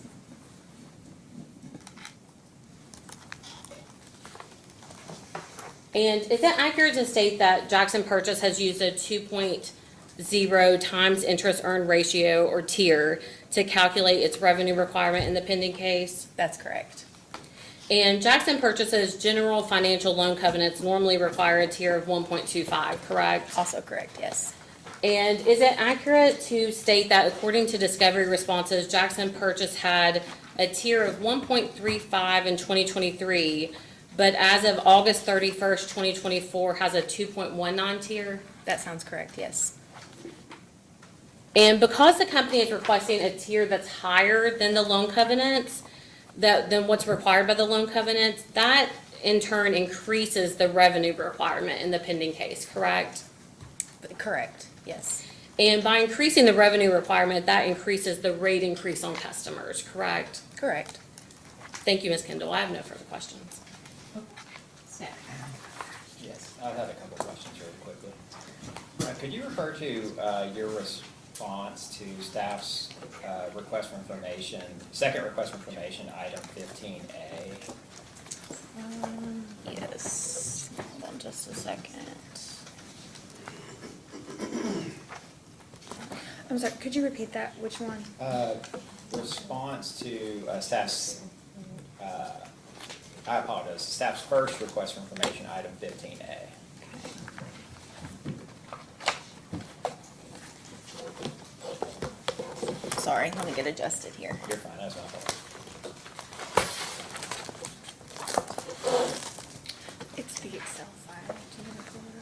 And is it accurate to state that Jackson Purchase has used a 2.0 times interest earned ratio, or tier, to calculate its revenue requirement in the pending case? That's correct. And Jackson Purchase's general financial loan covenants normally require a tier of 1.25, correct? Also correct, yes. And is it accurate to state that according to discovery responses, Jackson Purchase had a tier of 1.35 in 2023, but as of August 31st, 2024, has a 2.19 tier? That sounds correct, yes. And because the company is requesting a tier that's higher than the loan covenants, than what's required by the loan covenants, that in turn increases the revenue requirement in the pending case, correct? Correct, yes. And by increasing the revenue requirement, that increases the rate increase on customers, correct? Correct. Thank you, Ms. Kendall. I have no further questions. Yes, I had a couple of questions really quickly. Could you refer to your response to staff's request for information, second request for information, item 15A? Yes. Hold on just a second. I'm sorry, could you repeat that? Which one? Response to staff's, I apologize, staff's first request for information, item 15A. Sorry, let me get adjusted here. You're fine, that's my fault. It's the Excel file. Do you want to pull it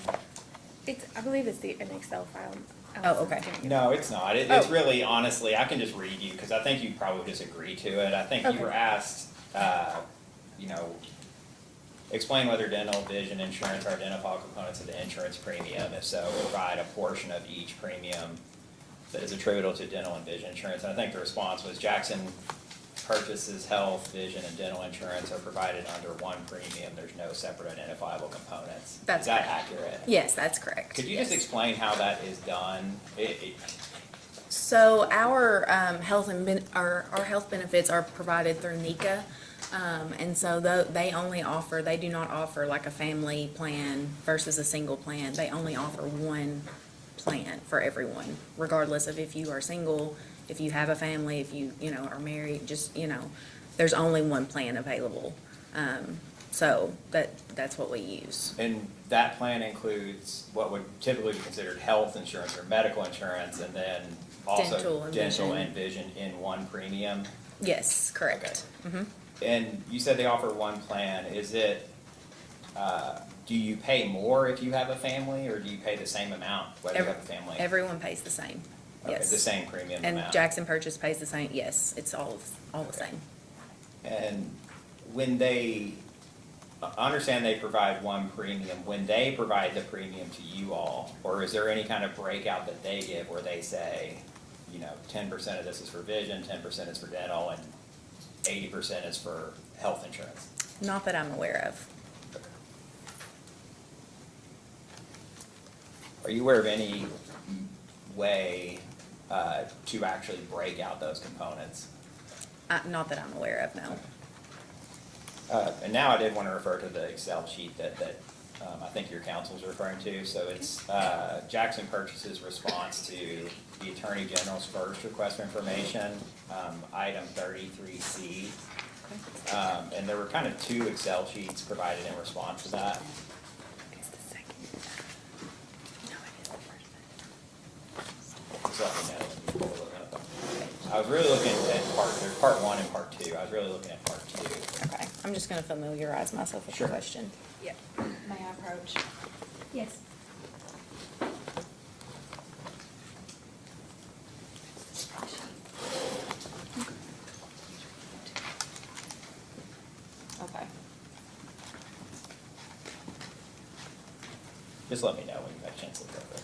up? I believe it's an Excel file. Oh, okay. No, it's not. It's really, honestly, I can just read you, because I think you probably just agree to it. I think Okay. you were asked, explain whether dental, vision insurance are identifiable components of the insurance premium. If so, provide a portion of each premium that is attributable to dental and vision insurance. And I think the response was Jackson Purchase's health, vision, and dental insurance are provided under one premium. There's no separate identifiable components. That's Is that correct. accurate? Yes, that's correct. Could you yes. just explain how that is done? So our health our health benefits are provided through NECA. And so they do not offer like a family plan versus a single plan. They only offer one plan for everyone, regardless of if you are single, if you have a family, if you are married, there's only one plan available. So that's what we use. And that plan includes what would typically be considered health insurance or medical insurance, and then also Dental dental and and vision in one premium? Yes, correct. Okay. And you said they offer one plan. Is it, do you pay more if you have a family, or do you pay the same amount whether you have a family? Everyone pays the same. Okay, Yes. the same premium amount? And Jackson Purchase pays the same, yes, it's all the same. And when they, I understand they provide one premium, when they provide the premium to you all, or is there any kind of breakout that they give where they say, 10% of this is for vision, 10% is for dental, and 80% is for health insurance? Not that I'm aware of. Are you aware of any way to actually break out those components? Not that I'm aware of, no. And now I did want to refer to the Excel sheet that I think your council's referring to. So it's Jackson Purchase's response to the Attorney General's first request for information, item 33C. And there were kind of two Excel sheets provided in response to that. It's the second. No, it is the first. So let me know when you're looking at them. I was really looking at there's part one and part two. I was really looking at part two. Okay, I'm just gonna familiarize myself with the Sure. question. Yeah. May I approach? Yes. Okay. Just let me know when you've had a chance to look over it.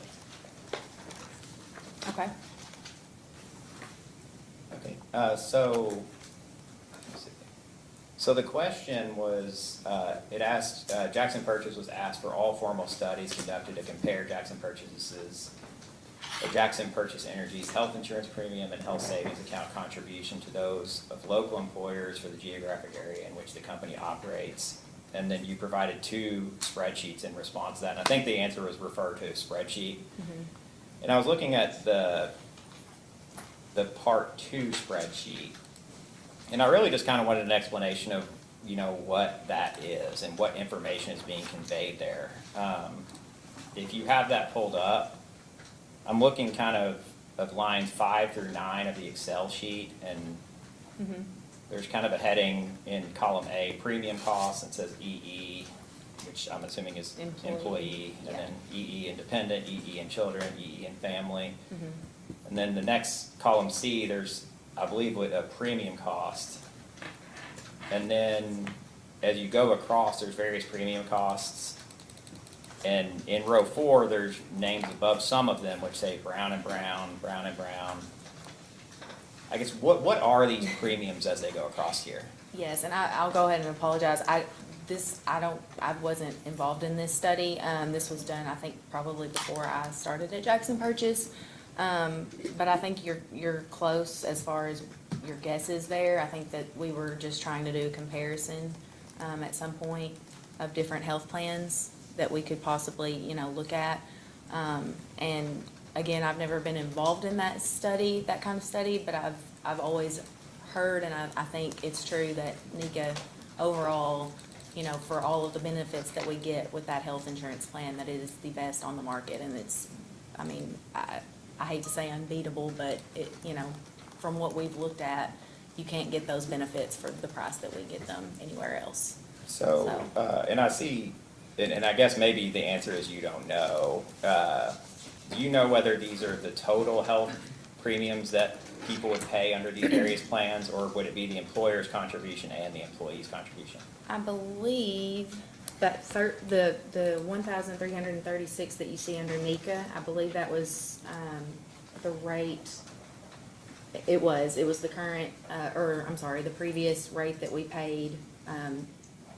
Okay. Okay, so So the question was, it asked, Jackson Purchase was asked for all formal studies conducted to compare Jackson Purchase's, Jackson Purchase Energy's health insurance premium and health savings account contribution to those of local employers for the geographic area in which the company operates. And then you provided 2 spreadsheets in response to that. And I think the answer was refer to a spreadsheet. And I was looking at the part 2 spreadsheet. And I really just kind of wanted an explanation of, you know, what that is and what information is being conveyed there. If you have that pulled up, I'm looking kind of lines 5 through 9 of the Excel sheet, and there's kind of a heading in column A, premium costs, and says EE, which I'm assuming is employee, and then EE independent, EE and children, EE and family. And then the next column C, there's, I believe, with a premium cost. And then as you go across, there's various premium costs. And in row 4, there's names above some of them which say Brown and Brown, Brown and Brown. I guess, what are these premiums as they go across here? Yes, and I'll go ahead and apologize. I wasn't involved in this study. This was done, I think, probably before I started at Jackson Purchase. But I think you're close as far as your guesses there. I think that we were just trying to do a comparison, at some point of different health plans that we could possibly, you know, look at. And again, I've never been involved in that study, that kind of study, but I've always heard, and I think it's true that NECA overall, you know, for all of the benefits that we get with that health insurance plan, that it is the best on the market. And it's, I mean, I hate to say unbeatable, but it, you know, from what we've looked at, you can't get those benefits for the price that we get them anywhere else. So, and I see, and I guess maybe the answer is you don't know. Do you know whether these are the total health premiums that people would pay under these various plans, or would it be the employer's contribution and the employee's contribution? I believe that the 1,336 that you see under NECA, I believe that was, the rate. It was the current, the previous rate that we paid,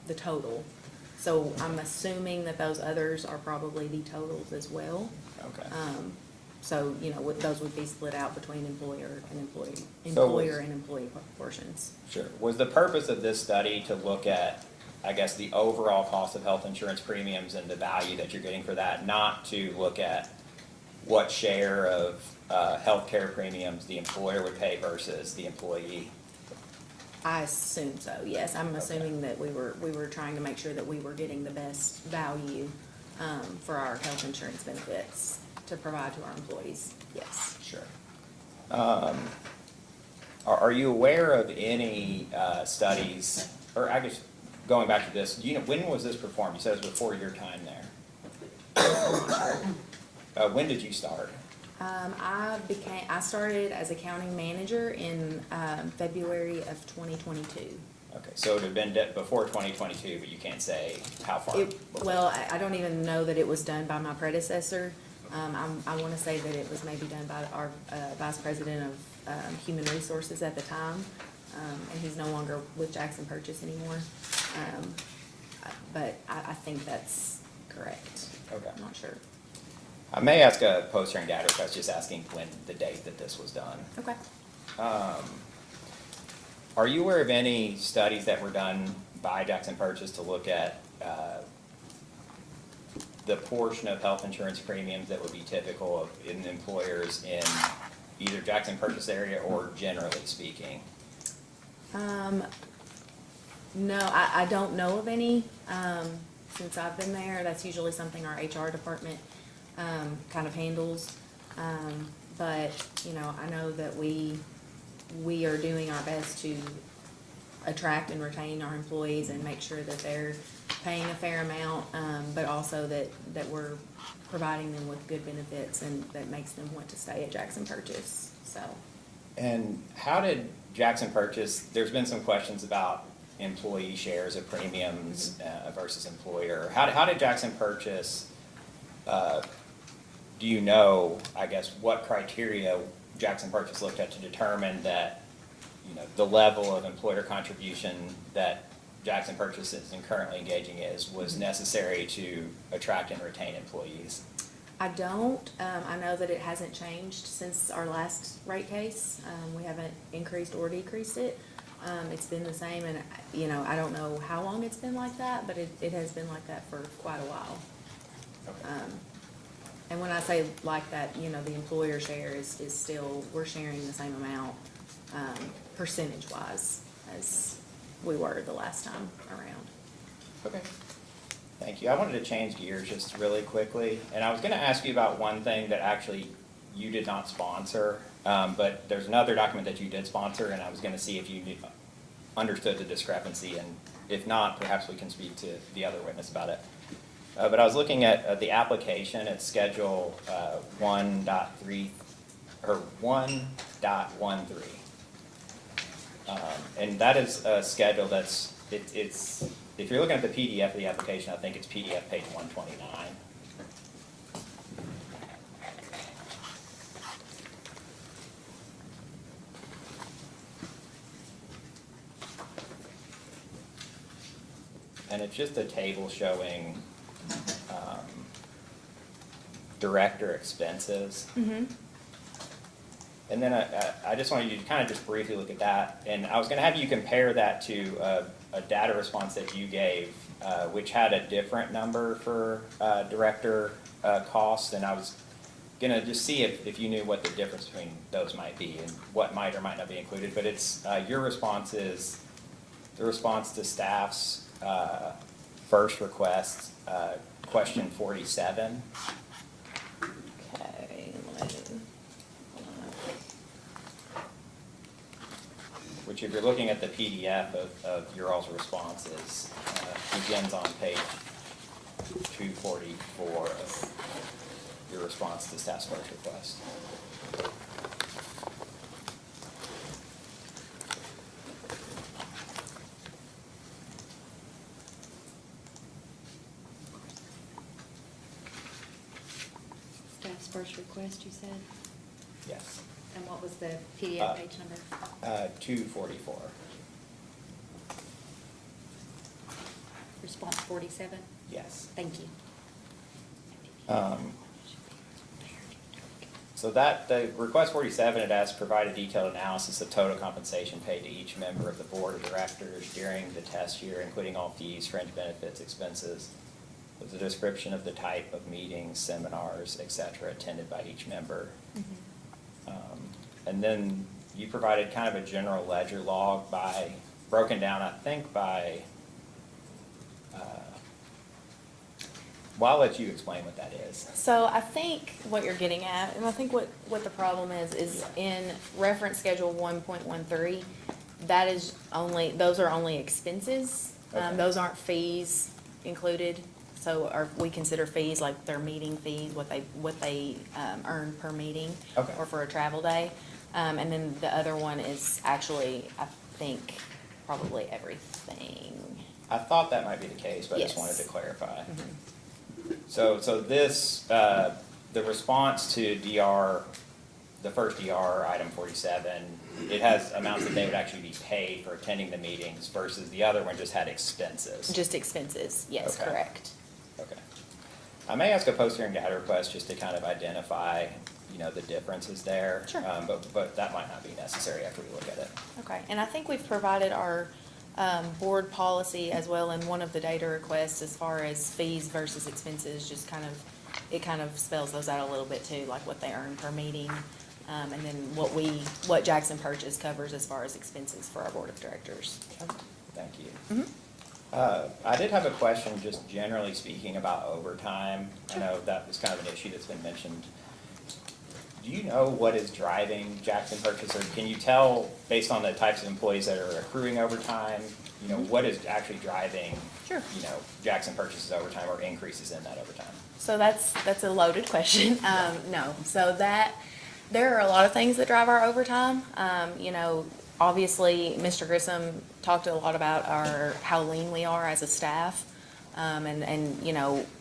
the total. So I'm assuming that those others are probably the totals as well. Okay. So, you know, those would be split out between employer and employee, So and employee portions. Sure. Was the purpose of this study to look at, I guess, the overall cost of health insurance premiums and the value that you're getting for that, not to look at what share of healthcare premiums the employer would pay versus the employee? I assume so, yes. I'm assuming that we were trying to make sure that we were getting the best value for our health insurance benefits to provide to our employees, yes. Sure. Are you aware of any studies, or I guess, going back to this, do you know, when was this performed? You said it was before your time there. When did you start? I started as accounting manager in February of 2022. Okay, so it would have been before 2022, but you can't say how far. Well, I don't even know that it was done by my predecessor. I want to say that it was maybe done by our vice president of human resources at the time, and he's no longer with Jackson Purchase anymore. But I think that's correct. Okay. I'm not sure. I may ask a post-hearing data request, just asking when the date that this was done. Okay. Are you aware of any studies that were done by Jackson Purchase to look at the portion of health insurance premiums that would be typical of in employers in either Jackson Purchase area or generally speaking? No, I don't know of any. Since I've been there, that's usually something our HR department kind of handles. But, you know, I know that we are doing our best to attract and retain our employees and make sure that they're paying a fair amount, but also that we're providing them with good benefits and that makes them want to stay at Jackson Purchase, so. And how did Jackson Purchase, there's been some questions about employee shares of premiums versus employer. How did Jackson Purchase, do you know, I guess, what criteria Jackson Purchase looked at to determine that, you know, the level of employer contribution that Jackson Purchases and currently engaging is was necessary to attract and retain employees? I don't. I know that it hasn't changed since our last rate case. We haven't increased or decreased it. It's been the same, and, you know, I don't know how long it's been like that, but it has been like that for quite a while. Okay. And when I say like that, you know, the employer share is still, we're sharing the same amount, percentage-wise as we were the last time around. Okay. Thank you. I wanted to change gears just really quickly, and I was gonna ask you about one thing that actually you did not sponsor, but there's another document that you did sponsor, and I was gonna see if you understood the discrepancy, and if not, perhaps we can speak to the other witness about it. But I was looking at the application, it's Schedule 1.3, or 1.13. And that is a schedule that's, it's, if you're looking at the PDF of the application, I think it's PDF page 129. And it's just a table showing director expenses. And then I just wanted you to kind of just briefly look at that. And I was going to have you compare that to a data response that you gave, which had a different number for director costs. And I was going to just see if you knew what the difference between those might be and what might or might not be included. But it's your response is the response to staff's first request, question 47. Okay, Which if you're looking at the PDF of your all's responses, begins on page 244 of your response to staff's first request. Staff's first request, you said? Yes. And what was the PDF page number? 244. Response 47? Yes. Thank you. So that, the request 47, it asks provide a detailed analysis of total compensation paid to each member of the board of directors during the test year, including all fees, fringe benefits, expenses, with a description of the type of meetings, seminars, et cetera, attended by each member. And then you provided kind of a general ledger log broken down, I think, by, well, I'll let you explain what that is. So I think what you're getting at, and I think what the problem is in reference schedule 1.13, that is only, those are only expenses. Okay. Those aren't fees included. So we consider fees like their meeting fees, what they earn per meeting. Okay. Or for a travel day. And then the other one is actually, I think, probably everything. I thought that might be the case, but I just Yes. wanted to clarify. Mm-hmm. So this, the response to DR, the first DR, item 47, it has amounts that they would actually be paid for attending the meetings versus the other one just had expenses. Just expenses, yes, Okay. correct. Okay. I may ask a post-hearing data request just to kind of identify, the differences there. Sure. But that might not be necessary after we look at it. Okay, and I think we've provided our board policy as well in one of the data requests as far as fees versus expenses, just it kind of spells those out a little bit too, like what they earn per meeting. And then what Jackson Purchase covers as far as expenses for our board of directors. Thank you. I did have a question, just generally speaking, about overtime. I know that was kind of an issue that's been mentioned. Do you know what is driving Jackson Purchase, or can you tell, based on the types of employees that are accruing overtime, what is actually driving, Sure. Jackson Purchase's overtime or increases in that overtime? So that's a loaded question. No, so there are a lot of things that drive our overtime. Obviously, Mr. Grissom talked a lot about how lean we are as a staff. And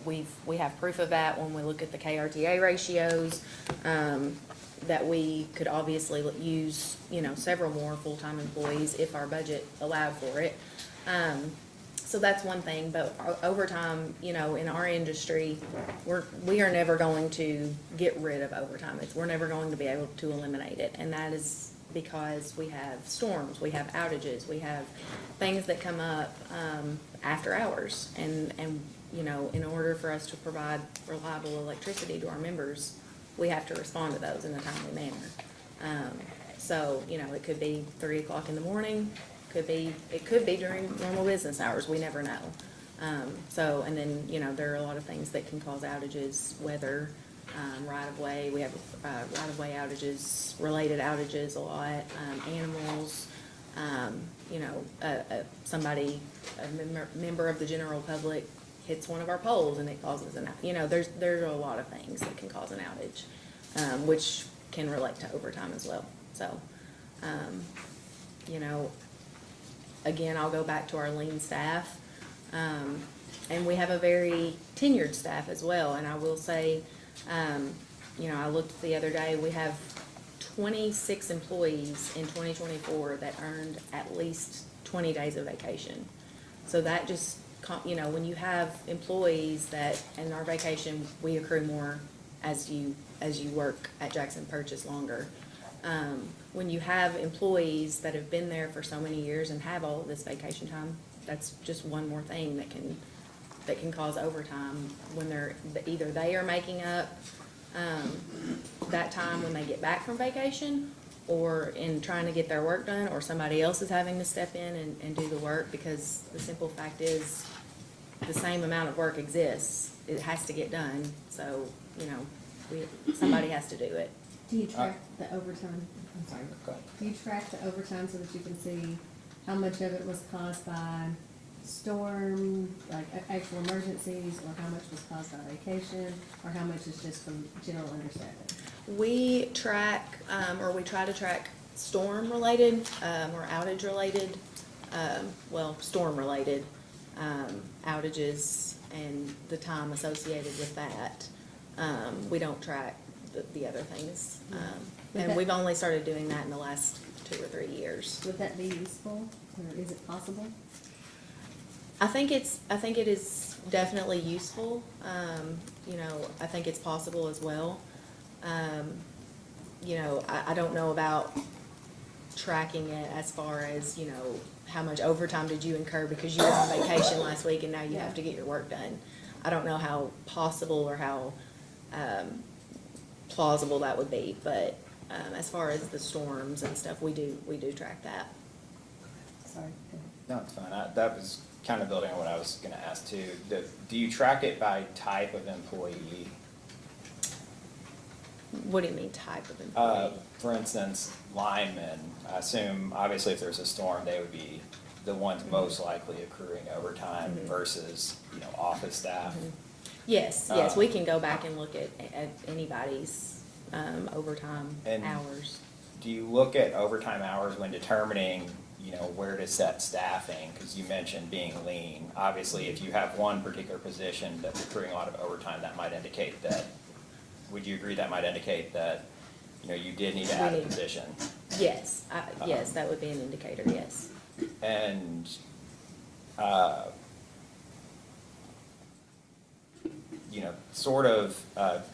we have proof of that when we look at the KRTA ratios, that we could obviously use, several more full-time employees if our budget allowed for it. So that's one thing, but overtime, you know, in our industry, we are never going to get rid of overtime. We're never going to be able to eliminate it, and that is because we have storms, we have outages, we have things that come up, after hours. And, you know, in order for us to provide reliable electricity to our members, we have to respond to those in a timely manner. So, you know, it could be 3 o'clock in the morning, it could be during normal business hours, we never know. So, and then, you know, there are a lot of things that can cause outages, weather, right-of-way, we have, right-of-way outages, related outages a lot, animals, you know, somebody, a member of the general public hits one of our poles and it causes an, you know, there's a lot of things that can cause an outage, which can relate to overtime as well. So, you know, again, I'll go back to our lean staff. And we have a very tenured staff as well. And I will say, you know, I looked the other day, we have 26 employees in 2024 that earned at least 20 days of vacation. So that just, you know, when you have employees that, and our vacation, we accrue more as you work at Jackson Purchase longer. When you have employees that have been there for so many years and have all of this vacation time, that's just one more thing that can cause overtime when either they are making up that time when they get back from vacation, or in trying to get their work done, or somebody else is having to step in and do the work, because the simple fact is the same amount of work exists. It has to get done. So, you know, somebody has to do it. Do you track the overtime? I'm sorry. Go ahead. Do you track the overtime so that you can see how much of it was caused by storm, like actual emergencies, or how much was caused by vacation, or how much is just from general understaffing? We track, or we try to track storm-related, or outage-related, storm-related, outages and the time associated with that. We don't track the other things. And we've only started doing that in the last 2 or 3 years. Would that be useful, or is it possible? I think it is definitely useful. You know, I think it's possible as well. You know, I don't know about tracking it as far as, you know, how much overtime did you incur because you were on vacation last week and now you have to get your work done. I don't know how possible or how plausible that would be, but as far as the storms and stuff, we do track that. Sorry. No, it's fine. That was kind of building on what I was gonna ask too. Do you track it by type of employee? What do you mean type of employee? For instance, linemen, I assume, obviously if there's a storm, they would be the ones most likely accruing overtime versus, you know, office staff. Yes, we can go back and look at anybody's overtime And hours. Do you look at overtime hours when determining, you know, where to set staffing? Because you mentioned being lean. Obviously, if you have one particular position that's accruing a lot of overtime, that might indicate that, would you agree that might indicate that, you know, you did need to add a position? Yes, yes, that would be an indicator, yes. And, you know, sort of,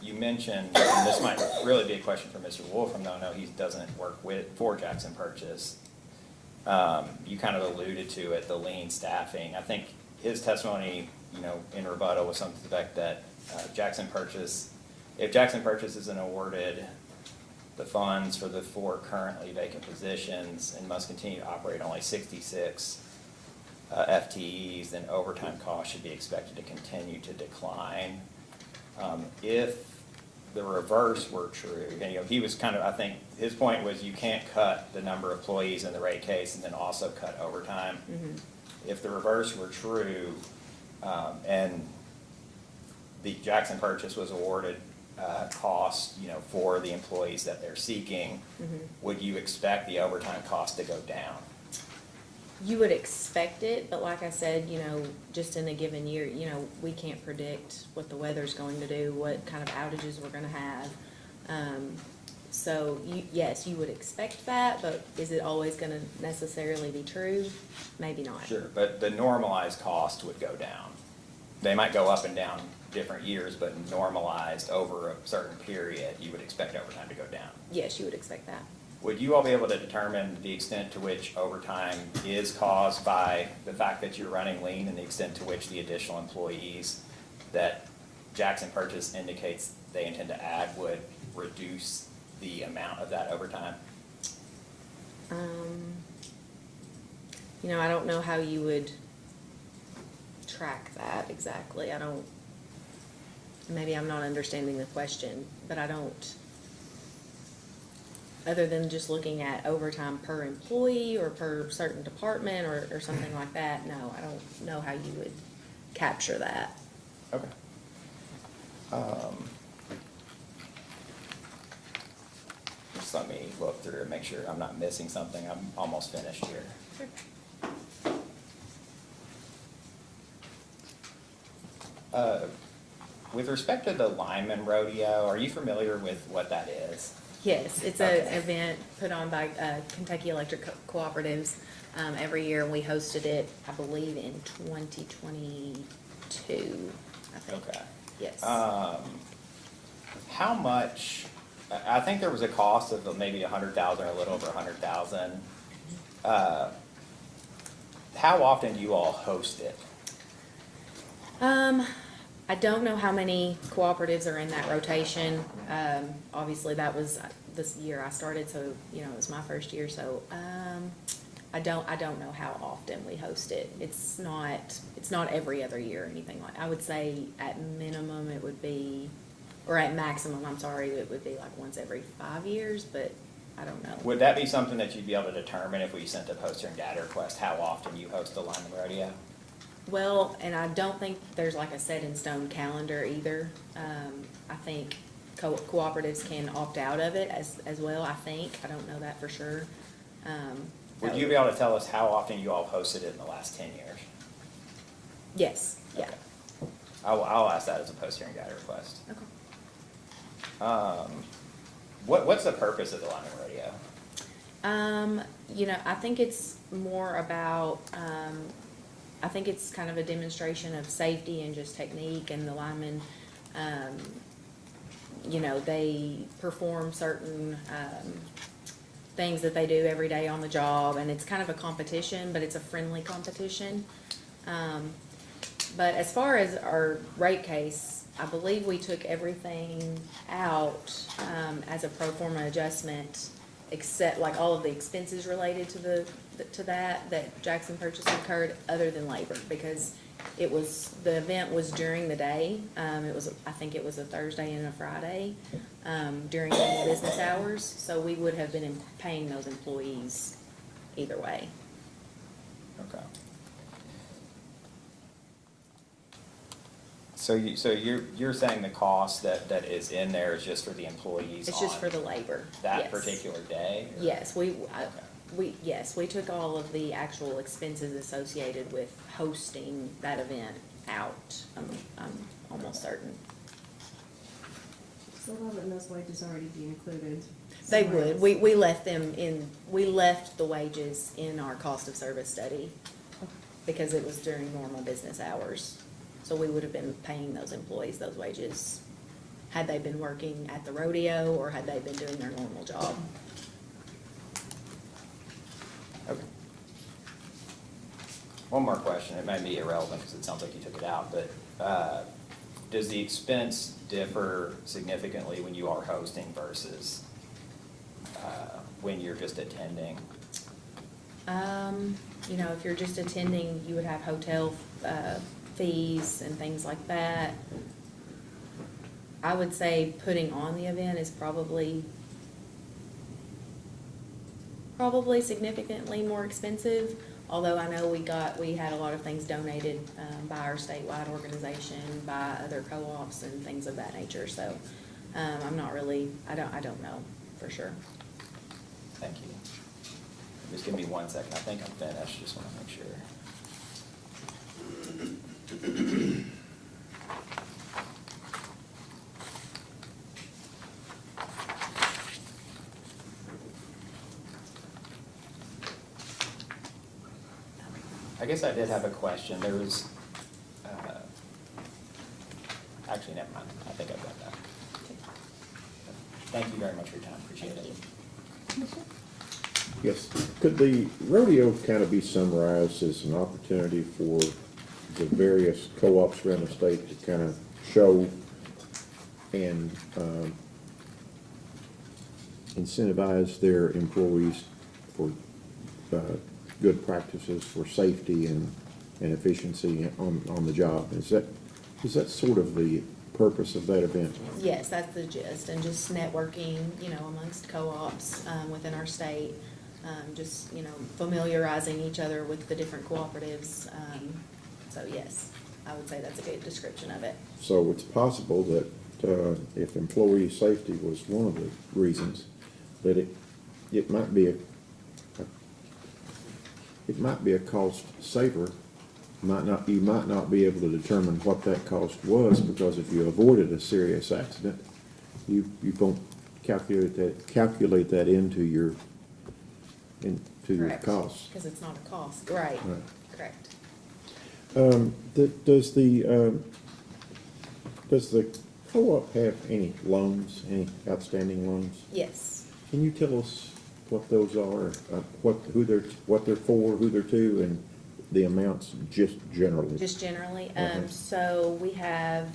you mentioned, and this might really be a question for Mr. Wolfram, though I know he doesn't work for Jackson Purchase. You kind of alluded to it, the lean staffing. I think his testimony, you know, in rebuttal was something to the effect that Jackson Purchase, if Jackson Purchase isn't awarded the funds for the 4 currently vacant positions and must continue to operate only 66 FTEs, then overtime costs should be expected to continue to decline. If the reverse were true, and, you know, he was kind of, I think, his point was you can't cut the number of employees in the rate case and then also cut overtime. If the reverse were true, and the Jackson Purchase was awarded costs, you know, for the employees that they're seeking, would you expect the overtime cost to go down? You would expect it, but like I said, you know, just in a given year, you know, we can't predict what the weather's going to do, what kind of outages we're gonna have. So yes, you would expect that, but is it always gonna necessarily be true? Maybe not. Sure, but the normalized cost would go down. They might go up and down different years, but normalized over a certain period, you would expect overtime to go down. Yes, you would expect that. Would you all be able to determine the extent to which overtime is caused by the fact that you're running lean and the extent to which the additional employees that Jackson Purchase indicates they intend to add would reduce the amount of that overtime? You know, I don't know how you would track that exactly. Maybe I'm not understanding the question, but I don't, other than just looking at overtime per employee or per certain department or something like that, no, I don't know how you would capture that. Okay. Just let me look through and make sure I'm not missing something. I'm almost finished here. With respect to the Lineman Rodeo, are you familiar with what that is? Yes, it's Okay. an event put on by Kentucky Electric Cooperatives every year, and we hosted it, I believe, in 2022, I think. Okay. Yes. How much, I think there was a cost of maybe 100,000 or a little over 100,000. How often do you all host it? I don't know how many cooperatives are in that rotation. Obviously, that was this year I started, so, you know, it was my first year, so, I don't know how often we host it. It's not every other year or anything like, I would say at minimum it would be, or at maximum, I'm sorry, it would be like once every 5 years, but I don't know. Would that be something that you'd be able to determine if we sent a poster and data request, how often you host the Lineman Rodeo? Well, and I don't think there's like a set in stone calendar either. I think cooperatives can opt out of it as well, I think. I don't know that for sure. Would you be able to tell us how often you all hosted it in the last 10 years? Yes, yeah. Okay. I'll ask that as a post-hearing data request. Okay. What's the purpose of the Lineman Rodeo? You know, I think it's more about, I think it's kind of a demonstration of safety and just technique, and the linemen, you know, they perform certain, things that they do every day on the job, and it's kind of a competition, but it's a friendly competition. But as far as our rate case, I believe we took everything out, as a pro forma adjustment, except like all of the expenses related to that Jackson Purchase incurred, other than labor, because the event was during the day. I think it was a Thursday and a Friday, during normal business hours, so we would have been paying those employees either way. Okay. So you're saying the cost that is in there is just for the employees It's just on for the labor, that yes. particular day? or- Yes, we took all of the actual expenses associated with hosting that event out, I'm almost certain. So wouldn't those wages already be included? They somewhere would, else? we left the wages in our cost of service study, because it was during normal business hours. So we would have been paying those employees those wages, had they been working at the rodeo, or had they been doing their normal job. Okay. One more question, it may be irrelevant because it sounds like you took it out, but does the expense differ significantly when you are hosting versus when you're just attending? You know, if you're just attending, you would have hotel, fees and things like that. I would say putting on the event is probably significantly more expensive, although I know we had a lot of things donated, by our statewide organization, by other co-ops and things of that nature, so, I'm not really, I don't know for sure. Thank you. Just give me 1 second, I think I'm finished, just want to make sure. I guess I did have a question. There was, actually, never mind. I think I've got that. Thank you very much for your time. Appreciate it. Yes, could the rodeo kind of be summarized as an opportunity for the various co-ops around the state to kind of show and incentivize their employees for good practices for safety and efficiency on the job? Is that sort of the purpose of that event? Yes, that's the gist, and just networking, amongst co-ops, within our state. Just, familiarizing each other with the different cooperatives. So yes, I would say that's a good description of it. So it's possible that if employee safety was one of the reasons, that it might be a cost saver. You might not be able to determine what that cost was, because if you avoided a serious accident, you won't calculate that into your Correct. costs. Because it's not a cost, right, Right. correct. Does the co-op have any loans, any outstanding loans? Yes. Can you tell us what those are, what they're for, who they're to, and the amounts just generally? Just generally, Mhm. so we have,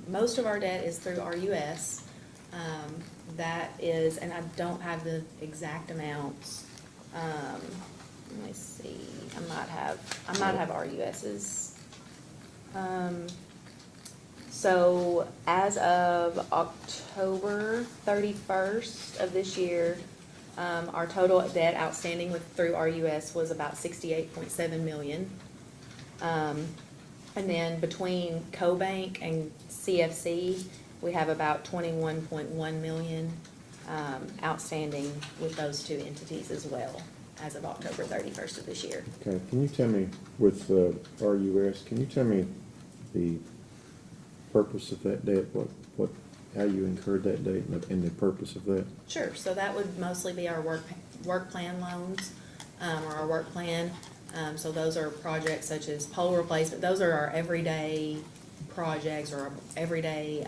most of our debt is through RUS. That is, and I don't have the exact amounts. Let me see, I might have RUS's. So as of October 31st of this year, our total debt outstanding through RUS was about 68.7 million. And then between CoBank and CFC, we have about 21.1 million outstanding with those two entities as well, as of October 31st of this year. Okay, can you tell me, with RUS, can you tell me the purpose of that debt, how you incurred that debt and the purpose of that? Sure, so that would mostly be our work plan loans, or our work plan. So those are projects such as pole replacement. Those are our everyday projects or our everyday,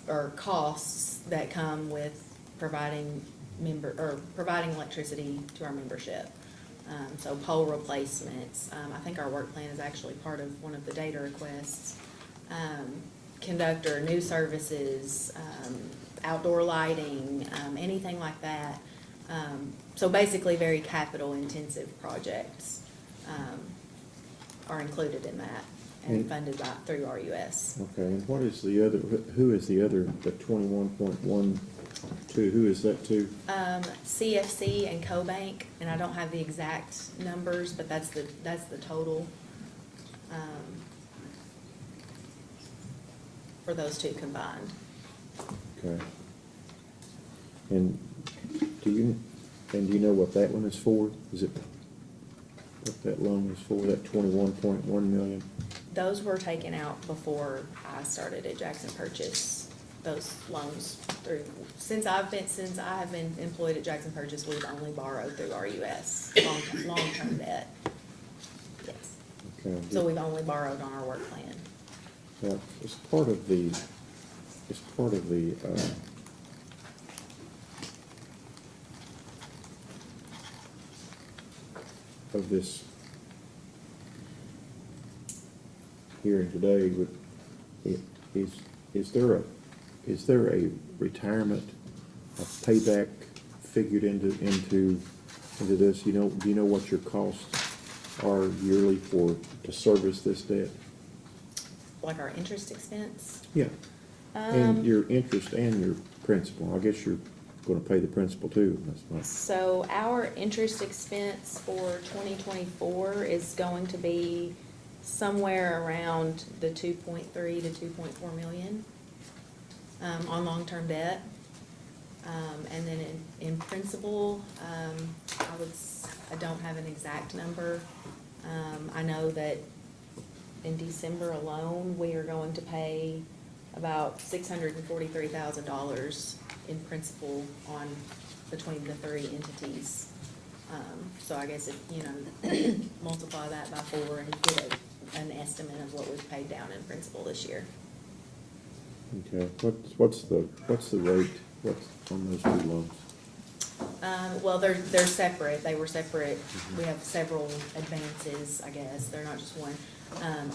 or costs that come with providing electricity to our membership. So pole replacements, I think our work plan is actually part of one of the data requests. Conductor, new services, outdoor lighting, anything like that. So basically, very capital intensive projects are included in that and funded through RUS. Okay, and what is the other, who is the other, the 21.12, who is that to? CFC and CoBank, and I don't have the exact numbers, but that's the total for those two combined. Okay. And do you know what that one is for? Is it, what that loan is for, that 21.1 million? Those were taken out before I started at Jackson Purchase. Those loans through, since I have been employed at Jackson Purchase, we've only borrowed through RUS, long-term debt. Yes. Okay. So we've only borrowed on our work plan. Now, as part of the of this hearing today, is there a retirement, a payback figured into this? Do you know what your costs are yearly to service this debt? Like our interest expense? Yeah. And your interest and your principal. I guess you're gonna pay the principal too. That's my. So our interest expense for 2024 is going to be somewhere around the 2.3 to 2.4 million on long-term debt. And then in principal, I don't have an exact number. I know that in December alone, we are going to pay about $643,000 in principal between the three entities. So I guess if, multiply that by 4 and get an estimate of what we've paid down in principal this year. Okay, what's the rate, what's on those two loans? Well, they're separate, they were separate, we have several advances, I guess, they're not just one.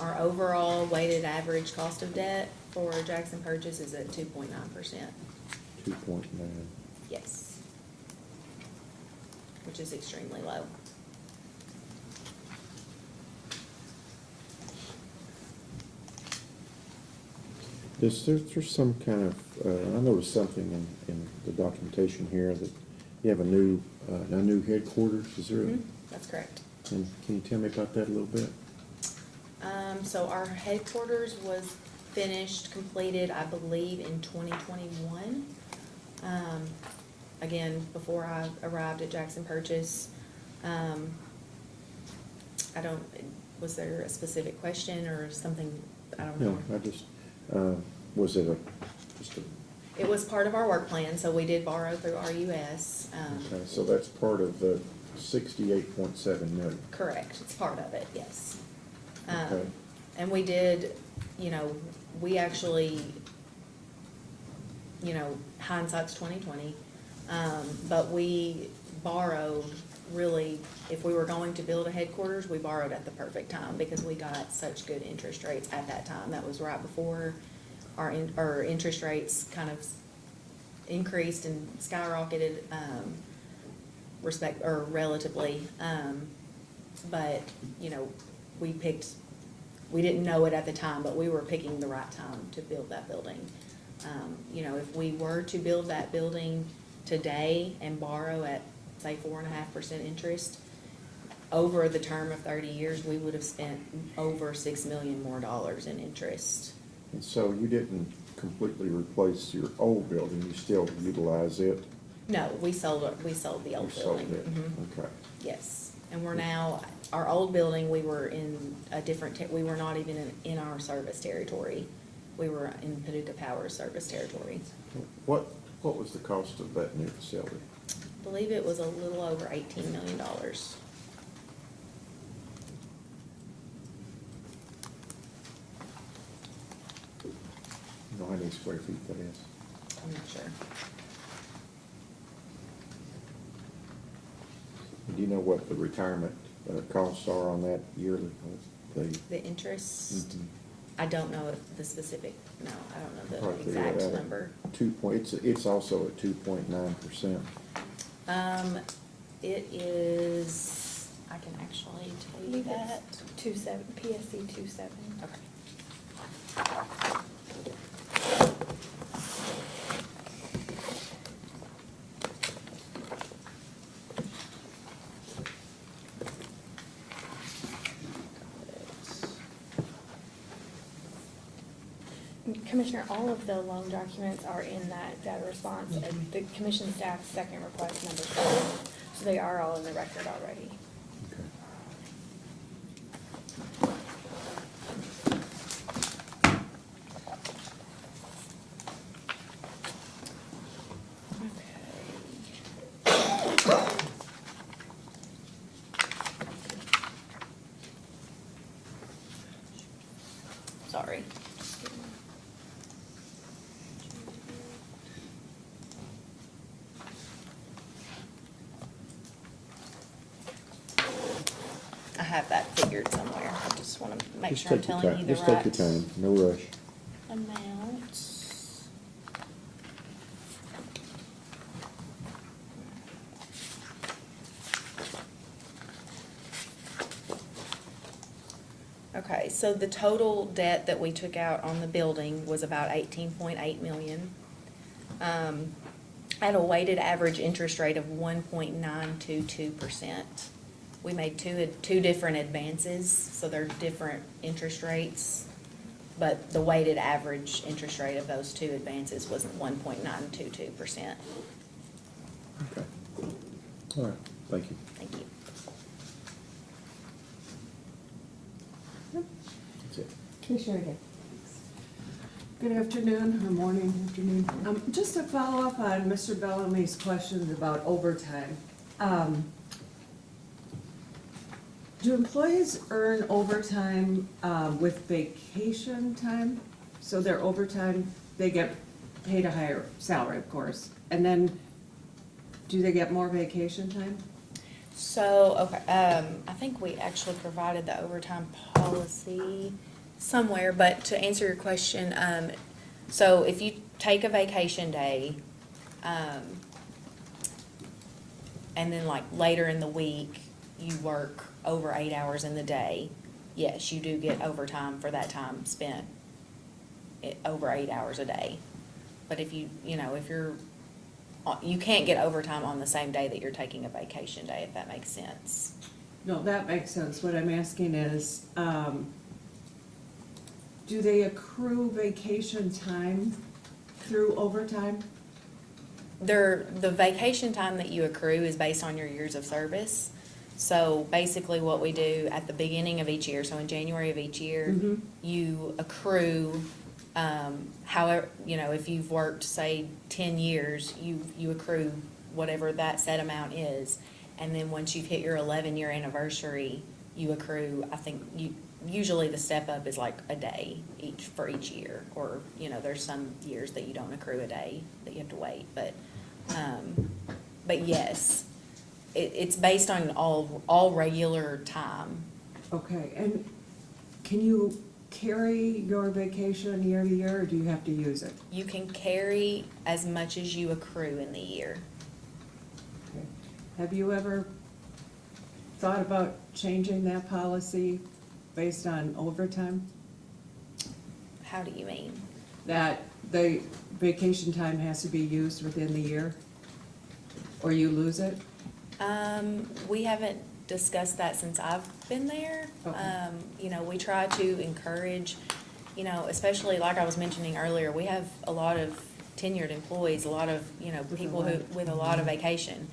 Our overall weighted average cost of debt for Jackson Purchase is at 2.9%. 2.9. Yes. Which is extremely low. There's some kind of, I noticed something in the documentation here that you have a new headquarters, is there? Mhm, That's correct. And can you tell me about that a little bit? So our headquarters was finished, completed, I believe, in 2021. Again, before I arrived at Jackson Purchase. Was there a specific question or something, I don't know. No, I just, was it just a, It was part of our work plan, so we did borrow through RUS. okay, so that's part of the 68.7 million. Correct, it's part of it, yes. Okay. And we did, we actually, hindsight's 20/20. But we borrowed really, if we were going to build a headquarters, we borrowed at the perfect time because we got such good interest rates at that time. That was right before our interest rates kind of increased and skyrocketed, relatively. But, we didn't know it at the time, but we were picking the right time to build that building. If we were to build that building today and borrow at, say, 4.5% interest, over the term of 30 years, we would have spent over $6 million more in interest. And so you didn't completely replace your old building, you still utilize it? No, we sold the old You sold building. it, Mhm. okay. Yes, and we're now, our old building, we were in a different, we were not even in our service territory. We were in Paducah Power's service territory. What was the cost of that new facility? I believe it was a little over $18 million. You know how many square feet that is? I'm not sure. Do you know what the retirement costs are on that yearly? The interest, Mhm. I don't know if the specific, no, I don't know the Probably exact at number. It's also at 2.9%. It is, I can actually tell you that. PSC 27. Okay. Commissioner, all of the loan documents are in that data response, and the commission staff's second request number 7, so they are all in the record already. Okay. Sorry. I have that figured somewhere. I just want to make Just sure I'm take your telling time. you the Just right take your time, no rush. amount. Okay, so the total debt that we took out on the building was about 18.8 million. At a weighted average interest rate of 1.922%. We made two different advances, so they're different interest rates. But the weighted average interest rate of those two advances was 1.922%. Okay. All right, thank you. Thank you. That's it. Commissioner again. Good afternoon, or morning, afternoon. Just to follow up on Mr. Bellamy's questions about overtime. Do employees earn overtime, with vacation time? So their overtime, they get paid a higher salary, of course, and then do they get more vacation time? So, okay, I think we actually provided the overtime policy somewhere, but to answer your question, so if you take a vacation day, and then like later in the week, you work over 8 hours in the day, yes, you do get overtime for that time spent over 8 hours a day. But if you know, if you're, you can't get overtime on the same day that you're taking a vacation day, if that makes sense. No, that makes sense. What I'm asking is, do they accrue vacation time through overtime? The vacation time that you accrue is based on your years of service. So basically what we do at the beginning of each year, so in January of each year, Mhm. you accrue, however, you know, if you've worked, say, 10 years, you accrue whatever that set amount is. And then once you've hit your 11-year anniversary, you accrue, I think, usually the step up is like a day for each year. Or, you know, there's some years that you don't accrue a day, that you have to wait. But yes, it's based on all regular time. Okay, and can you carry your vacation year to year, or do you have to use it? You can carry as much as you accrue in the year. Okay. Have you ever thought about changing that policy based on overtime? How do you mean? That the vacation time has to be used within the year? Or you lose it? We haven't discussed that since I've been there. Okay. You know, we try to encourage, you know, especially like I was mentioning earlier, we have a lot of tenured employees, a lot of, you know, people with a lot of vacation.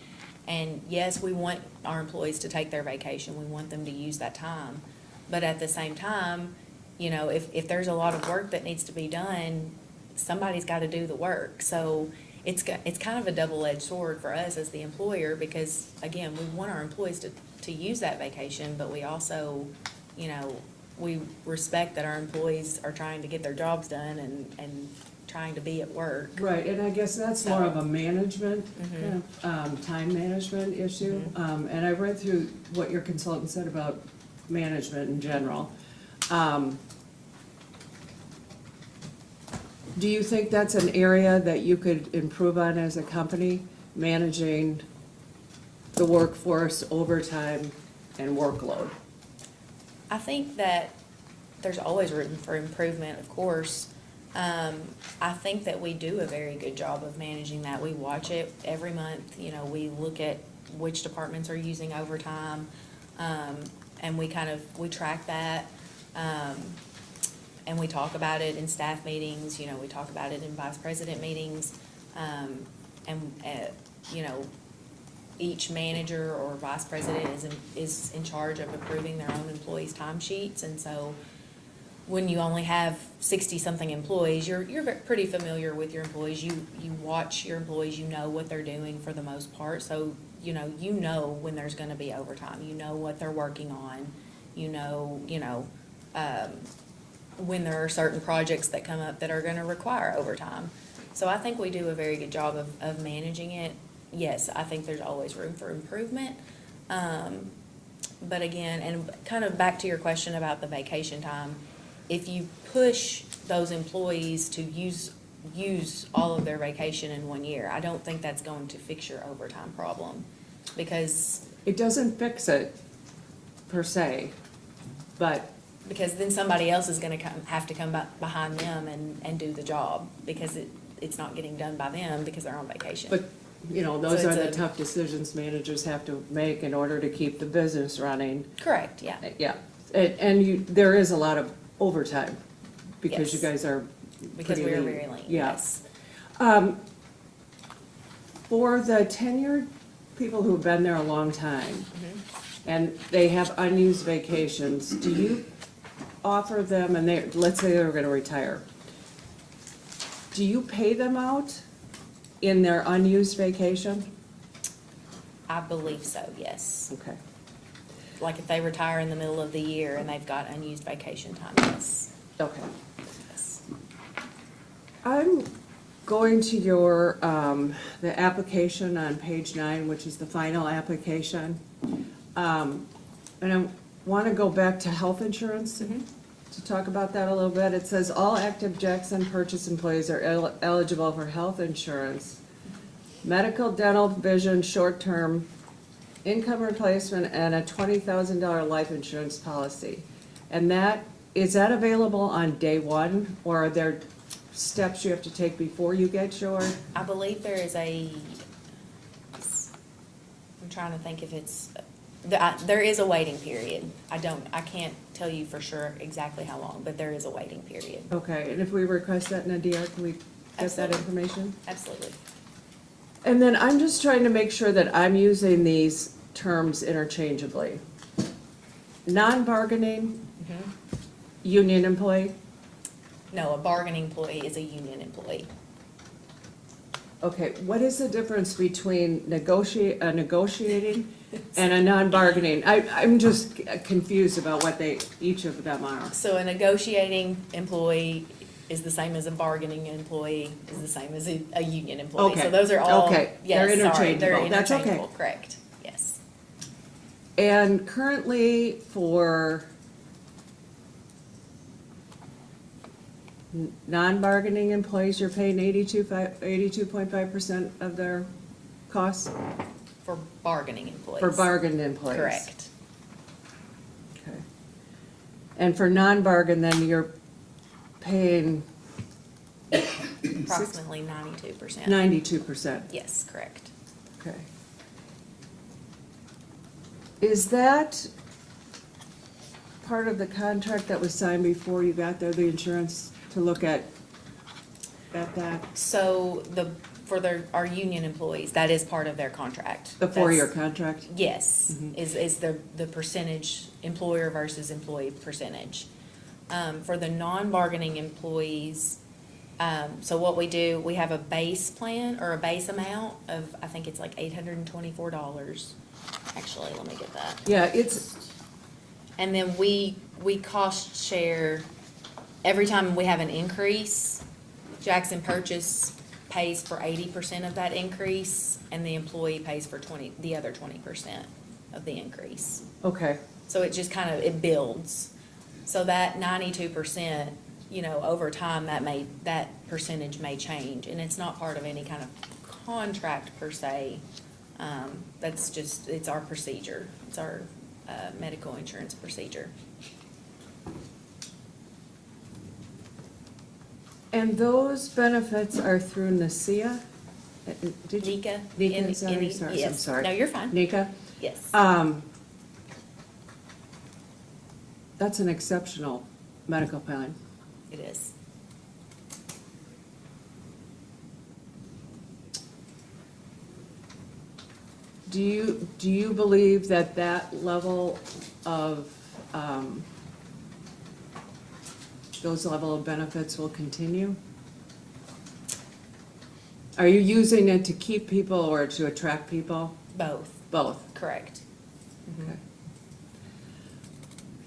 And yes, we want our employees to take their vacation. We want them to use that time. But at the same time, you know, if there's a lot of work that needs to be done, somebody's got to do the work. So it's kind of a double-edged sword for us as the employer, because again, we want our employees to use that vacation, but we also, you know, we respect that our employees are trying to get their jobs done and trying to be at work. Right, and I guess that's more of a management, kind of, time management issue. And I read through what your consultant said about management in general. Do you think that's an area that you could improve on as a company, managing the workforce, overtime, and workload? I think that there's always room for improvement, of course. I think that we do a very good job of managing that. We watch it every month, you know, we look at which departments are using overtime, and we track that. And we talk about it in staff meetings, you know, we talk about it in vice president meetings. You know, each manager or vice president is in charge of approving their own employees' timesheets. And so when you only have 60-something employees, you're pretty familiar with your employees. You watch your employees, you know what they're doing for the most part. So, you know when there's gonna be overtime, you know what they're working on, you know, when there are certain projects that come up that are gonna require overtime. So I think we do a very good job of managing it. Yes, I think there's always room for improvement. But again, and kind of back to your question about the vacation time, if you push those employees to use all of their vacation in 1 year, I don't think that's going to fix your overtime problem, because It doesn't fix it, per se, but because then somebody else is gonna have to come behind them and do the job, because it's not getting done by them because they're on vacation. But, you know, those So are it's the a- tough decisions managers have to make in order to keep the business running. Correct, yeah. Yeah, and there is a lot of overtime, because you Yes. guys are Because pretty we are lean. very lean, Yeah. yes. For the tenured people who've been there a long time, and they have unused vacations, do you offer them, and let's say they're gonna retire, do you pay them out in their unused vacation? I believe so, yes. Okay. like if they retire in the middle of the year and they've got unused vacation time, yes. Okay. Yes. I'm going to your, the application on page 9, which is the final application. And I want to go back to health insurance to talk about that a little bit. It says all active Jackson Purchase employees are eligible for health insurance, medical, dental, vision, short-term, income replacement, and a $20,000 life insurance policy. And is that available on day one, or are there steps you have to take before you get yours? I believe there is I'm trying to think if it's, there is a waiting period. I can't tell you for sure exactly how long, but there is a waiting period. Okay, and if we request that in a DR, can we get that Absolutely. information? Absolutely. And then I'm just trying to make sure that I'm using these terms interchangeably. Non-bargaining, union employee, No, a bargaining employee is a union employee. okay, what is the difference between negotiating and a non-bargaining? I'm just confused about what each of them are. So a negotiating employee is the same as a bargaining employee, is the same as a union employee. Okay. So those are all, Okay. yes, They're sorry, they're interchangeable. That's okay. interchangeable, correct, yes. And currently for non-bargaining employees, you're paying 82.5% of their costs For bargaining employees. for bargained employees? Correct. Okay. And for non-bargain, then you're paying Approximately 92%. 92%? Yes, correct. Okay. Is that part of the contract that was signed before you got there, the insurance, to look at that? So our union employees, that is part of their contract. The 4-year That's- contract? Yes, is the percentage, employer versus employee percentage. For the non-bargaining employees, so what we do, we have a base plan or a base amount of, I think it's like $824. Actually, let me get that. Yeah, it's, And then we cost share, every time we have an increase, Jackson Purchase pays for 80% of that increase, and the employee pays for the other 20% of the increase. okay. So it just it builds. So that 92%, over time, that percentage may change, and it's not part of any kind of contract per se. That's just, it's our procedure. It's our medical insurance procedure. And those benefits are through NACIA? Did you- NECA? NECA, sorry, I'm Yes. sorry. No, you're fine. NECA? Yes. That's an exceptional medical plan. It is. Do you believe that level of, those level of benefits will continue? Are you using it to keep people or to attract people? Both. Both. Correct. Okay.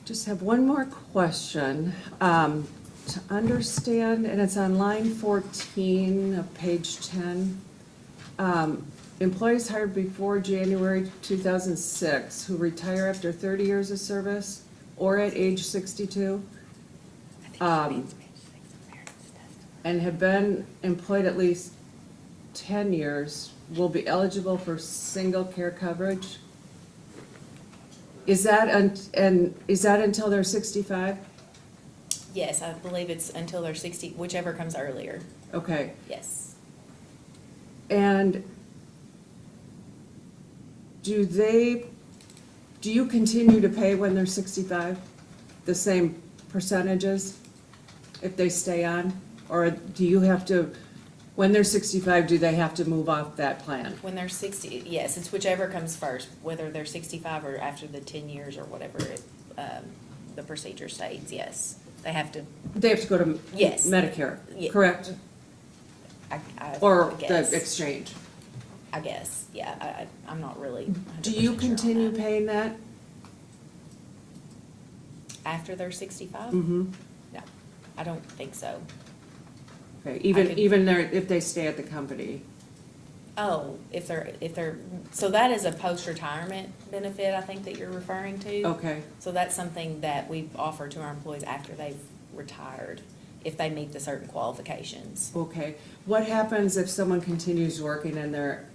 Just have one more question. To understand, and it's on line 14 of page 10. Employees hired before January 2006 who retire after 30 years of service or at age 62 and have been employed at least 10 years will be eligible for single care coverage? Is that until they're 65? Yes, I believe it's until they're 60, whichever comes earlier. Okay. Yes. And do you continue to pay when they're 65? The same percentages if they stay on? Or do you have to, when they're 65, do they have to move off that plan? When they're 60, yes, it's whichever comes first, whether they're 65 or after the 10 years or whatever the procedure states, yes. They have to, They have to go to Yes. Medicare, Yeah. correct? I Or guess. the exchange? I guess, yeah, I'm not really 100% Do you sure on continue that. paying that? after they're 65? Mm-hmm. No, I don't think so. Okay, I could- even if they stay at the company. Oh, if they're, so that is a post-retirement benefit, I think that you're referring to. Okay, So that's something that we offer to our employees after they've retired, if they meet the certain qualifications. okay. What happens if someone continues working and they're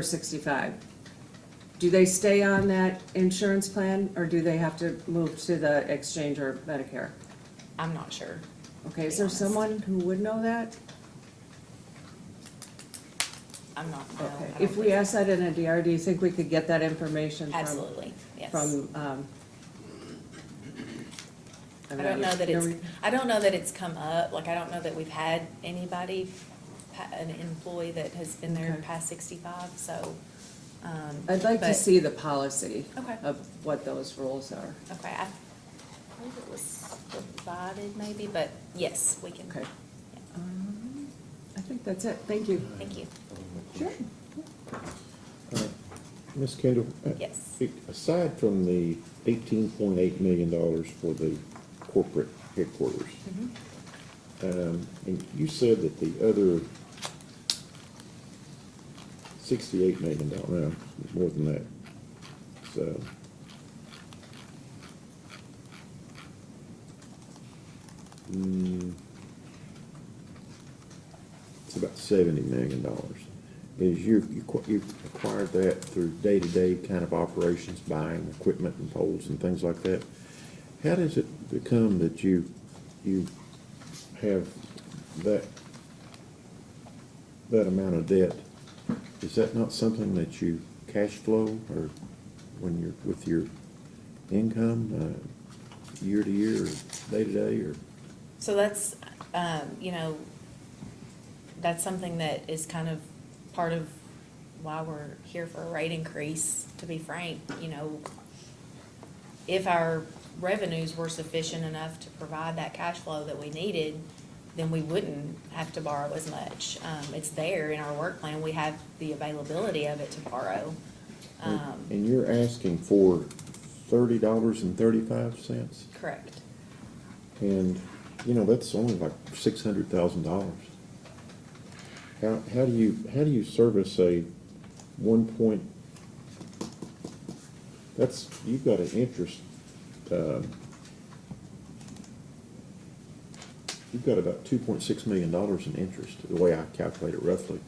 65? Do they stay on that insurance plan, or do they have to move to the exchange or Medicare? I'm not sure. Okay, is be there honest. someone who would know that? I'm not, no. Okay, I don't if we think so. ask that in a DR, do you think we could get that information from? Absolutely, yes. From, I don't know that it's come up, like, I don't know that we've had anybody, an employee that has been there Okay. past 65, so. I'd like to but- see the policy Okay. of what those rules are. Okay, I believe it was provided maybe, but yes, we can. Okay. I think that's it, thank you. Thank you. Sure. Ms. Kendall? Yes. Aside from the $18.8 million for the corporate headquarters, and you said that the other $68 million, no, more than that. So, it's about $70 million. Is you acquired that through day-to-day kind of operations, buying equipment and poles and things like that. How does it become that you have that amount of debt? Is that not something that you cash flow, or when you're with your income, year to year, or day to day, or? So that's, you know, that's something that is kind of part of why we're here for a rate increase, to be frank. You know, if our revenues were sufficient enough to provide that cash flow that we needed, then we wouldn't have to borrow as much. It's there in our work plan. We have the availability of it to borrow. And you're asking for $30.35? Correct. And, you know, that's only like $600,000. How do you service a you've got an interest, you've got about $2.6 million in interest, the way I calculate it roughly.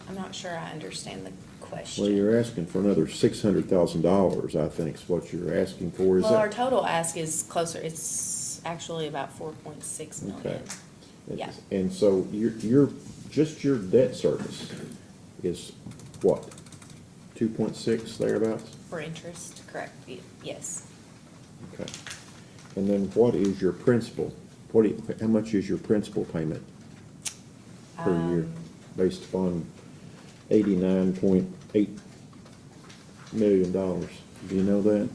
I'm not sure I understand the question. Well, you're asking for another $600,000, I think, is what you're asking for, is that? Well, our total ask is closer, it's actually about 4.6 Okay. million. Yeah. And so just your debt service is what? 2.6 thereabouts? For interest, correct, yes. Okay. And then what is your principal? How much is your principal payment per year, based upon $89.8 million? Do you know that?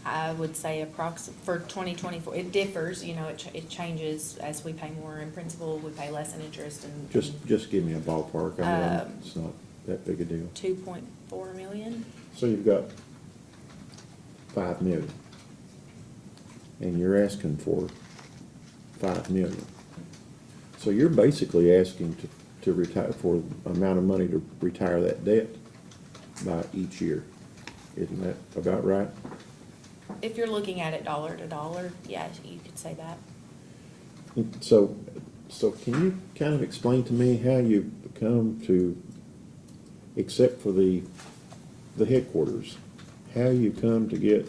I would say for 2024, it differs, you know, it changes as we pay more in principal, we pay less in interest, and. Just give me a ballpark. I mean, it's not that big a deal. 2.4 million? So you've got $5 million, and you're asking for $5 million. So you're basically asking to retire, for amount of money to retire that debt by each year. Isn't that about right? If you're looking at it dollar to dollar, yeah, you could say that. So can you kind of explain to me how you come to, except for the headquarters, how you come to get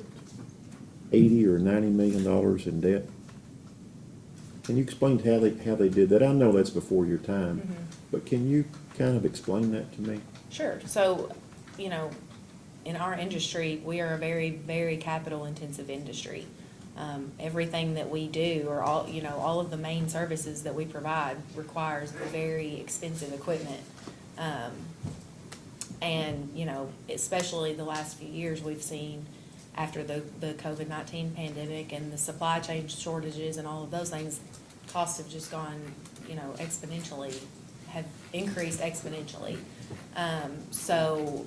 $80 or $90 million in debt? Can you explain how they did that? I know that's before your time, but can you kind of explain that to me? Sure, so, you know, in our industry, we are a very, very capital-intensive industry. Everything that we do, or all of the main services that we provide requires very expensive equipment. And, you know, especially the last few years, we've seen after the COVID-19 pandemic and the supply chain shortages and all of those things, costs have just gone, you know, have increased exponentially. So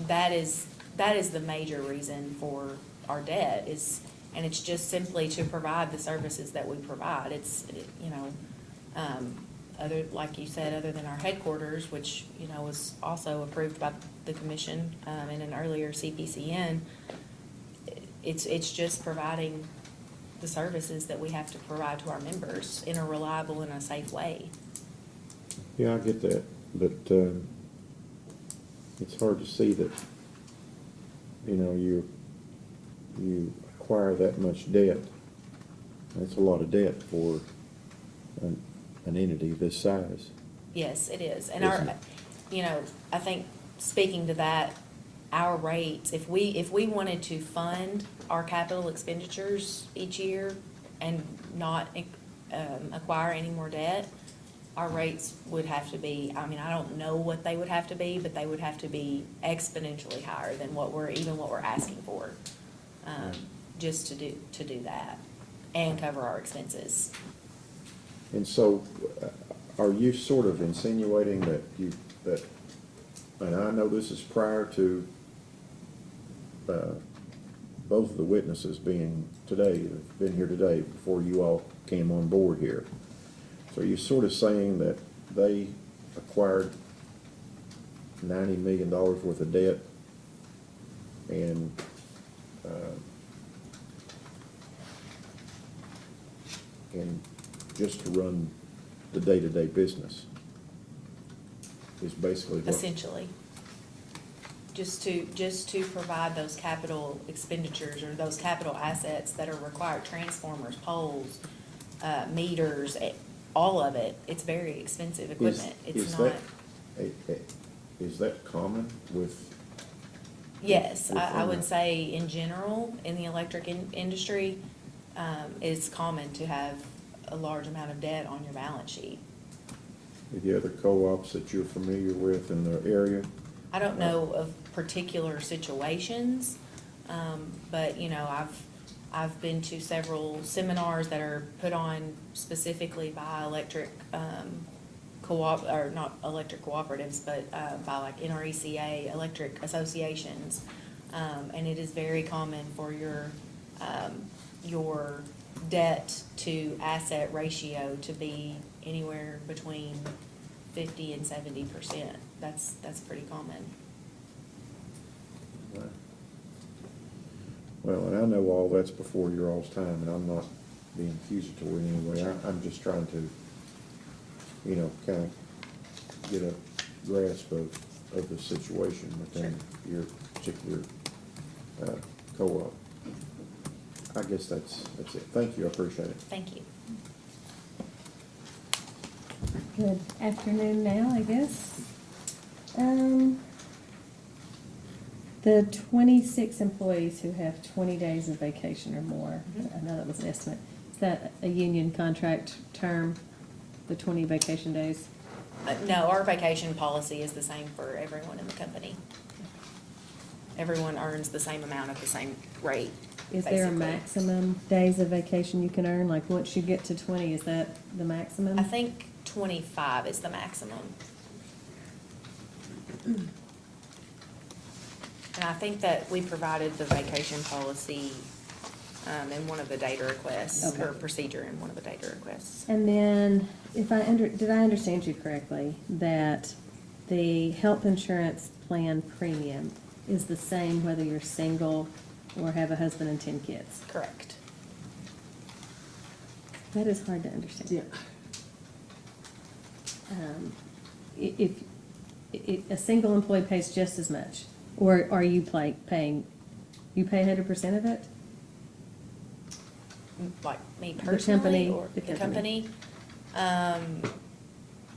that is the major reason for our debt is, and it's just simply to provide the services that we provide. It's, you know, other, like you said, other than our headquarters, which, you know, was also approved by the commission, in an earlier CPCN, it's just providing the services that we have to provide to our members in a reliable and a safe way. Yeah, I get that, but, it's hard to see that, you know, you acquire that much debt. That's a lot of debt for an entity this size. Yes, it is. And Isn't our, it? you know, I think speaking to that, our rates, if we wanted to fund our capital expenditures each year and not, acquire any more debt, our rates would have to be, I mean, I don't know what they would have to be, but they would have to be exponentially higher than what we're asking for, just to do that and cover our expenses. And so, are you sort of insinuating that, and I know this is prior to, both of the witnesses being have been here today, before you all came on board here. So you're sort of saying that they acquired $90 million worth of debt and, just to run the day-to-day business is basically what. Essentially. Just to provide those capital expenditures or those capital assets that are required, transformers, poles, meters, all of it. It's very expensive equipment. Is that common with? Yes, I would with, say in general, in the electric industry, it's common to have a large amount of debt on your balance sheet. The other co-ops that you're familiar with in the area? I don't know of particular situations, but, you know, I've been to several seminars that are put on specifically by electric, or not electric cooperatives, but, by like NRECA, electric associations. And it is very common for your debt to asset ratio to be anywhere between 50 and 70%. That's pretty common. Right. Well, and I know all that's before your all's time, and I'm not being accusatory anyway. I'm just trying to, you know, kind of get a grasp of the situation within your particular co-op. I guess that's it. Thank you, I appreciate it. Thank you. Good afternoon now, I guess. The 26 employees who have 20 days of vacation or more, I know that was an estimate. Is that a union contract term, the 20 vacation days? No, our vacation policy is the same for everyone in the company. Everyone earns the same amount at the same rate. Is there a basically. maximum days of vacation you can earn? Like, once you get to 20, is that the maximum? I think 25 is the maximum. And I think that we provided the vacation policy in one of the data requests, Okay. or procedure in one of the data requests. And then, did I understand you correctly, that the health insurance plan premium is the same whether you're single or have a husband and 10 kids? Correct. That is hard to understand. Yeah. If a single employee pays just as much, or are you paying, you pay 100% of it? Like me The personally, company, or the the company. company?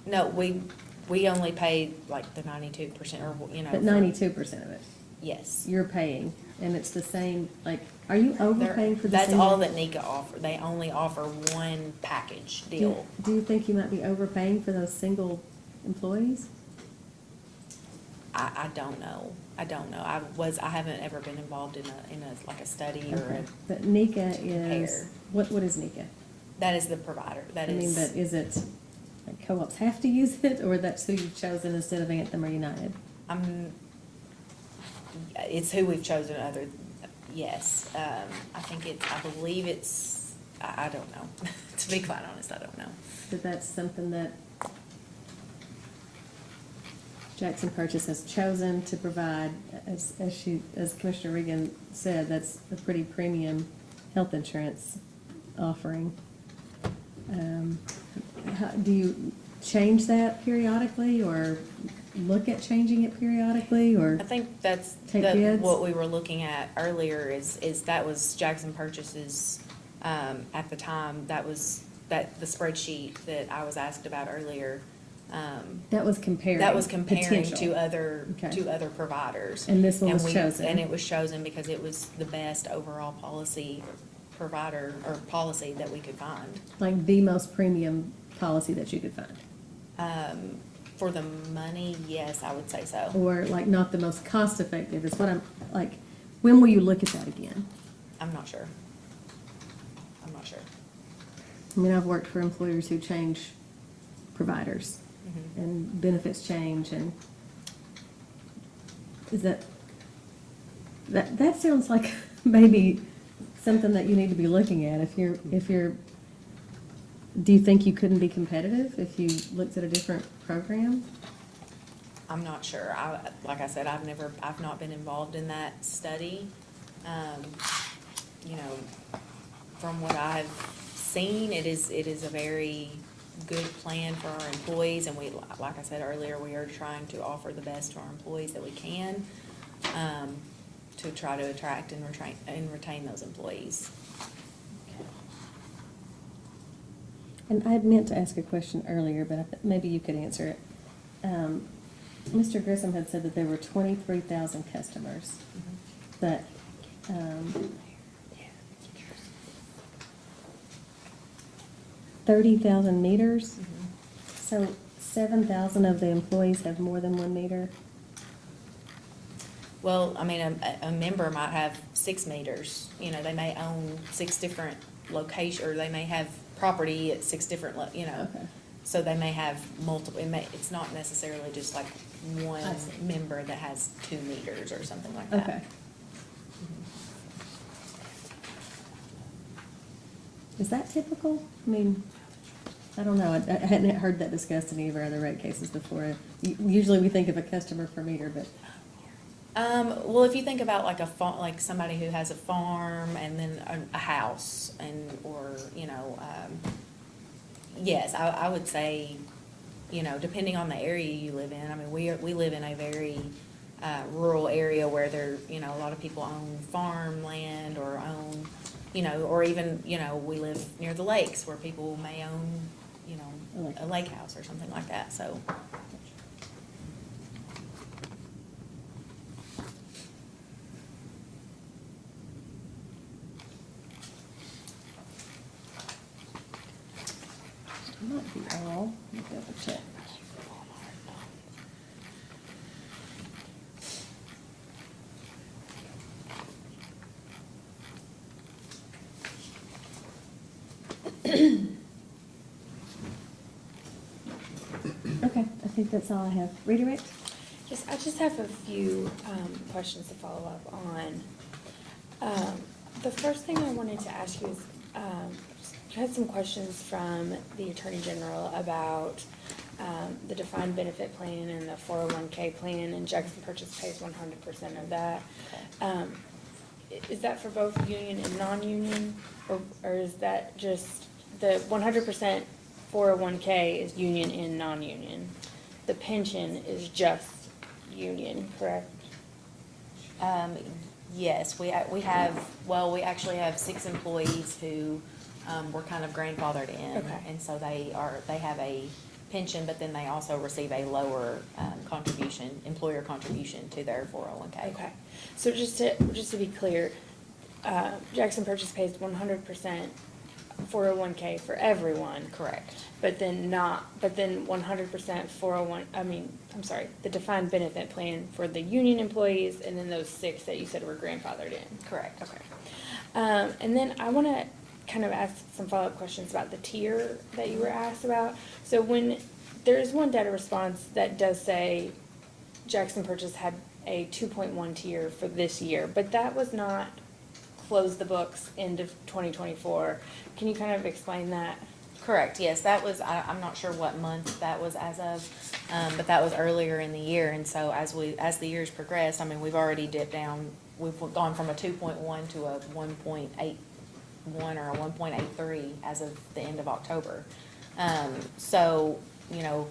No, we only pay like the 92%, or, you know. But for- 92% of it, Yes. you're paying, and it's the same, like, are you overpaying for the That's single? all that NECA offer. They only offer one package deal. Do you think you might be overpaying for those single employees? I don't know. I don't know. I haven't ever been involved in like a study or Okay. a, But NECA is, compare. what is NECA? that is the provider. That I mean, is. but is it, like, co-ops have to use it, or that's who you've chosen instead of Anthem or United? It's who we've chosen yes, I think I believe I don't know. To be quite honest, I don't know. But that's something that Jackson Purchase has chosen to provide, as Commissioner Regan said, that's a pretty premium health insurance offering. Do you change that periodically, or look at changing it periodically, or? I think that's Take bids? what we were looking at earlier is that was Jackson Purchases, at the time, the spreadsheet that I was asked about earlier. That was comparing. That was comparing potential. to other Okay. providers. And this one was we- chosen. And it was chosen because it was the best overall policy provider, or policy that we could find. Like the most premium policy that you could find, For the money, yes, I would say so. or like not the most cost effective, is what I'm, like, when will you look at that again? I'm not sure. I'm not sure. I mean, I've worked for employers who change providers, Mhm. and benefits change, and is that sounds like maybe something that you need to be looking at, if you're, do you think you couldn't be competitive if you looked at a different program? I'm not sure. Like I said, I've not been involved in that study. You know, from what I've seen, it is a very good plan for our employees, and like I said earlier, we are trying to offer the best to our employees that we can, to try to attract and retain those employees. And I had meant to ask a question earlier, but maybe you could answer it. Mr. Grissom had said that there were 23,000 customers, but 30,000 meters? So 7,000 of the employees have more than one meter? Well, I mean, a member might have 6 meters. You know, they may own 6 different locations, or they may have property at 6 different, Okay. so they may have multiple, it's not necessarily just like one I see. member that has 2 meters or something like that. Okay. Is that typical? I mean, I don't know. I hadn't heard that discussed in any of our other rate cases before. Usually we think of a customer per meter, but, Well, if you think about like like somebody who has a farm and then a house or, yes, I would say, depending on the area you live in, I mean, we live in a very, rural area where a lot of people own farmland or own, or even, we live near the lakes where people may own, a lake house or something like that, so. might be all. Let me double check. Okay, I think that's all I have. Redirect? I just have a few questions to follow up on. The first thing I wanted to ask you is, I had some questions from the Attorney General about the defined benefit plan and the 401K plan, and Jackson Purchase pays 100% of that. Is that for both union and non-union, or is that just the 100% 401K is union and non-union? The pension is just union, correct? Yes, we actually have 6 employees who were kind of grandfathered in. Okay. And so they have a pension, but then they also receive a lower employer contribution to their 401K. Okay, so just to be clear, Jackson Purchase pays 100% 401K for everyone. Correct. But then 100% the defined benefit plan for the union employees, and then those 6 that you said were grandfathered in. Correct. Okay. And then I want to kind of ask some follow-up questions about the tier that you were asked about. So when there is one data response that does say Jackson Purchase had a 2.1 tier for this year, but that was not close the books end of 2024. Can you kind of explain that? Correct, yes, that was, I'm not sure what month that was as of, but that was earlier in the year, and so as the years progressed, I mean, we've already dipped down, we've gone from a 2.1 to a 1.81 or a 1.83 as of the end of October. So, you know,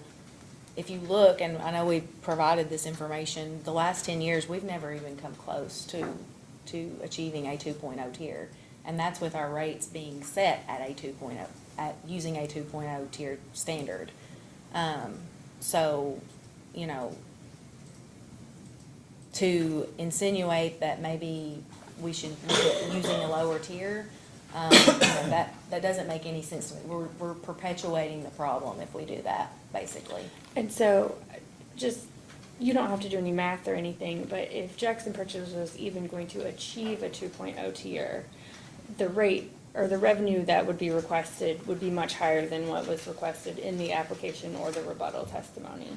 if you look, and I know we provided this information, the last 10 years, we've never even come close to achieving a 2.0 tier. And that's with our rates being set at a 2.0, at using a 2.0 tier standard. So, you know, to insinuate that maybe we should look at using a lower tier, you know, that doesn't make any sense to me. We're perpetuating the problem if we do that, basically. And so, just, you don't have to do any math or anything, but if Jackson Purchase was even going to achieve a 2.0 tier, the rate or the revenue that would be requested would be much higher than what was requested in the application or the rebuttal testimony.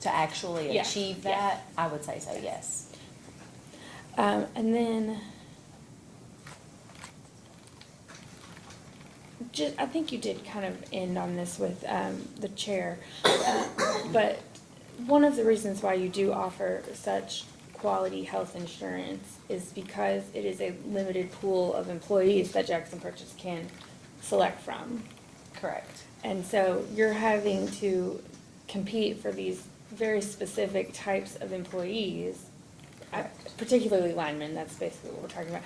To actually Yeah, achieve yeah. that, I would say so, yes. And then, just, I think you did kind of end on this with the chair, but one of the reasons why you do offer such quality health insurance is because it is a limited pool of employees that Jackson Purchase can select from. Correct. And so you're having to compete for these very specific types of employees, particularly linemen, that's basically what we're talking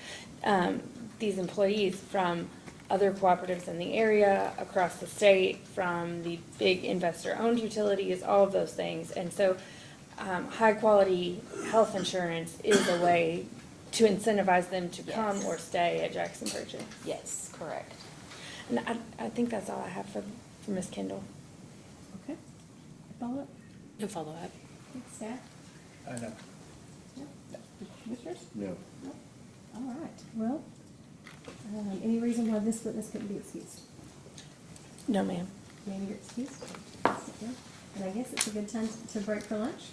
about. These employees from other cooperatives in the area, across the state, from the big investor-owned utilities, all of those things. And so high-quality health insurance is a way to incentivize them to come Yes. or stay at Jackson Purchase. Yes, correct. And I think that's all I have for Ms. Kendall. Okay. Follow up? No follow-up. Staff? No. Commissioners? No. All right. Well, any reason why this witness couldn't be excused? No, ma'am. Maybe you're excused. Sit down. And I guess it's a good time to break for lunch.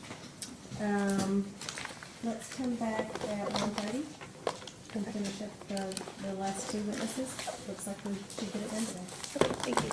Let's come back at 1:30 and finish up the last two witnesses. Looks like we should get it done today. Okay, thank you.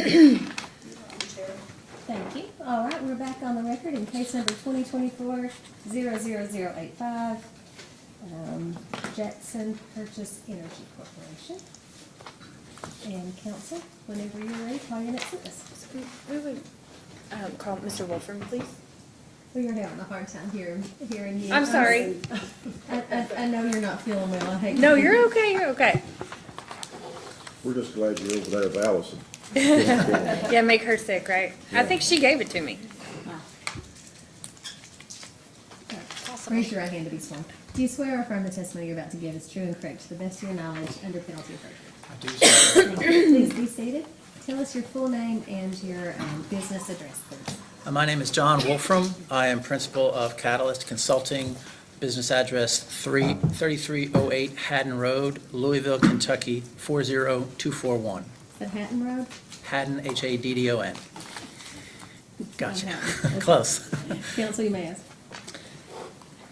Thank you. All right, we're back on the record in case number 2024-00085, Jackson Purchase Energy Corporation. And council, whenever you're ready, call your next witness. We would call Mr. Wolfram, please. Well, you're having a hard time hearing you. I'm sorry. I know you're not feeling well. I hate to- No, you're okay, you're okay. We're just glad you're over there with Allison. Yeah, make her sick, right? I think she gave it to me. Raise your right hand to be sworn. Do you swear or affirm the testimony you're about to give is true and correct to the best of your knowledge under penalty of perjury? I do, sir. Please be seated. Tell us your full name and your business address, please. My name is John Wolfram. I am principal of Catalyst Consulting, business address 3308 Haddon Road, Louisville, Kentucky, 40241. Is that Hatton Road? Haddon, Haddon. Gotcha. Hatton. Close. Council, you may ask.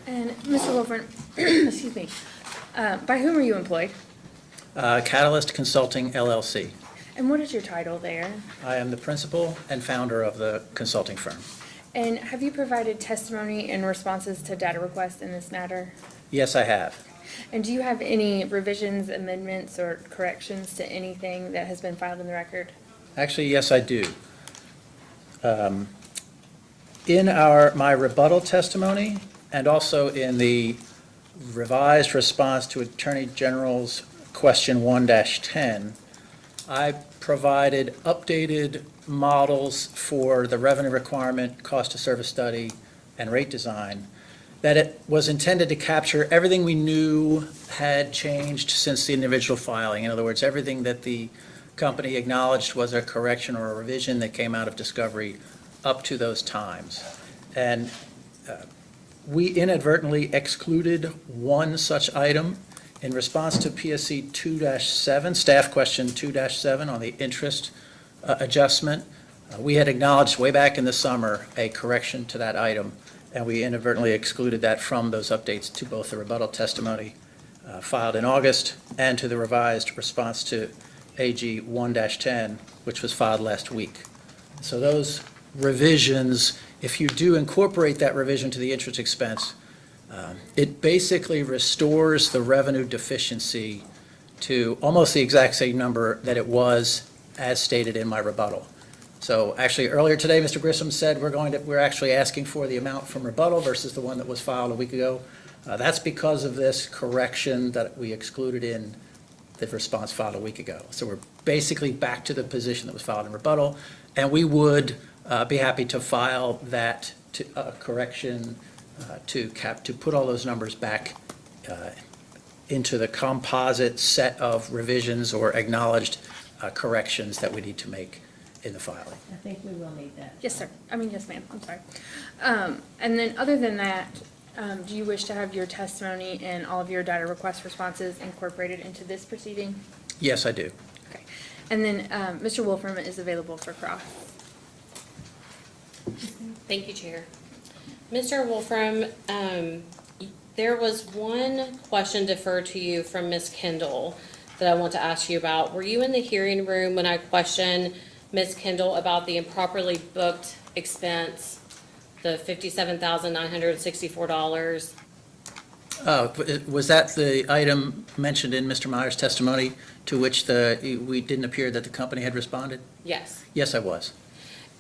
And Mr. Wolfram, excuse me, by whom are you employed? Catalyst Consulting LLC. And what is your title there? I am the principal and founder of the consulting firm. And have you provided testimony and responses to data requests in this matter? Yes, I have. And do you have any revisions, amendments, or corrections to anything that has been filed in the record? Actually, yes, I do. In my rebuttal testimony, and also in the revised response to Attorney General's question 1-10, I provided updated models for the revenue requirement, cost of service study, and rate design, that it was intended to capture everything we knew had changed since the individual filing. In other words, everything that the company acknowledged was a correction or a revision that came out of discovery up to those times. And we inadvertently excluded one such item in response to PSC 2-7, staff question 2-7 on the interest adjustment. We had acknowledged way back in the summer a correction to that item, and we inadvertently excluded that from those updates to both the rebuttal testimony filed in August and to the revised response to AG 1-10, which was filed last week. So those revisions, if you do incorporate that revision to the interest expense, it basically restores the revenue deficiency to almost the exact same number that it was as stated in my rebuttal. So actually, earlier today, Mr. Grissom said we're actually asking for the amount from rebuttal versus the one that was filed a week ago. That's because of this correction that we excluded in the response filed a week ago. So we're basically back to the position that was filed in rebuttal, and we would be happy to file that correction to put all those numbers back into the composite set of revisions or acknowledged corrections that we need to make in the filing. I think we will need that. Yes, sir. Yes, ma'am. I'm sorry. And then other than that, do you wish to have your testimony and all of your data request responses incorporated into this proceeding? Yes, I do. Okay. And then Mr. Wolfram is available for cross. Thank you, Chair. Mr. Wolfram, there was one question deferred to you from Ms. Kendall that I want to ask you about. Were you in the hearing room when I questioned Ms. Kendall about the improperly booked expense, the $57,964? Was that the item mentioned in Mr. Meyer's testimony to which we didn't appear that the company had responded? Yes. Yes, I was.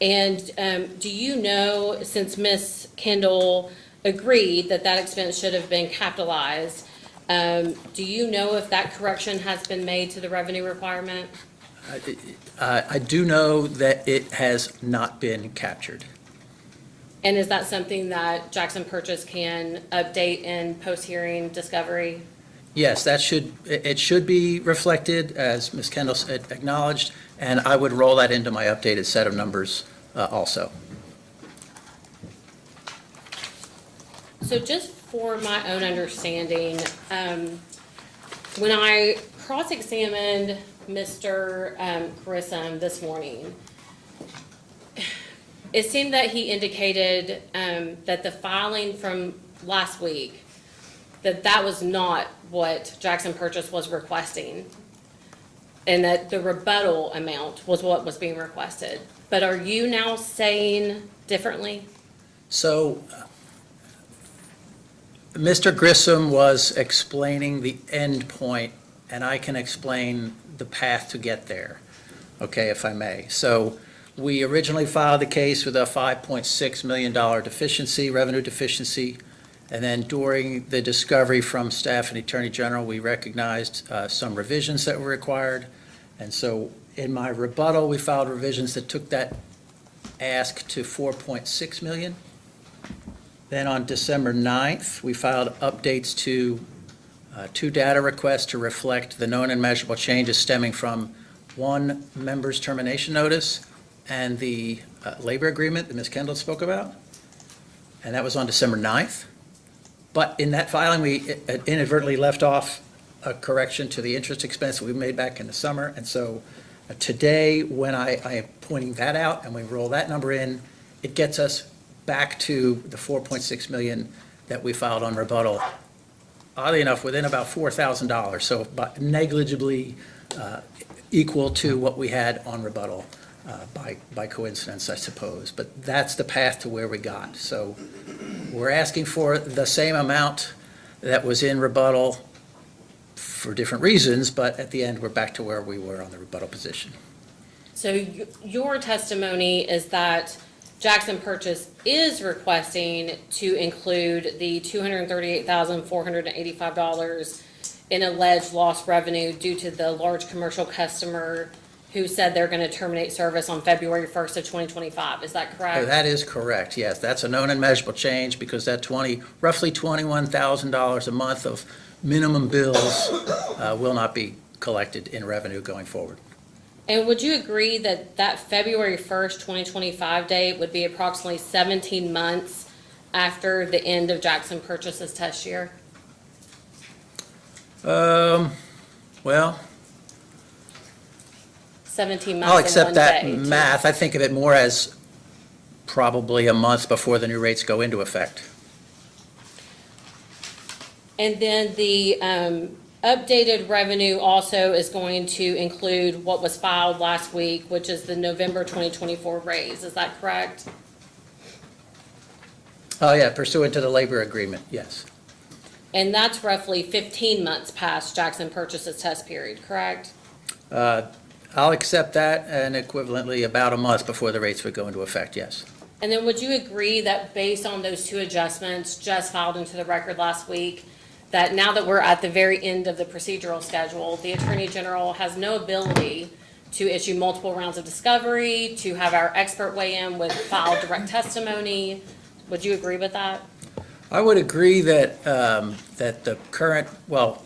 And do you know, since Ms. Kendall agreed that that expense should have been capitalized, do you know if that correction has been made to the revenue requirement? I do know that it has not been captured. And is that something that Jackson Purchase can update in post-hearing discovery? Yes, it should be reflected, as Ms. Kendall acknowledged, and I would roll that into my updated set of numbers also. So just for my own understanding, when I cross-examined Mr. Grissom this morning, it seemed that he indicated that the filing from last week, that was not what Jackson Purchase was requesting. and that the rebuttal amount was what was being requested. But are you now saying differently? So, Mr. Grissom was explaining the end point, and I can explain the path to get there, okay, if I may. So, we originally filed the case with a $5.6 million deficiency, revenue deficiency, and then during the discovery from staff and Attorney General, we recognized some revisions that were required. And so in my rebuttal, we filed revisions that took that ask to 4.6 million. Then on December 9th, we filed updates to two data requests to reflect the known and measurable changes stemming from one member's termination notice and the labor agreement that Ms. Kendall spoke about. And that was on December 9th. But in that filing, we inadvertently left off a correction to the interest expense that we made back in the summer. And so today, when I am pointing that out and we roll that number in, it gets us back to the 4.6 million that we filed on rebuttal. Oddly enough, within about $4,000, so about negligibly equal to what we had on rebuttal by coincidence, I suppose. But that's the path to where we got. So we're asking for the same amount that was in rebuttal for different reasons, but at the end, we're back to where we were on the rebuttal position. So your testimony is that Jackson Purchase is requesting to include the $238,485 in alleged lost revenue due to the large commercial customer who said they're going to terminate service on February 1st of 2025. Is that correct? That is correct, yes. That's a known and measurable change because that roughly $21,000 a month of minimum bills will not be collected in revenue going forward. And would you agree that that February 1st, 2025 date would be approximately 17 months after the end of Jackson Purchase's test year? Well, 17 months I'll and accept one that day. math. I think of it more as probably a month before the new rates go into effect. And then the updated revenue also is going to include what was filed last week, which is the November 2024 raise. Is that correct? Oh, yeah, pursuant to the labor agreement, yes. And that's roughly 15 months past Jackson Purchase's test period, correct? I'll accept that, and equivalently about a month before the rates would go into effect, yes. And then would you agree that based on those two adjustments just filed into the record last week, that now that we're at the very end of the procedural schedule, the Attorney General has no ability to issue multiple rounds of discovery, to have our expert weigh in with filed direct testimony? Would you agree with that? I would agree that, that the current, well,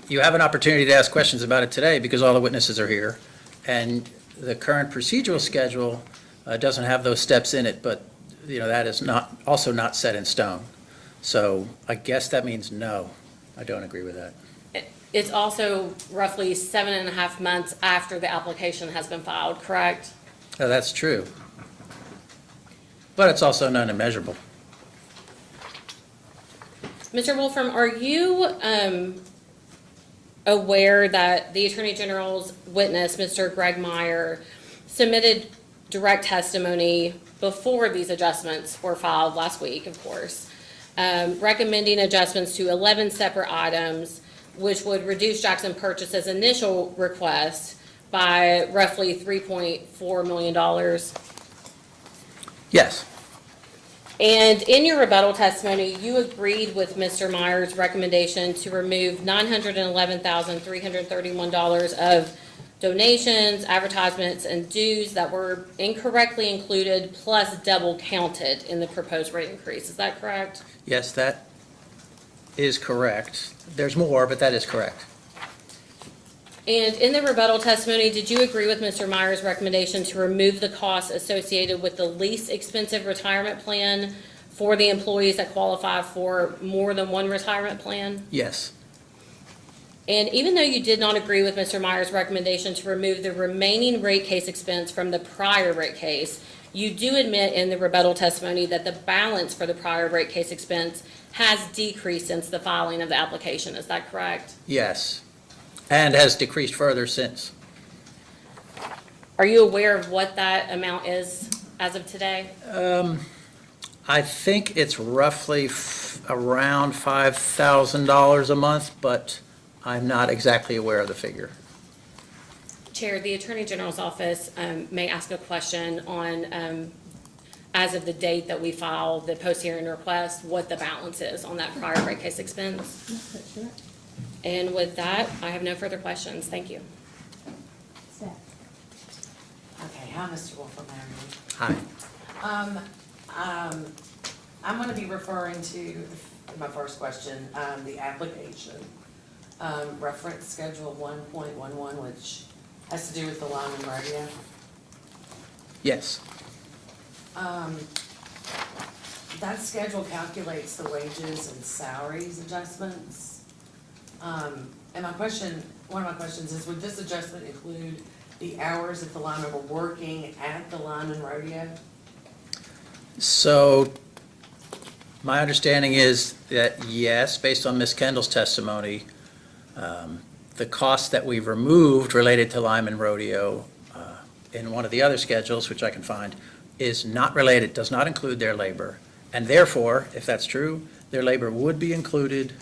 you have an opportunity to ask questions about it today because all the witnesses are here. And the current procedural schedule doesn't have those steps in it, but, that is also not set in stone. So I guess that means no, I don't agree with that. It's also roughly 7.5 months after the application has been filed, correct? That's true. But it's also known and measurable. Mr. Wolfram, are you aware that the Attorney General's witness, Mr. Greg Meyer, submitted direct testimony before these adjustments were filed last week, of course, recommending adjustments to 11 separate items, which would reduce Jackson Purchase's initial request by roughly $3.4 million? Yes. And in your rebuttal testimony, you agreed with Mr. Meyer's recommendation to remove $911,331 of donations, advertisements, and dues that were incorrectly included plus double counted in the proposed rate increase. Is that correct? Yes, that is correct. There's more, but that is correct. And in the rebuttal testimony, did you agree with Mr. Meyer's recommendation to remove the costs associated with the least expensive retirement plan for the employees that qualify for more than one retirement plan? Yes. And even though you did not agree with Mr. Meyer's recommendation to remove the remaining rate case expense from the prior rate case, you do admit in the rebuttal testimony that the balance for the prior rate case expense has decreased since the filing of the application. Is that correct? Yes. And has decreased further since. Are you aware of what that amount is as of today? I think it's roughly around $5,000 a month, but I'm not exactly aware of the figure. Chair, the Attorney General's office may ask a question on, as of the date that we file the post-hearing request, what the balance is on that prior rate case expense. And with that, I have no further questions. Thank you. Staff. Okay, hi, Mr. Wolf, Hi. I'm gonna be referring to, my first question, the application, reference schedule 1.11, which has to do with the Lyman rodeo. Yes. That schedule calculates the wages and salaries adjustments. And my question, one of my questions is, would this adjustment include the hours that the linemen were working at the Lyman rodeo? So my understanding is that, yes, based on Ms. Kendall's testimony, the costs that we've removed related to Lyman Rodeo in one of the other schedules, which I can find, is not related, does not include their labor. And therefore, if that's true, their labor would be included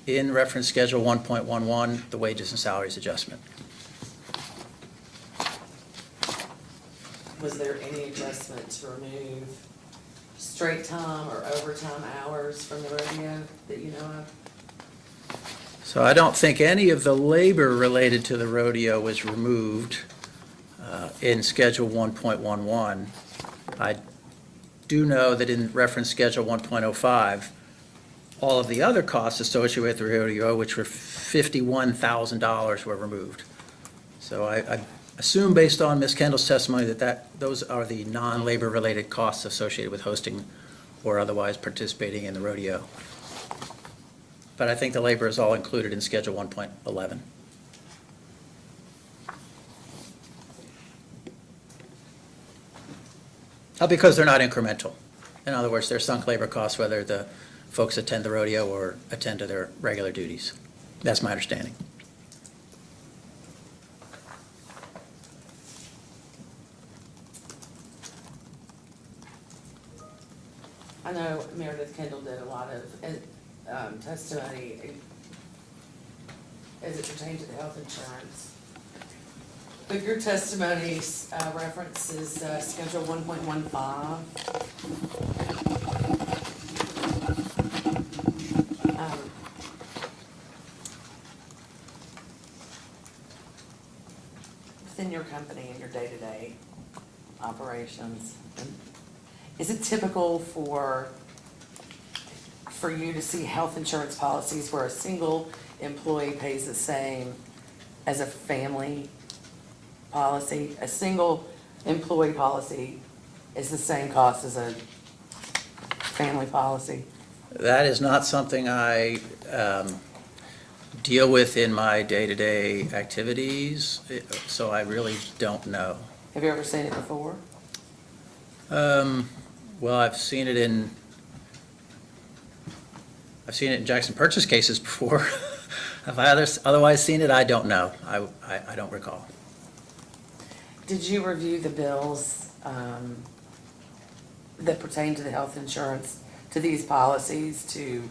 in reference schedule 1.11, the wages and salaries adjustment. Was there any adjustment to remove straight time or overtime hours from the rodeo that you know of? So I don't think any of the labor related to the rodeo was removed in Schedule 1.11. I do know that in reference Schedule 1.05, all of the other costs associated with the rodeo, which were $51,000, were removed. So I assume, based on Ms. Kendall's testimony, that those are the non-labor related costs associated with hosting or otherwise participating in the rodeo. But I think the labor is all included in Schedule 1.11. Because they're not incremental. In other words, they're sunk labor costs whether the folks attend the rodeo or attend to their regular duties. That's my understanding. I know Meredith Kendall did a lot of testimony as it pertains to the health insurance. But your testimony references Schedule 1.15. Within your company and your day-to-day operations, is it typical for you to see health insurance policies where a single employee pays the same as a family policy? A single employee policy is the same cost as a family policy? That is not something I deal with in my day-to-day activities, so I really don't know. Have you ever seen it before? Well, I've seen it in Jackson Purchase cases before. Have I otherwise seen it? I don't know. I don't recall. Did you review the bills that pertain to the health insurance, to these policies, to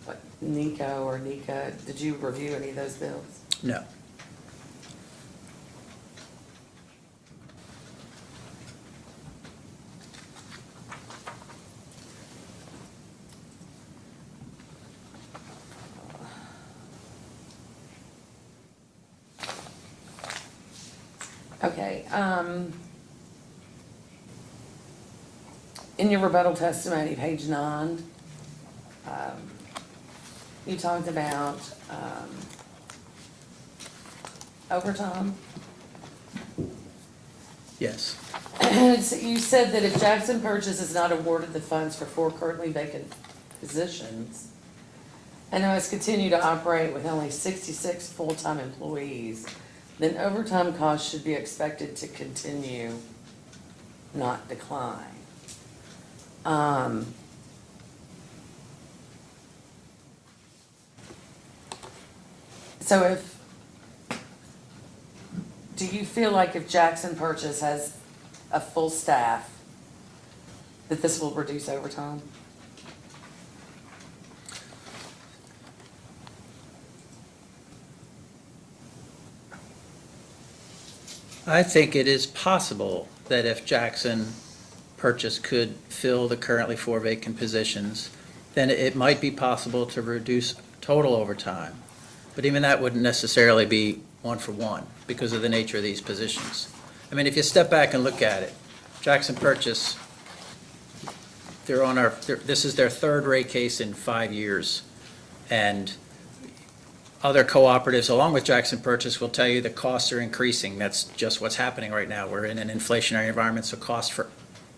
what, NICO or NICA? Did you review any of those bills? No. Okay, in your rebuttal testimony, page 9, you talked about, overtime. Yes. So you said that if Jackson Purchase is not awarded the funds for 4 currently vacant positions, and has continued to operate with only 66 full-time employees, then overtime costs should be expected to continue, not decline. So do you feel like if Jackson Purchase has a full staff, that this will reduce overtime? I think it is possible that if Jackson Purchase could fill the currently 4 vacant positions, then it might be possible to reduce total overtime. But even that wouldn't necessarily be 1-for-1 because of the nature of these positions. I mean, if you step back and look at it, Jackson Purchase, this is their 3rd rate case in 5 years. And other cooperatives, along with Jackson Purchase, will tell you the costs are increasing. That's just what's happening right now. We're in an inflationary environment, so costs for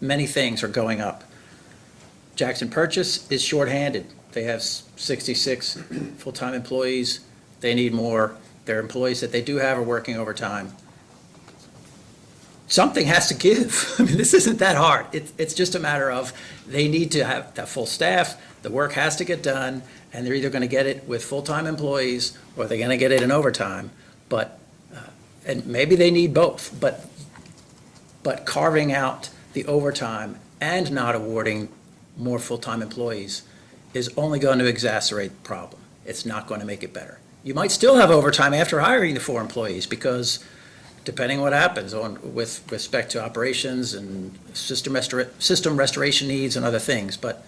many things are going up. Jackson Purchase is shorthanded. They have 66 full-time employees. They need more. Their employees that they do have are working overtime. Something has to give. I mean, this isn't that hard. It's just a matter of they need to have that full staff. The work has to get done, and they're either going to get it with full-time employees or they're going to get it in overtime. But and maybe they need both. But carving out the overtime and not awarding more full-time employees is only going to exacerbate the problem. It's not going to make it better. You might still have overtime after hiring the 4 employees because depending what happens with respect to operations and system restoration needs and other things. But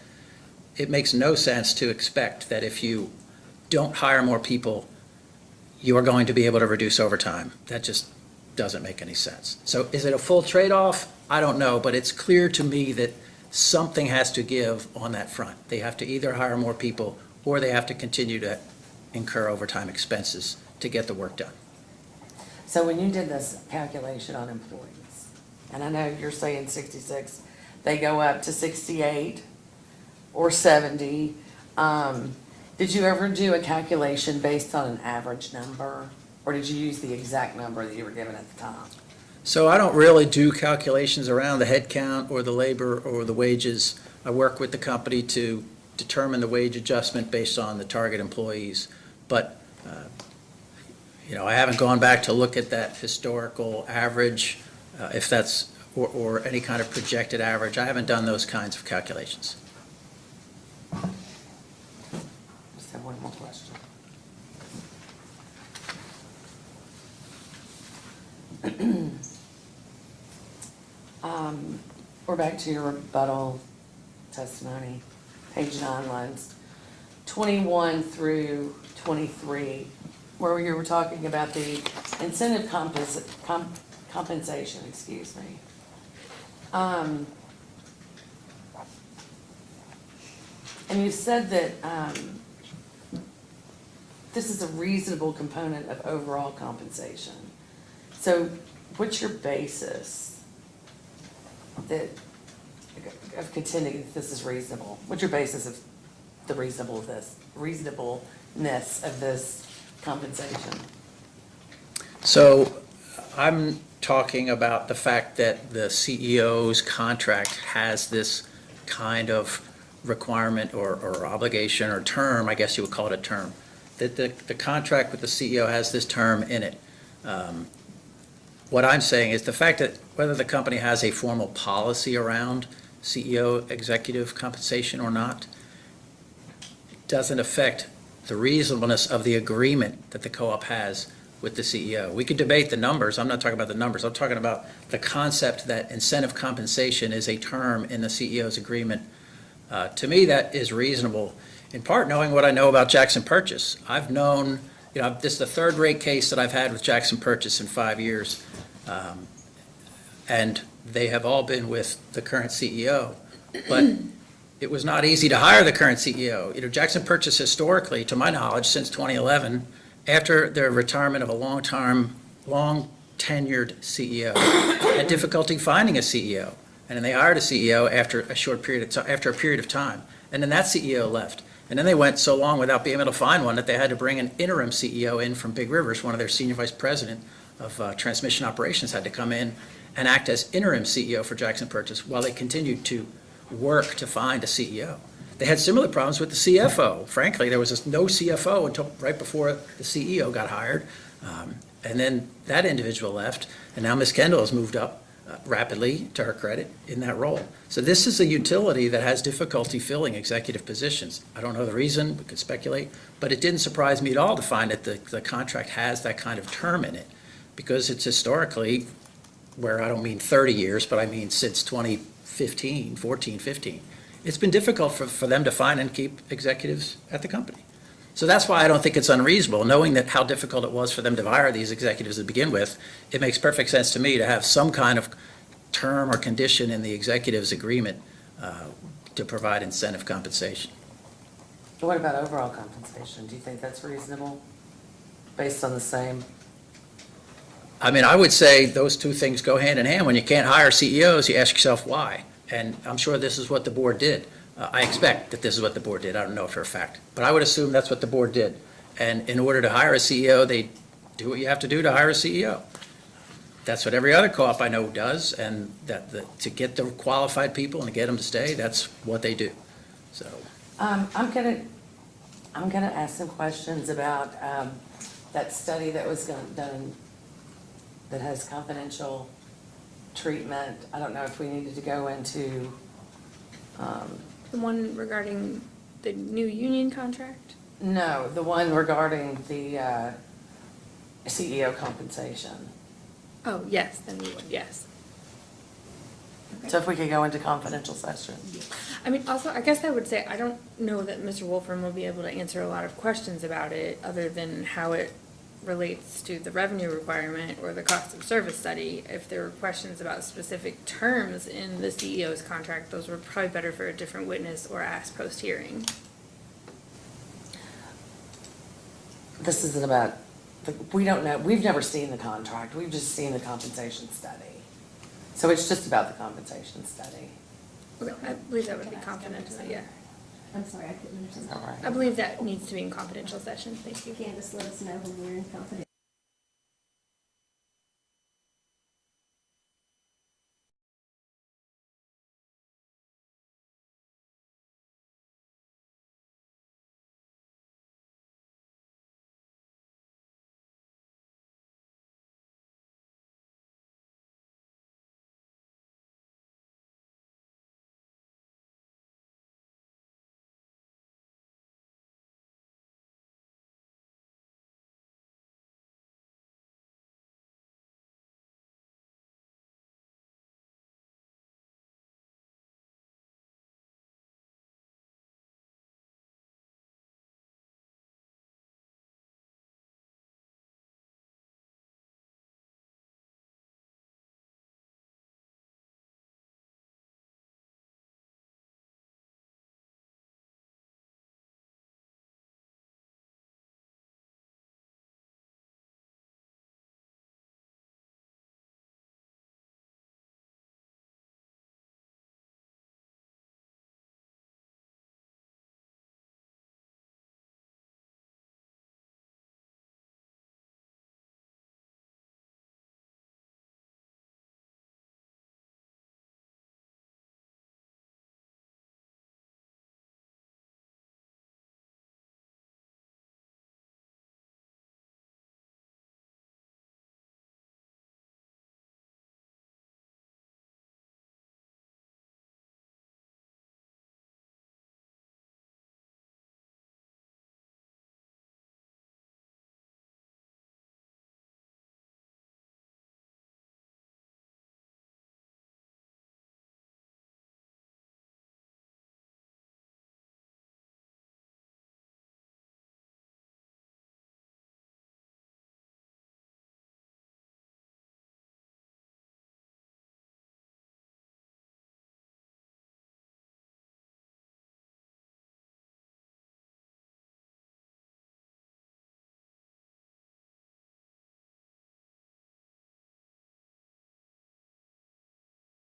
it makes no sense to expect that if you don't hire more people, you are going to be able to reduce overtime. That just doesn't make any sense. So is it a full trade-off? I don't know, but it's clear to me that something has to give on that front. They have to either hire more people or they have to continue to incur overtime expenses to get the work done. So when you did this calculation on employees, and I know you're saying 66, they go up to 68 or 70. Did you ever do a calculation based on an average number? Or did you use the exact number that you were given at the time? So I don't really do calculations around the head count or the labor or the wages. I work with the company to determine the wage adjustment based on the target employees. But, I haven't gone back to look at that historical average, if that's, or any kind of projected average. I haven't done those kinds of calculations. Just have one more question. We're back to your rebuttal testimony, page 9, lines 21 through 23, where you were talking about the incentive compensation, excuse me. And you said that this is a reasonable component of overall compensation. So what's your basis of contending that this is reasonable? What's your basis of the reasonableness of this compensation? So I'm talking about the fact that the CEO's contract has this kind of requirement or obligation or term, I guess you would call it a term, that the contract with the CEO has this term in it. What I'm saying is the fact that whether the company has a formal policy around CEO executive compensation or not doesn't affect the reasonableness of the agreement that the co-op has with the CEO. We could debate the numbers. I'm not talking about the numbers. I'm talking about the concept that incentive compensation is a term in the CEO's agreement. To me, that is reasonable, in part knowing what I know about Jackson Purchase. I've known, this is the 3rd rate case that I've had with Jackson Purchase in 5 years. And they have all been with the current CEO. But it was not easy to hire the current CEO. Jackson Purchase historically, to my knowledge, since 2011, after the retirement of a long-tenured CEO, had difficulty finding a CEO. And then they hired a CEO after a period of time. And then that CEO left. And then they went so long without being able to find one that they had to bring an interim CEO in from Big Rivers. One of their senior vice president of transmission operations had to come in and act as interim CEO for Jackson Purchase while they continued to work to find a CEO. They had similar problems with the CFO. Frankly, there was no CFO until right before the CEO got hired. And then that individual left, and now Ms. Kendall has moved up rapidly, to her credit, in that role. So this is a utility that has difficulty filling executive positions. I don't know the reason, we could speculate, but it didn't surprise me at all to find that the contract has that kind of term in it, because it's historically, where I don't mean 30 years, but I mean since 2015, 14, 15. It's been difficult for them to find and keep executives at the company. So that's why I don't think it's unreasonable, knowing that how difficult it was for them to hire these executives to begin with. It makes perfect sense to me to have some kind of term or condition in the executive's agreement to provide incentive compensation. What about overall compensation? Do you think that's reasonable, based on the same? I mean, I would say those two things go hand in hand. When you can't hire CEOs, you ask yourself why. And I'm sure this is what the board did. I expect that this is what the board did. I don't know for a fact, but I would assume that's what the board did. And in order to hire a CEO, they do what you have to do to hire a CEO. That's what every other co-op I know does, and to get the qualified people and to get them to stay, that's what they do. So I'm gonna ask some questions about that study that was done that has confidential treatment. I don't know if we needed to go into. The one regarding the new union contract? No, the one regarding the CEO compensation. Oh, yes, then we would, yes. So if we could go into confidential session. I mean, also, I guess I would say, I don't know that Mr. Wolfram will be able to answer a lot of questions about it, other than how it relates to the revenue requirement or the cost of service study. If there were questions about specific terms in the CEO's contract, those were probably better for a different witness or asked post-hearing. This isn't about, we don't know, we've never seen the contract, we've just seen the compensation study. So it's just about the compensation study. Okay, I believe that would be confidential, yeah. I'm sorry, I couldn't understand. All right. I believe that needs to be in confidential session, thank you. Candace, let us know when we're in confidential.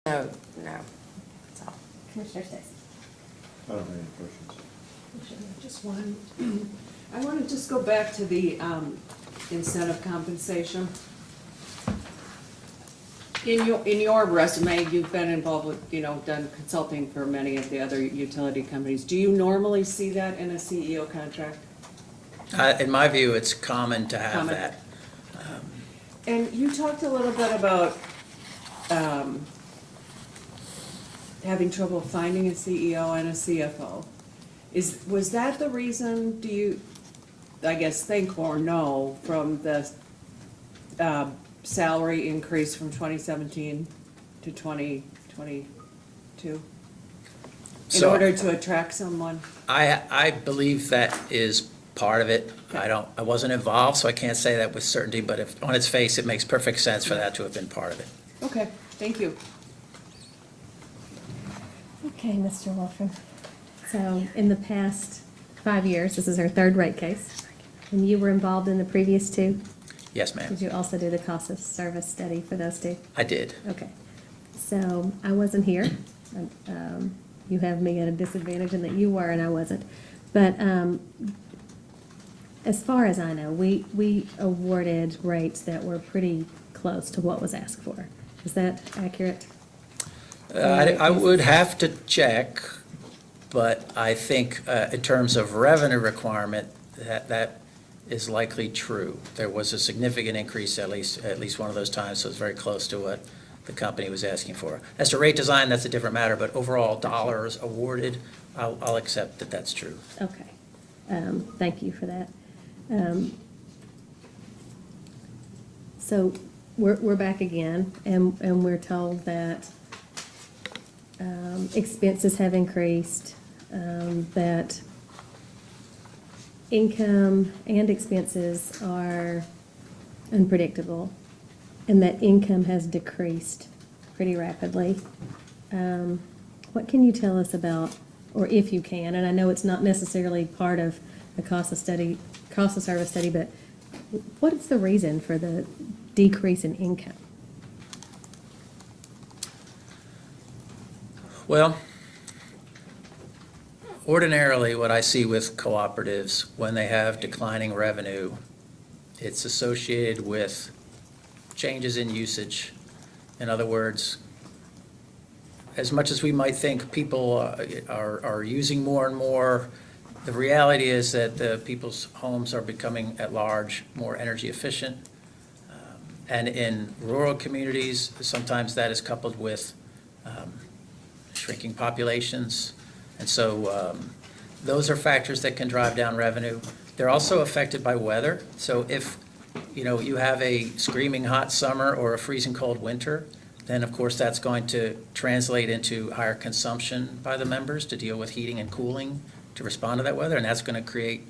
No, that's all. Commissioner Stacy. I don't have any questions. Just one, I want to just go back to the incentive compensation. In your resume, you've been involved with, done consulting for many of the other utility companies. Do you normally see that in a CEO contract? in my view, it's common to have Common. that. And you talked a little bit about having trouble finding a CEO and a CFO. Was that the reason, do you, I guess, think or know from the salary increase from 2017 to 2022? In So- order to attract someone? I believe that is part of it. I wasn't involved, so I can't say that with certainty, but if, on its face, it makes perfect sense for that to have been part of it. Okay, thank you. Okay, Mr. Wolfram. So in the past 5 years, this is our third rate case, and you were involved in the previous two? Yes, ma'am. Did you also do the cost of service study for those two? I did. Okay. So I wasn't here. You have me at a disadvantage in that you were and I wasn't. But as far as I know, we awarded rates that were pretty close to what was asked for. Is that accurate? I would have to check, but I think in terms of revenue requirement, that is likely true. There was a significant increase at least one of those times, so it's very close to what the company was asking for. As to rate design, that's a different matter, but overall dollars awarded, I'll accept that that's true. Okay. Thank you for that. So we're back again, and we're told that expenses have increased, that income and expenses are unpredictable, and that income has decreased pretty rapidly. What can you tell us about, or if you can, and I know it's not necessarily part of the cost of service study, but what is the reason for the decrease in income? Well, ordinarily, what I see with cooperatives, when they have declining revenue, it's associated with changes in usage. In other words, as much as we might think people are using more and more, the reality is that the people's homes are becoming at large more energy efficient. And in rural communities, sometimes that is coupled with shrinking populations. And so those are factors that can drive down revenue. They're also affected by weather. So if you have a screaming hot summer or a freezing cold winter, then of course that's going to translate into higher consumption by the members to deal with heating and cooling to respond to that weather. And that's going to create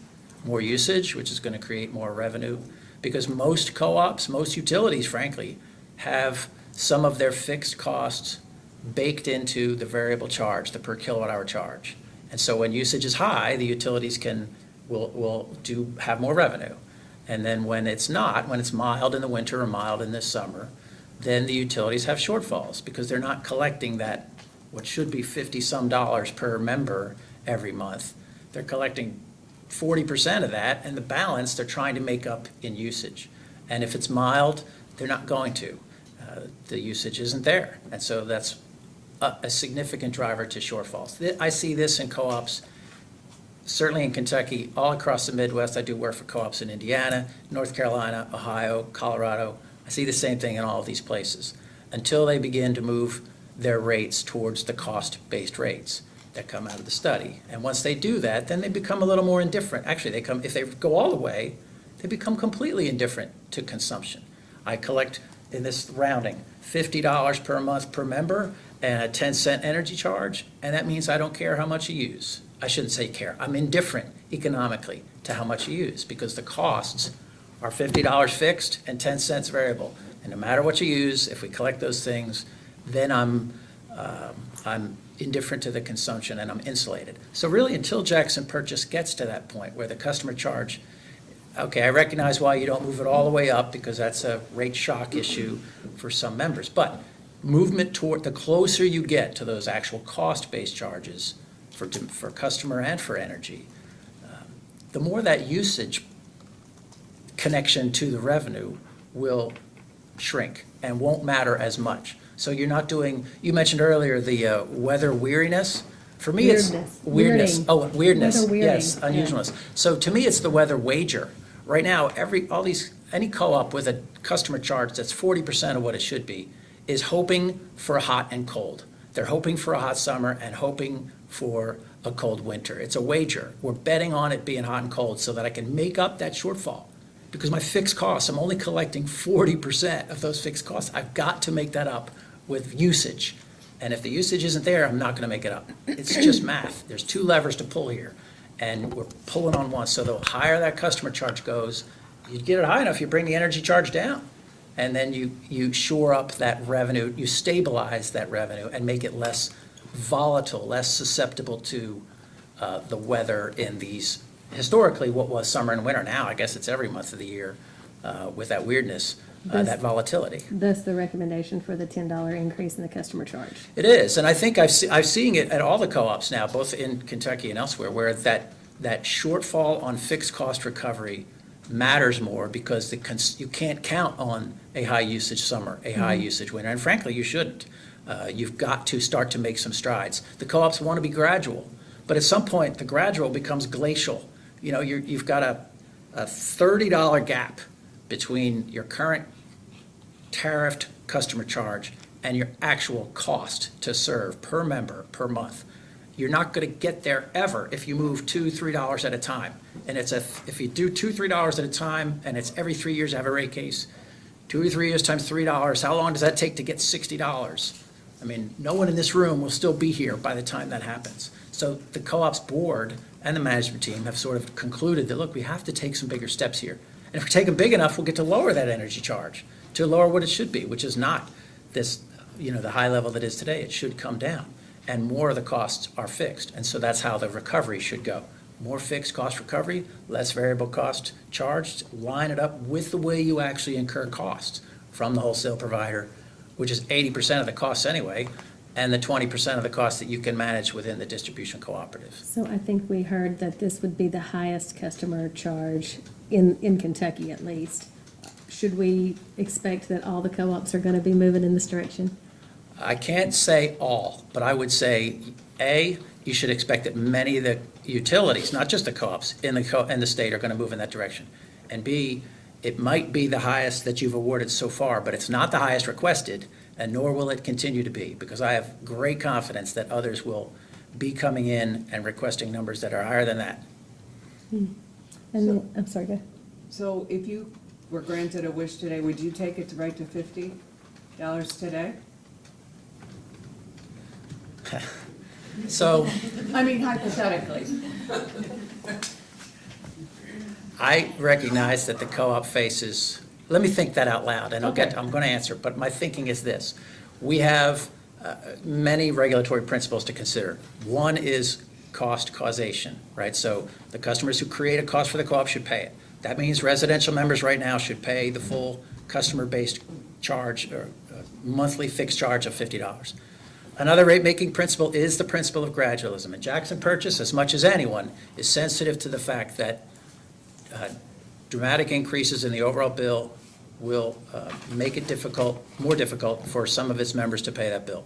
more usage, which is going to create more revenue. Because most co-ops, most utilities, frankly, have some of their fixed costs baked into the variable charge, the per kilowatt hour charge. And so when usage is high, the utilities will have more revenue. And then when it's not, when it's mild in the winter or mild in the summer, then the utilities have shortfalls because they're not collecting that, what should be $50-some per member every month. They're collecting 40% of that, and the balance they're trying to make up in usage. And if it's mild, they're not going to. The usage isn't there. And so that's a significant driver to shortfalls. I see this in co-ops, certainly in Kentucky, all across the Midwest. I do work for co-ops in Indiana, North Carolina, Ohio, Colorado. I see the same thing in all of these places until they begin to move their rates towards the cost-based rates that come out of the study. And once they do that, then they become a little more indifferent. Actually, if they go all the way, they become completely indifferent to consumption. I collect, in this rounding, $50 per month per member and a 10-cent energy charge, and that means I don't care how much you use. I shouldn't say care. I'm indifferent economically to how much you use because the costs are $50 fixed and 10 cents variable. And no matter what you use, if we collect those things, then I'm indifferent to the consumption and I'm insulated. So really, until Jackson Purchase gets to that point where the customer charge, okay, I recognize why you don't move it all the way up because that's a rate shock issue for some members. But movement toward, the closer you get to those actual cost-based charges for customer and for energy, the more that usage connection to the revenue will shrink and won't matter as much. So you're not doing, you mentioned earlier the weather weariness. For me, it's weirdness. Weirding. Oh, weirdness. Weather weirding, Yes, yeah. unusualness. So to me, it's the weather wager. Right now, all these any co-op with a customer charge that's 40% of what it should be is hoping for a hot and cold. They're hoping for a hot summer and hoping for a cold winter. It's a wager. We're betting on it being hot and cold so that I can make up that shortfall. Because my fixed costs, I'm only collecting 40% of those fixed costs. I've got to make that up with usage. And if the usage isn't there, I'm not gonna make it up. It's just math. There's two levers to pull here, and we're pulling on one. So the higher that customer charge goes, you get it high enough, you bring the energy charge down. And then you shore up that revenue, you stabilize that revenue and make it less volatile, less susceptible to the weather in these, historically, what was summer and winter. Now, I guess it's every month of the year with that weirdness, that volatility. Thus the recommendation for the $10 increase in the customer charge. It is, and I think I've seen it at all the co-ops now, both in Kentucky and elsewhere, where that shortfall on fixed cost recovery matters more because you can't count on a high usage summer, a high usage winter, and frankly, you shouldn't. You've got to start to make some strides. The co-ops want to be gradual, but at some point, the gradual becomes glacial. You know, you've got a $30 gap between your current tariffed customer charge and your actual cost to serve per member per month. You're not going to get there ever if you move $2, $3 at a time. And if you do $2, $3 at a time, and it's every 3 years I have a rate case, 2 or 3 years times $3, how long does that take to get $60? I mean, no one in this room will still be here by the time that happens. So the co-op's board and the management team have sort of concluded that, look, we have to take some bigger steps here. And if we take them big enough, we'll get to lower that energy charge to lower what it should be, which is not this, the high level that is today. It should come down. And more of the costs are fixed. And so that's how the recovery should go. More fixed cost recovery, less variable cost charged, line it up with the way you actually incur costs from the wholesale provider, which is 80% of the costs anyway, and the 20% of the costs that you can manage within the distribution cooperative. So I think we heard that this would be the highest customer charge in Kentucky at least. Should we expect that all the co-ops are gonna be moving in this direction? I can't say all, but I would say, A, you should expect that many of the utilities, not just the co-ops, in the state are going to move in that direction. And B, it might be the highest that you've awarded so far, but it's not the highest requested, and nor will it continue to be, because I have great confidence that others will be coming in and requesting numbers that are higher than that. And I'm sorry, go ahead. So if you were granted a wish today, would you take it right to $50 today? So I mean hypothetically. I recognize that the co-op faces, let me think that out loud, and I'm going to answer, but my thinking is this. We have many regulatory principles to consider. One is cost causation, right? So the customers who create a cost for the co-op should pay it. That means residential members right now should pay the full customer-based charge or monthly fixed charge of $50. Another rate-making principle is the principle of gradualism. And Jackson Purchase, as much as anyone, is sensitive to the fact that dramatic increases in the overall bill will make it more difficult for some of its members to pay that bill.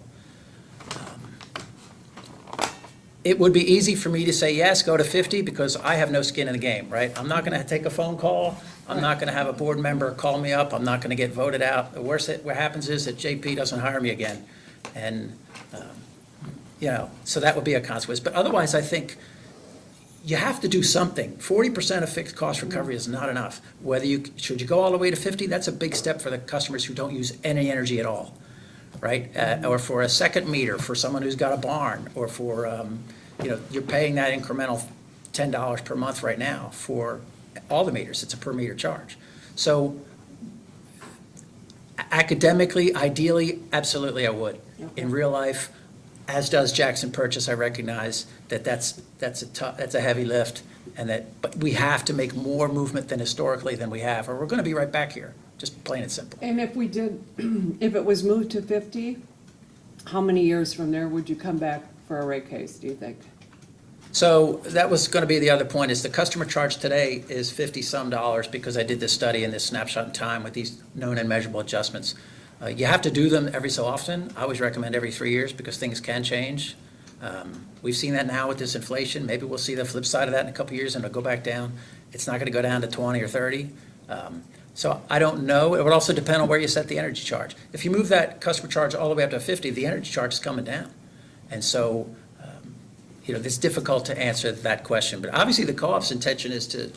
It would be easy for me to say, yes, go to 50, because I have no skin in the game, right? I'm not going to take a phone call. I'm not going to have a board member call me up. I'm not going to get voted out. The worst what happens is that JP doesn't hire me again. And, so that would be a consequence. But otherwise, I think you have to do something. 40% of fixed cost recovery is not enough. Should you go all the way to 50? That's a big step for the customers who don't use any energy at all, right? Or for a second meter for someone who's got a barn, or for, you're paying that incremental $10 per month right now for all the meters. It's a per meter charge. So academically, ideally, absolutely I would. In real life, as does Jackson Purchase, I recognize that that's a heavy lift, but we have to make more movement than historically than we have, or we're going to be right back here, just plain and simple. And if it was moved to 50, how many years from there would you come back for a rate case, do you think? So that was going to be the other point, is the customer charge today is $50-some because I did this study in this snapshot in time with these known and measurable adjustments. You have to do them every so often. I always recommend every 3 years because things can change. We've seen that now with this inflation. Maybe we'll see the flip side of that in a couple of years and it'll go back down. It's not going to go down to 20 or 30. So I don't know. It would also depend on where you set the energy charge. If you move that customer charge all the way up to 50, the energy charge is coming down. And so, it's difficult to answer that question. But obviously, the co-op's intention is to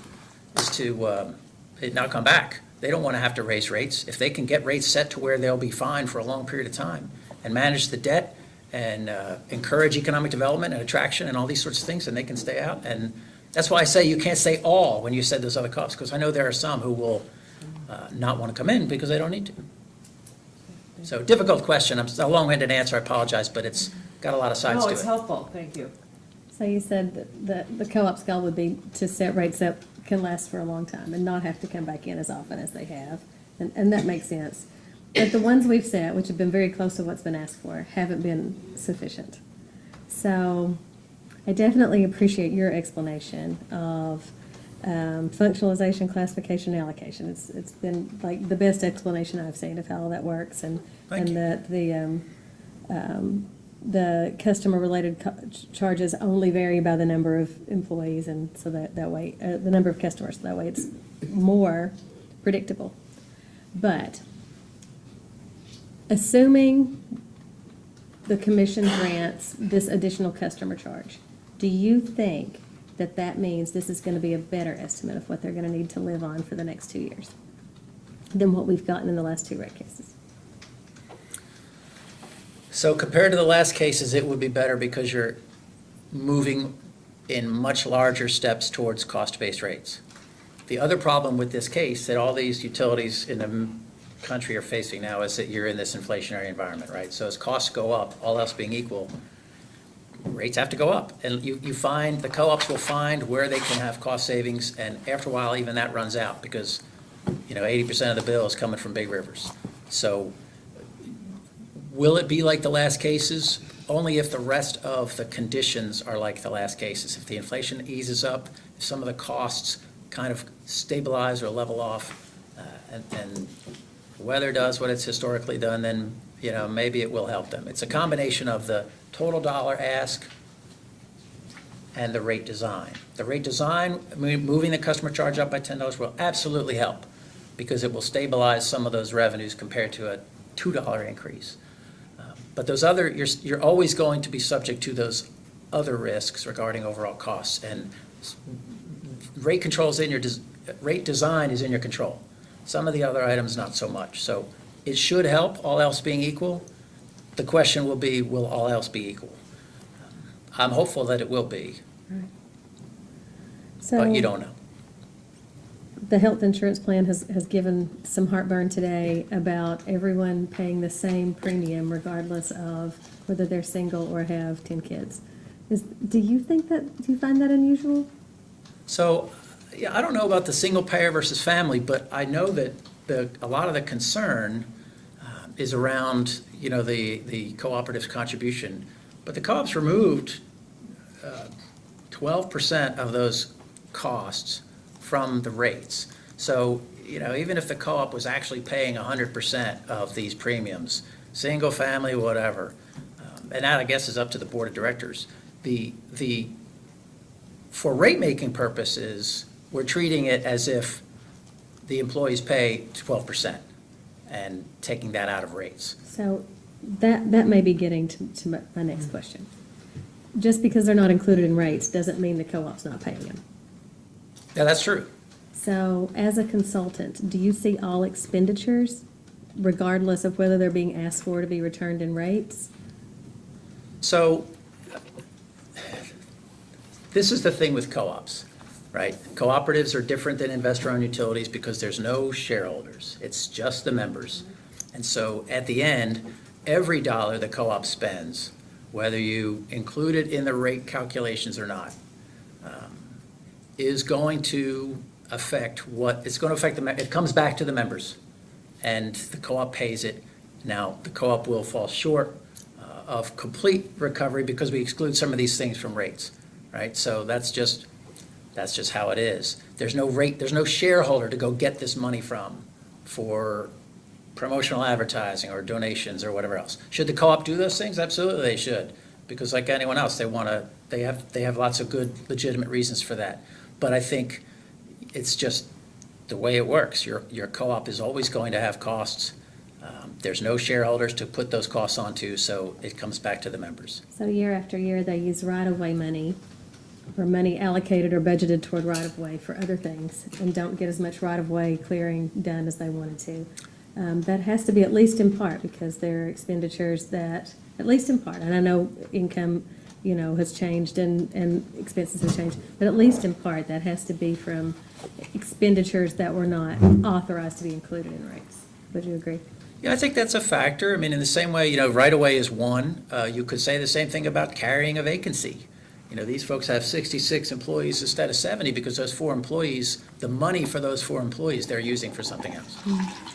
not come back. They don't want to have to raise rates. If they can get rates set to where they'll be fine for a long period of time and manage the debt and encourage economic development and attraction and all these sorts of things, then they can stay out. And that's why I say you can't say all when you said those other co-ops, because I know there are some who will not want to come in because they don't need to. So difficult question. It's a long-winded answer. I apologize, but it's got a lot of sides No, to it's it. helpful, thank you. So you said that the co-op's goal would be to set rates that can last for a long time and not have to come back in as often as they have. And that makes sense. But the ones we've set, which have been very close to what's been asked for, haven't been sufficient. So I definitely appreciate your explanation of functionalization, classification, and allocation. It's been like the best explanation I've seen of how all that works, and Thank you. that the customer-related charges only vary by the number of employees, and so that way, the number of customers, that way it's more predictable. But assuming the commission grants this additional customer charge, do you think that that means this is going to be a better estimate of what they're going to need to live on for the next 2 years than what we've gotten in the last two rate cases? So compared to the last cases, it would be better because you're moving in much larger steps towards cost-based rates. The other problem with this case that all these utilities in the country are facing now is that you're in this inflationary environment, right? So as costs go up, all else being equal, rates have to go up. And you find, the co-ops will find where they can have cost savings, and after a while, even that runs out because, 80% of the bill is coming from big rivers. So will it be like the last cases? Only if the rest of the conditions are like the last cases. If the inflation eases up, if some of the costs kind of stabilize or level off, and the weather does what it's historically done, then, maybe it will help them. It's a combination of the total dollar ask and the rate design. The rate design, moving the customer charge up by $10 will absolutely help because it will stabilize some of those revenues compared to a $2 increase. But those other, you're always going to be subject to those other risks regarding overall costs. And rate controls rate design is in your control. Some of the other items, not so much. So it should help, all else being equal. The question will be, will all else be equal? I'm hopeful that it will be, So but you don't know. the health insurance plan has given some heartburn today about everyone paying the same premium regardless of whether they're single or have 10 kids. Do you find that unusual? So, yeah, I don't know about the single payer versus family, but I know that a lot of the concern is around, the cooperative's contribution. But the co-ops removed 12% of those costs from the rates. So, even if the co-op was actually paying 100% of these premiums, single family, whatever, and that I guess is up to the board of directors. For rate-making purposes, we're treating it as if the employees pay 12% and taking that out of rates. So that may be getting to my next question. Just because they're not included in rates doesn't mean the co-op's not paying them. Yeah, that's true. So as a consultant, do you see all expenditures, regardless of whether they're being asked for to be returned in rates? So this is the thing with co-ops, right? Cooperatives are different than investor-owned utilities because there's no shareholders. It's just the members. And so at the end, every dollar the co-op spends, whether you include it in the rate calculations or not, is going to affect it comes back to the members, and the co-op pays it. Now, the co-op will fall short of complete recovery because we exclude some of these things from rates, right? So that's just how it is. There's no shareholder to go get this money from for promotional advertising or donations or whatever else. Should the co-op do those things? Absolutely they should, because like anyone else, they have lots of good legitimate reasons for that. But I think it's just the way it works. Your co-op is always going to have costs. There's no shareholders to put those costs onto, so it comes back to the members. So year after year, they use right-of-way money, or money allocated or budgeted toward right-of-way for other things, and don't get as much right-of-way clearing done as they wanted to. That has to be at least in part, because there are expenditures that, at least in part, and I know income, has changed and expenses have changed, but at least in part, that has to be from expenditures that were not authorized to be included in rates. Would you agree? Yeah, I think that's a factor. I mean, in the same way, right-of-way is one. You could say the same thing about carrying a vacancy. These folks have 66 employees instead of 70 because those 4 employees, the money for those 4 employees, they're using for something else.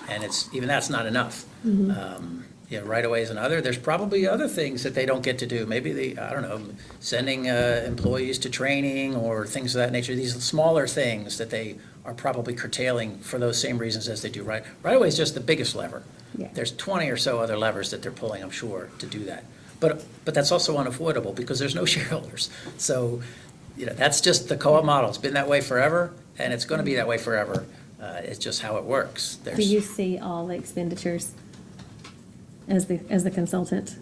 And even that's not enough. Right-of-way is another. There's probably other things that they don't get to do. Maybe I don't know, sending employees to training or things of that nature. These smaller things that they are probably curtailing for those same reasons as they do right-of-way is just the biggest lever. Yeah. There's 20 or so other levers that they're pulling, I'm sure, to do that. But that's also unavoidable because there's no shareholders. So, that's just the co-op model. It's been that way forever, and it's going to be that way forever. It's just how it works. Do you see all the expenditures as the consultant?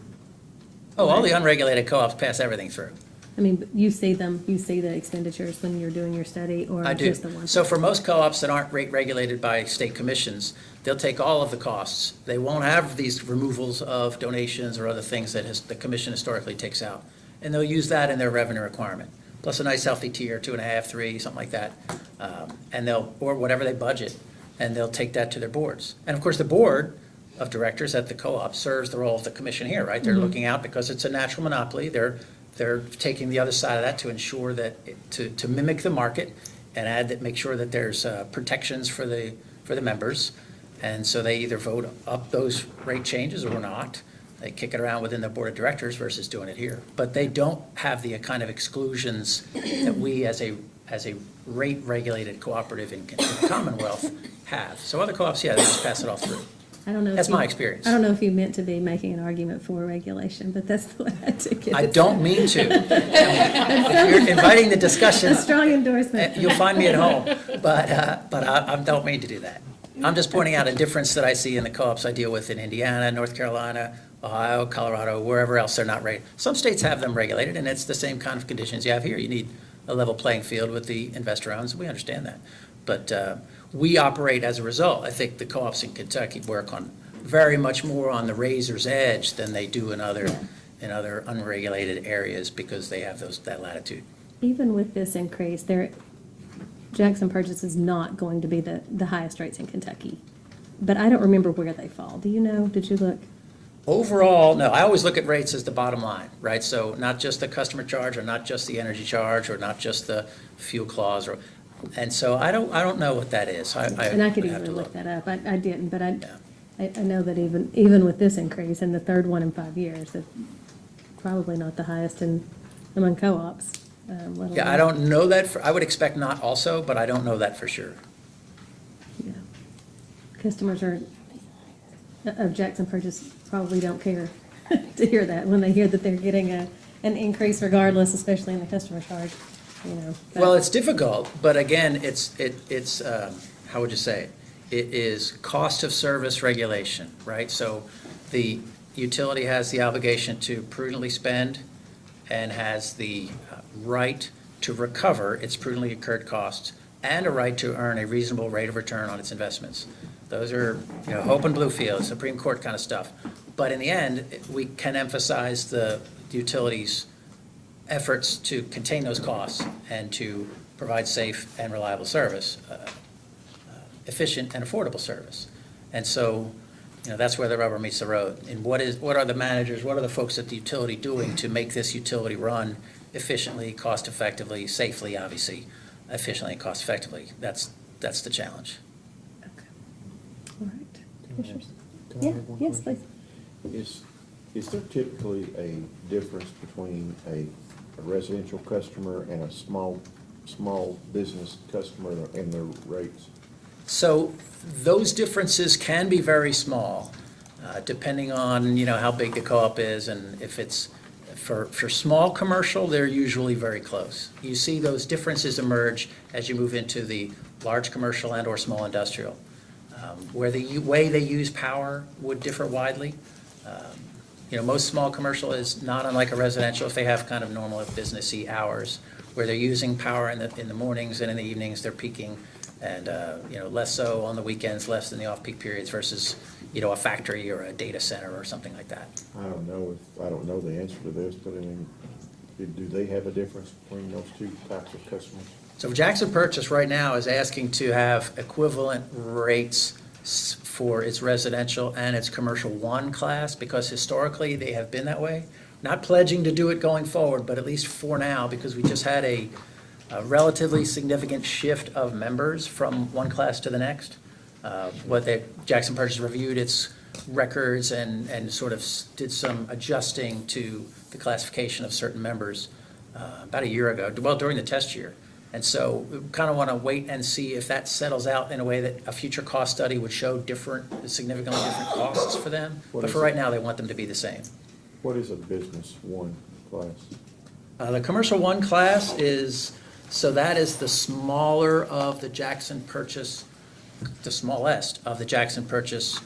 Oh, all the unregulated co-ops pass everything through. I mean, but you see the expenditures when you're doing your study, or I do. just the ones? So for most co-ops that aren't rate regulated by state commissions, they'll take all of the costs. They won't have these removals of donations or other things that the commission historically takes out. And they'll use that in their revenue requirement, plus a nice healthy tier, 2.5, 3, something like that. Or whatever they budget, and they'll take that to their boards. And of course, the board of directors at the co-op serves the role of the commission here, right? They're looking out because it's a natural monopoly. They're taking the other side of that to ensure that, to mimic the market and make sure that there's protections for the members. And so they either vote up those rate changes or not. They kick it around within the board of directors versus doing it here. But they don't have the kind of exclusions that we as a rate regulated cooperative in the Commonwealth have. So other co-ops, yeah, they just pass it all through. I don't know. That's my experience. I don't know if you meant to be making an argument for regulation, but that's the way I took it. I don't mean to. If you're inviting the discussion, A strong endorsement. you'll find me at home, but I don't mean to do that. I'm just pointing out a difference that I see in the co-ops I deal with in Indiana, North Carolina, Ohio, Colorado, wherever else they're not regulated. Some states have them regulated, and it's the same kind of conditions you have here. You need a level playing field with the investor owns. We understand that. But we operate as a result. I think the co-ops in Kentucky work on very much more on the razor's edge than they do in other unregulated areas because they have that latitude. Even with this increase, Jackson Purchase is not going to be the highest rates in Kentucky. But I don't remember where they fall. Do you know? Did you look? Overall, no, I always look at rates as the bottom line, right? So not just the customer charge or not just the energy charge or not just the fuel clause and so I don't know what that is. And I could would have easily to look that up. I didn't, but I know that even with this increase and the third one in 5 years, it's probably not the highest among co-ops. Yeah, I don't know that, I would expect not also, but I don't know that for sure. Yeah. Customers of Jackson Purchase probably don't care to hear that when they hear that they're getting an increase regardless, especially in the customer charge, but- Well, it's difficult, but again, it's how would you say it? It is cost of service regulation, right? So the utility has the obligation to prudently spend and has the right to recover its prudently incurred costs and a right to earn a reasonable rate of return on its investments. Those are, Hope and Bluefield, Supreme Court kind of stuff. But in the end, we can emphasize the utility's efforts to contain those costs and to provide safe and reliable service, efficient and affordable service. And so, that's where the rubber meets the road. And what are the managers, what are the folks at the utility doing to make this utility run efficiently, cost-effectively, safely, obviously, efficiently and cost-effectively? That's the challenge. All right. Commissioners? Yeah, yes, please. Is there typically a difference between a residential customer and a small business customer and their rates? So those differences can be very small, depending on, how big the co-op is and if it's For small commercial, they're usually very close. You see those differences emerge as you move into the large commercial and/or small industrial, where the way they use power would differ widely. Most small commercial is not unlike a residential if they have kind of normal businessy hours, where they're using power in the mornings and in the evenings, they're peaking, and, less so on the weekends, less in the off-peak periods versus, a factory or a data center or something like that. I don't know the answer to this, but I mean, do they have a difference between those two types of customers? So Jackson Purchase right now is asking to have equivalent rates for its residential and its commercial one class, because historically they have been that way. Not pledging to do it going forward, but at least for now, because we just had a relatively significant shift of members from one class to the next. Jackson Purchase reviewed its records and sort of did some adjusting to the classification of certain members about a year ago, during the test year. And so we kind of want to wait and see if that settles out in a way that a future cost study would show significantly different costs for them. But for right now, they want them to be the same. What is a business one class? The commercial one class that is the smaller of the Jackson Purchase, the smallest of the Jackson Purchase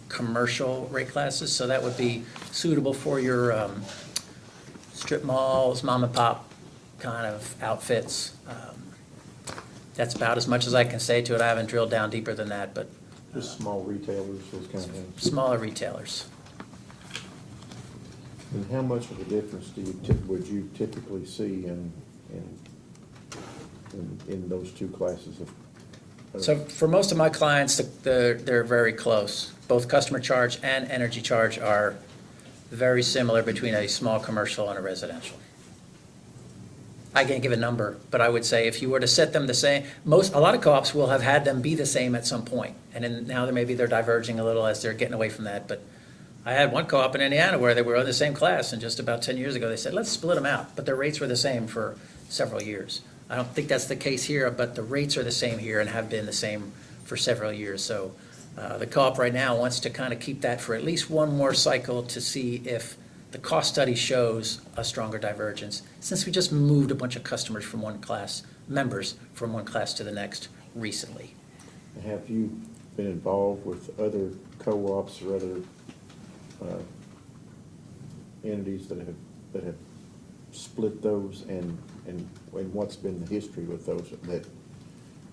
commercial rate classes. So that would be suitable for your strip malls, mom and pop kind of outfits. That's about as much as I can say to it. I haven't drilled down deeper than that, but Just small retailers, those kind of things? smaller retailers. And how much of a difference would you typically see in those two classes of? So for most of my clients, they're very close. Both customer charge and energy charge are very similar between a small commercial and a residential. I can't give a number, but I would say if you were to set them the same, a lot of co-ops will have had them be the same at some point. And then now maybe they're diverging a little as they're getting away from that. But I had one co-op in Indiana where they were in the same class, and just about 10 years ago, they said, let's split them out. But their rates were the same for several years. I don't think that's the case here, but the rates are the same here and have been the same for several years. So the co-op right now wants to kind of keep that for at least one more cycle to see if the cost study shows a stronger divergence, since we just moved a bunch of customers from members from one class to the next recently. Have you been involved with other co-ops or other entities that have split those, and what's been the history with those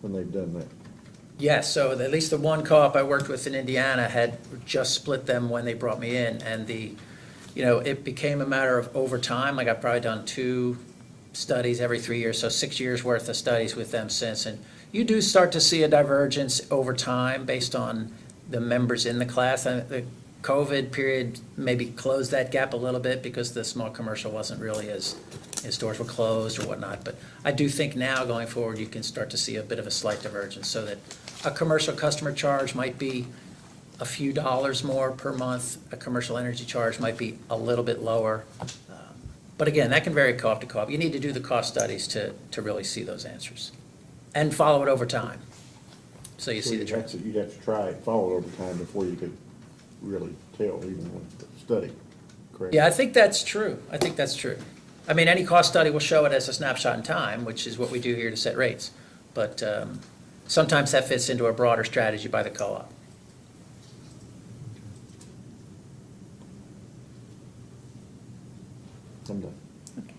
when they've done that? Yes, so at least the one co-op I worked with in Indiana had just split them when they brought me in, and it became a matter of over time. Like I've probably done 2 studies every 3 years, so 6 years worth of studies with them since. And you do start to see a divergence over time based on the members in the class. And the COVID period maybe closed that gap a little bit because the small commercial wasn't really as stores were closed or whatnot. But I do think now going forward, you can start to see a bit of a slight divergence, so that a commercial customer charge might be a few dollars more per month. A commercial energy charge might be a little bit lower. But again, that can vary co-op to co-op. You need to do the cost studies to really see those answers and follow it over time. So you see the trends. You'd have to try it, follow it over time before you could really tell, even with the study, correct? Yeah, I think that's true. I mean, any cost study will show it as a snapshot in time, which is what we do here to set rates. But sometimes that fits into a broader strategy by the co-op. I'm done. Okay.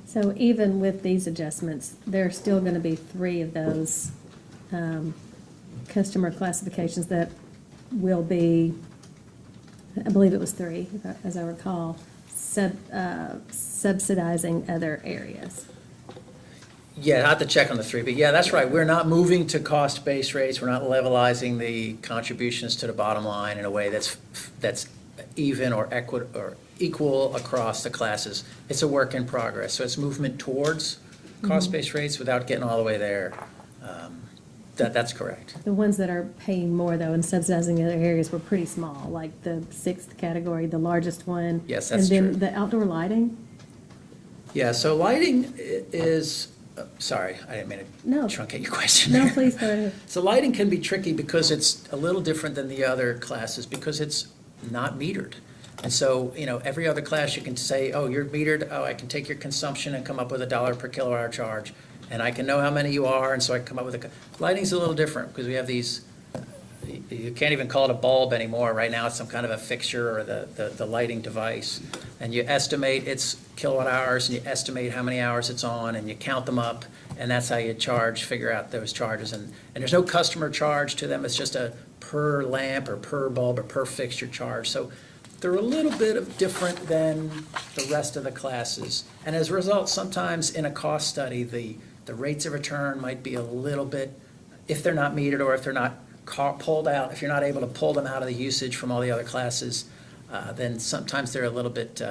So even with these adjustments, there are still going to be 3 of those customer classifications that will be, I believe it was 3, as I recall, subsidizing other areas. Yeah, I have to check on the 3, but yeah, that's right. We're not moving to cost-based rates. We're not levelizing the contributions to the bottom line in a way that's even or equal across the classes. It's a work in progress. So it's movement towards cost-based rates without getting all the way there. That's correct. The ones that are paying more, though, and subsidizing other areas were pretty small, like the 6th category, the largest one. Yes, that's And true. then the outdoor lighting, Yeah, so lighting is, sorry, I didn't mean to No. truncate your question no, there. please go ahead. So lighting can be tricky because it's a little different than the other classes because it's not metered. And so, every other class you can say, oh, you're metered, oh, I can take your consumption and come up with $1 per kilowatt hour charge. And I can know how many you are, and so I can come up with lighting's a little different, because we have these, you can't even call it a bulb anymore. Right now, it's some kind of a fixture or the lighting device. And you estimate its kilowatt hours, and you estimate how many hours it's on, and you count them up, and that's how you figure out those charges. And there's no customer charge to them. It's just a per lamp or per bulb or per fixture charge. So they're a little bit different than the rest of the classes. And as a result, sometimes in a cost study, the rates of return might be a little bit, if they're not metered or if they're not pulled out, if you're not able to pull them out of the usage from all the other classes, then sometimes they're a little bit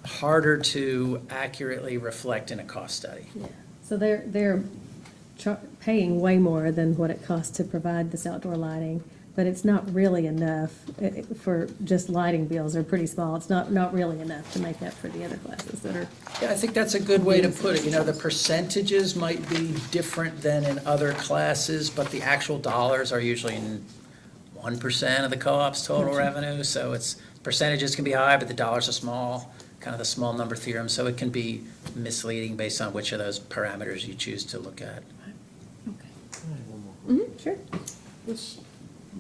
harder to accurately reflect in a cost study. Yeah. So they're paying way more than what it costs to provide this outdoor lighting, but it's not really enough for just lighting bills are pretty small. It's not really enough to make up for the other classes that are. Yeah, I think that's a good way to put it. The percentages might be different than in other classes, but the actual dollars are usually in 1% of the co-op's total revenue. So percentages can be high, but the dollars are small, kind of the small number theorem. So it can be misleading based on which of those parameters you choose to look at. Mm-hmm, sure. This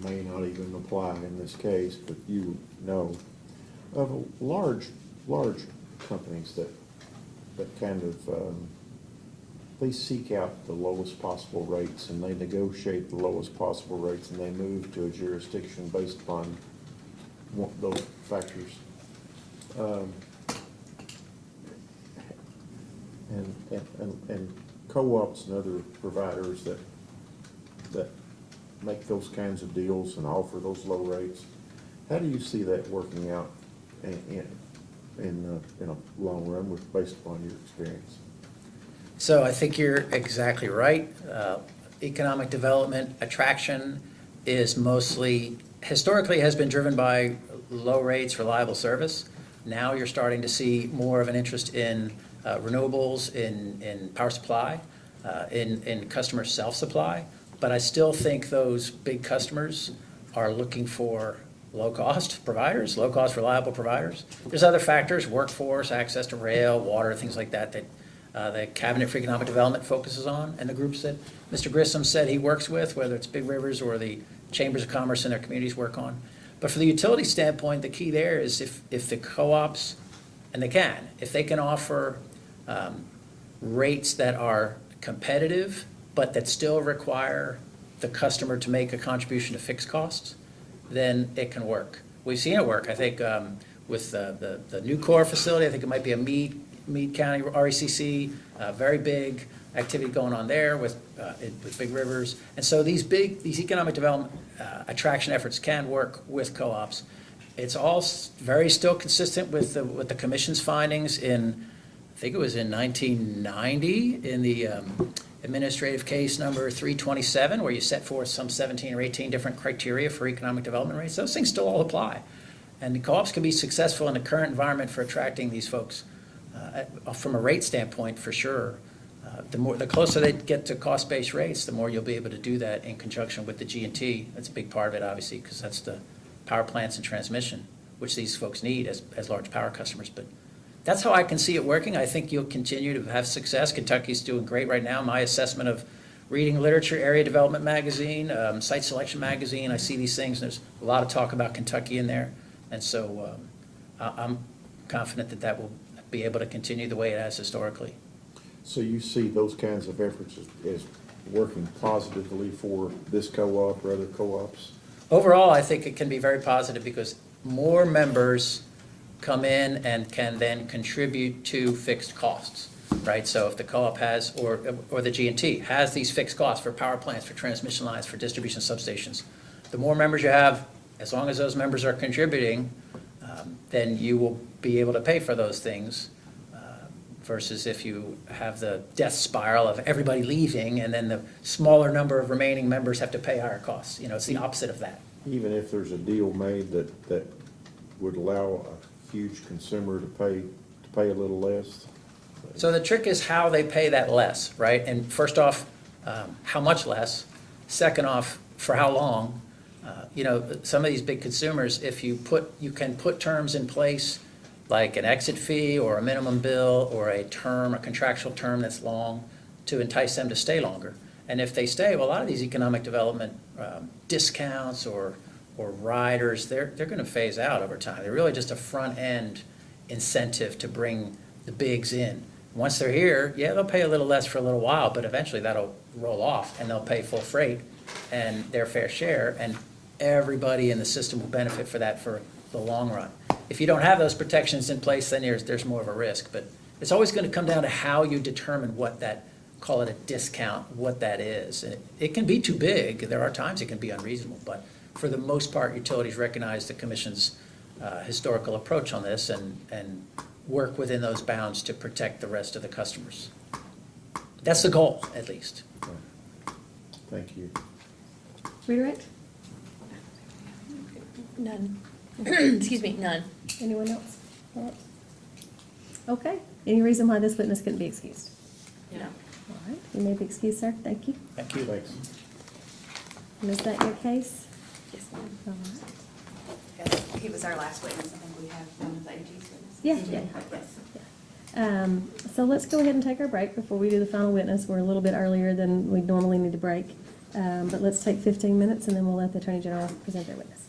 may not even apply in this case, but you know of large companies that kind of, they seek out the lowest possible rates and they negotiate the lowest possible rates and they move to a jurisdiction based upon those factors. And co-ops and other providers that make those kinds of deals and offer those low rates. How do you see that working out in a long run based upon your experience? So I think you're exactly right. Economic development attraction is historically has been driven by low rates, reliable service. Now you're starting to see more of an interest in renewables, in power supply, in customer self-supply. But I still think those big customers are looking for low-cost providers, low-cost reliable providers. There's other factors, workforce, access to rail, water, things like that the Cabinet for Economic Development focuses on, and the groups that Mr. Grissom said he works with, whether it's Big Rivers or the Chambers of Commerce and their communities work on. But for the utility standpoint, the key there is if the co-ops, and if they can offer rates that are competitive, but that still require the customer to make a contribution to fixed costs, then it can work. We've seen it work. I think with the Nucor facility, I think it might be a Meade County RECC, very big activity going on there with Big Rivers. And so these economic development attraction efforts can work with co-ops. It's all very still consistent with the commission's findings I think it was in 1990 in the administrative case number 327, where you set forth some 17 or 18 different criteria for economic development rates. Those things still all apply. And the co-ops can be successful in the current environment for attracting these folks from a rate standpoint, for sure. The closer they get to cost-based rates, the more you'll be able to do that in conjunction with the G&T. That's a big part of it, obviously, because that's the power plants and transmission, which these folks need as large power customers. But that's how I can see it working. I think you'll continue to have success. Kentucky's doing great right now. My assessment of reading literature, Area Development Magazine, Site Selection Magazine, I see these things, and there's a lot of talk about Kentucky in there. And so I'm confident that will be able to continue the way it has historically. So you see those kinds of efforts as working positively for this co-op or other co-ops? Overall, I think it can be very positive because more members come in and can then contribute to fixed costs, right? So if the co-op has, or the G&T has these fixed costs for power plants, for transmission lines, for distribution substations, the more members you have, as long as those members are contributing, then you will be able to pay for those things versus if you have the death spiral of everybody leaving and then the smaller number of remaining members have to pay higher costs. It's the opposite of that. Even if there's a deal made that would allow a huge consumer to pay a little less? So the trick is how they pay that less, right? And first off, how much less? Second off, for how long? Some of these big consumers, if you can put terms in place like an exit fee or a minimum bill or a contractual term that's long to entice them to stay longer. And if they stay, well, a lot of these economic development discounts or riders, they're going to phase out over time. They're really just a front-end incentive to bring the bigs in. Once they're here, yeah, they'll pay a little less for a little while, but eventually that'll roll off and they'll pay full freight and their fair share, and everybody in the system will benefit for that for the long run. If you don't have those protections in place, then there's more of a risk, but it's always going to come down to how you determine what that, call it a discount, what that is. And it can be too big, there are times it can be unreasonable, but for the most part, utilities recognize the Commission's historical approach on this and work within those bounds to protect the rest of the customers. That's the goal, at least. Thank you. Redirect? None. Excuse me, none. Anyone else? All right. Okay, any reason why this witness couldn't be excused? No. All right, you may be excused, sir, thank you. Thank you. Thanks. And is that your case? Yes, ma'am. All right. Yes, he was our last witness. I think we have one of AG's witnesses. Yeah, yes. So let's go ahead and take our break before we do the final witness. We're a little bit earlier than we normally need to break. But let's take 15 minutes and then we'll let the Attorney General present their witness.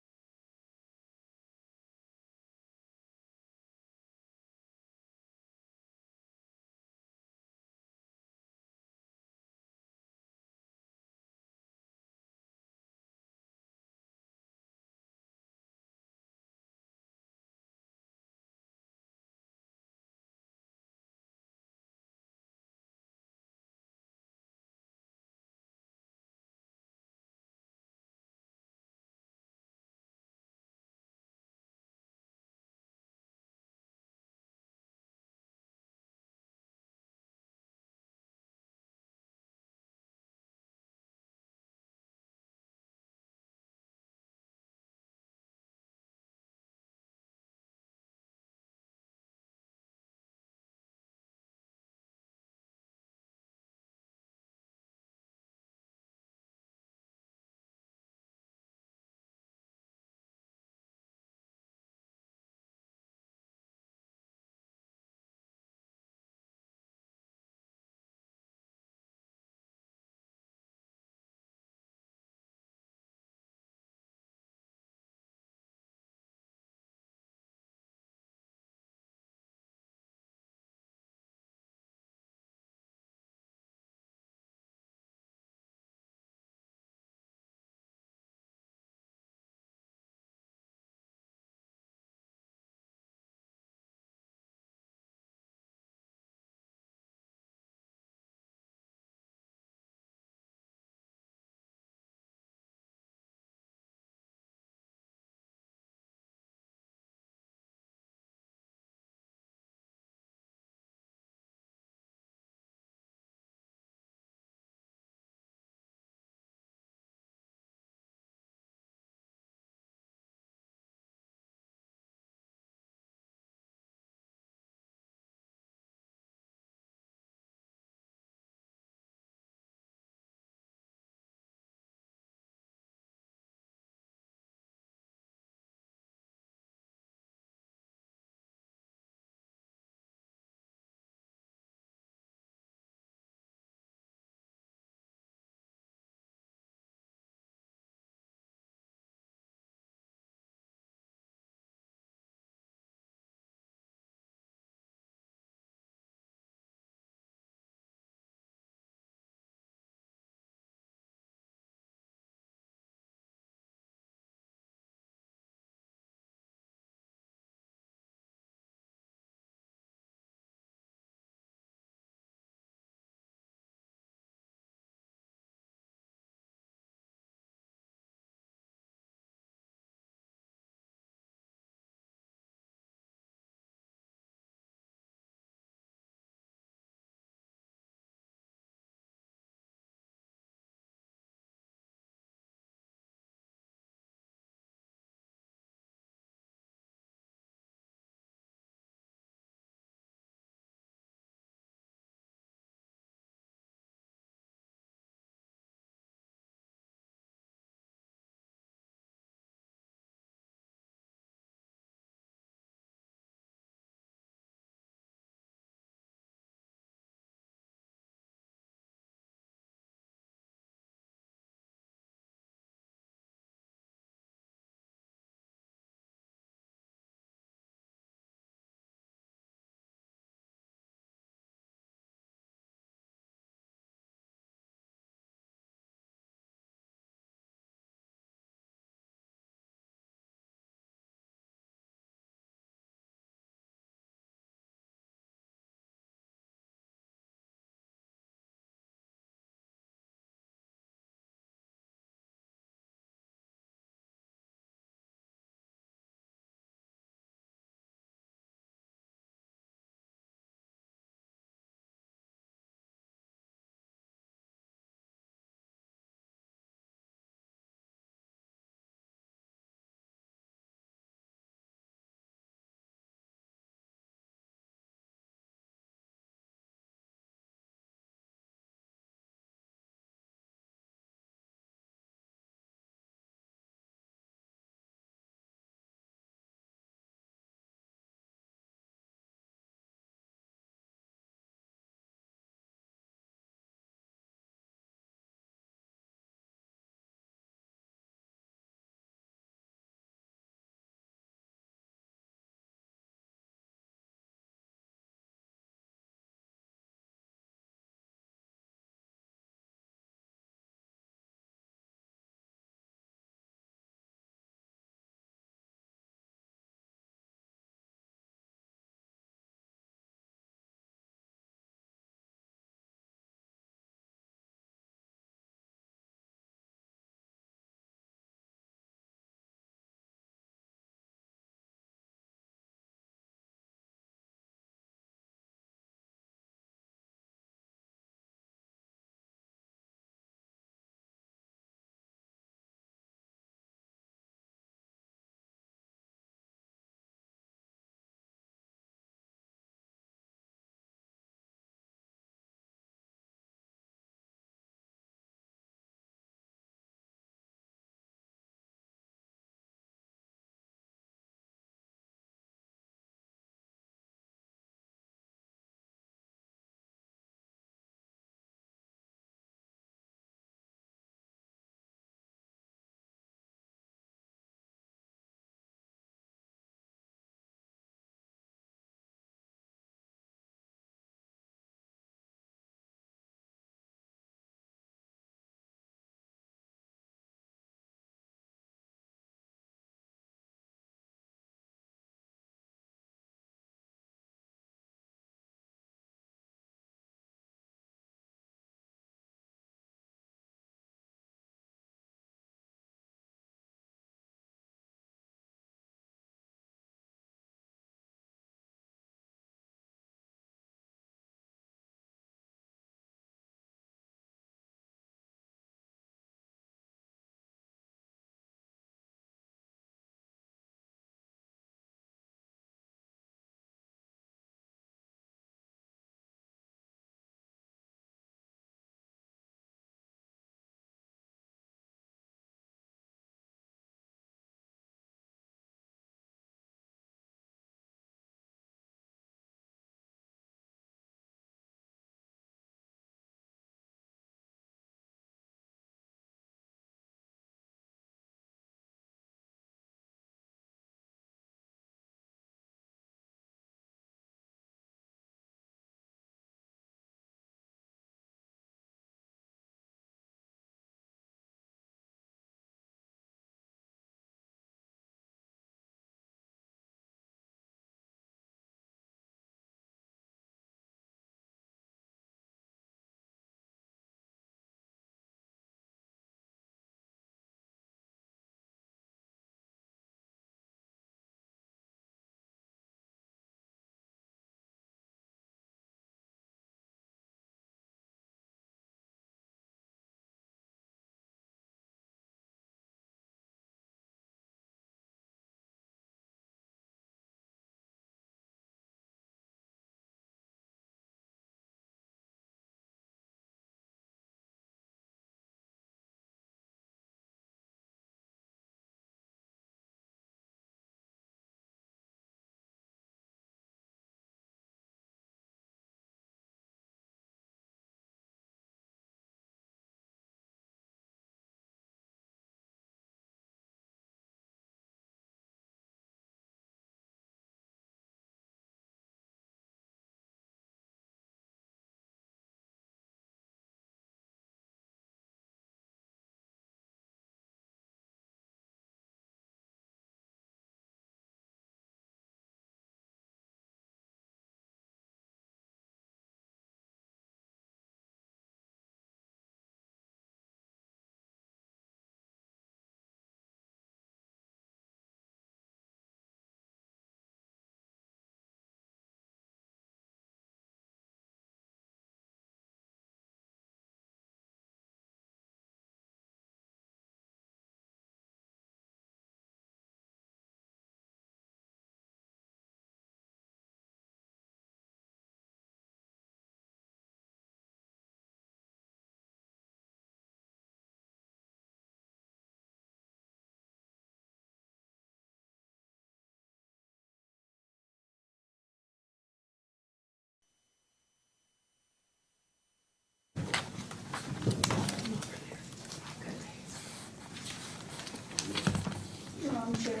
Madam Chair.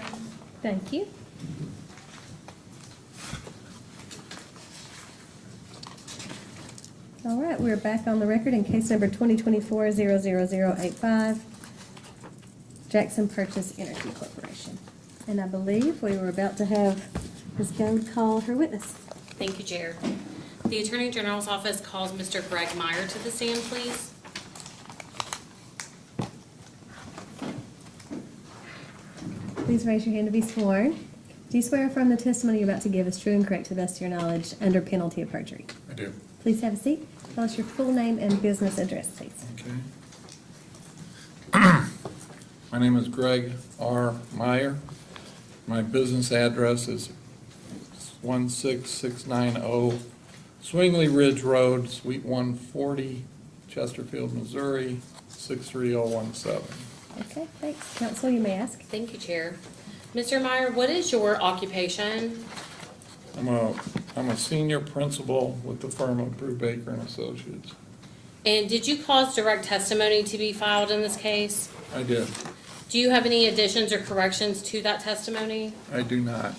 Thank you. All right, we're back on the record in case number 2024-00085, Jackson Purchase Energy Corporation. And I believe we were about to have Ms. Gold call her witness. Thank you, Chair. The Attorney General's office calls Mr. Greg Meyer to the stand, please. Please raise your hand to be sworn. Do you swear affirm the testimony you're about to give is true and correct to the best of your knowledge under penalty of perjury? I do. Please have a seat. Tell us your full name and business address, please. Okay. My name is Greg R. Meyer. My business address is 16690 Swingley Ridge Road, Suite 140, Chesterfield, Missouri, 63017. Okay, thanks. Counsel, you may ask. Thank you, Chair. Mr. Meyer, what is your occupation? I'm a senior principal with the firm of Brubaker and Associates. And did you cause direct testimony to be filed in this case? I did. Do you have any additions or corrections to that testimony? I do not.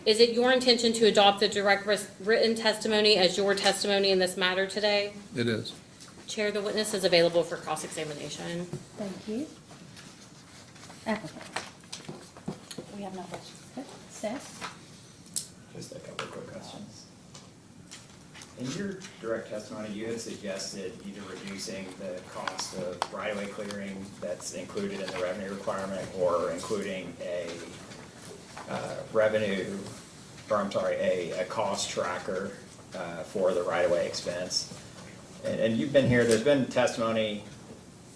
Is it your intention to adopt the direct written testimony as your testimony in this matter today? It is. Chair, the witness is available for cross-examination. Thank you. Applicant. We have no questions. Okay. Staff? Just a couple of quick questions. In your direct testimony, you had suggested either reducing the cost of right-of-way clearing that's included in the revenue requirement or including a a cost tracker for the right-of-way expense. And you've been here, there's been testimony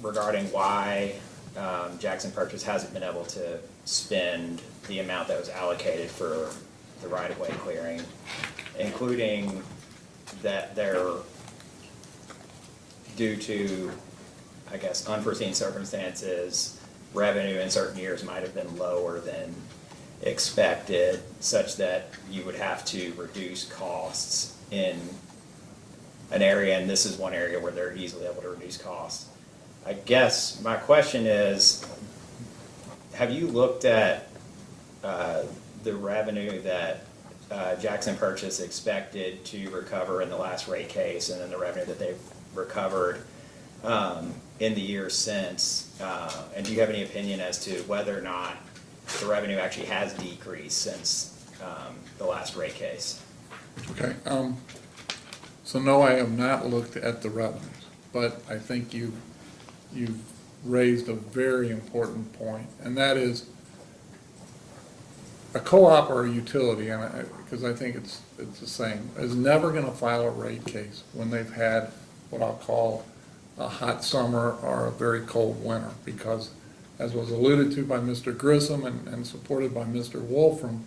regarding why Jackson Purchase hasn't been able to spend the amount that was allocated for the right-of-way clearing, including that they're due to, I guess, unforeseen circumstances, revenue in certain years might have been lower than expected, such that you would have to reduce costs in an area, and this is one area where they're easily able to reduce costs. I guess my question is, have you looked at the revenue that Jackson Purchase expected to recover in the last rate case, and then the revenue that they've recovered in the years since? And do you have any opinion as to whether or not the revenue actually has decreased since the last rate case? Okay. So no, I have not looked at the revenues, but I think you've raised a very important point, and that is a co-op or a utility, and because I think it's the same, is never going to file a rate case when they've had what I'll call a hot summer or a very cold winter, because as was alluded to by Mr. Grissom and supported by Mr. Wolfram,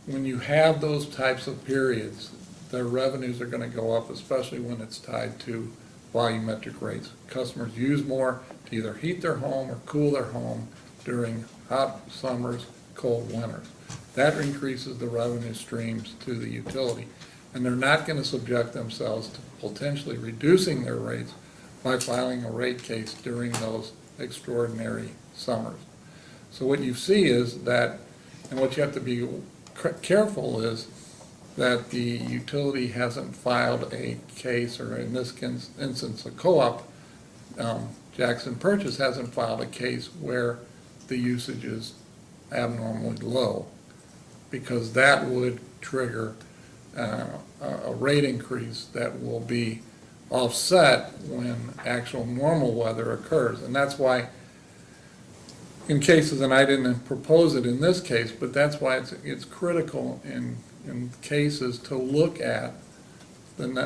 when you have those types of periods, their revenues are going to go up, especially when it's tied to volumetric rates. Customers use more to either heat their home or cool their home during hot summers, cold winters. That increases the revenue streams to the utility. And they're not going to subject themselves to potentially reducing their rates by filing a rate case during those extraordinary summers. So what you see is that, and what you have to be careful is that the utility hasn't filed a case, or in this instance, a co-op, Jackson Purchase hasn't filed a case where the usage is abnormally low, because that would trigger a rate increase that will be offset when actual normal weather occurs. And that's why in cases, and I didn't propose it in this case, but that's why it's critical in cases to look at, and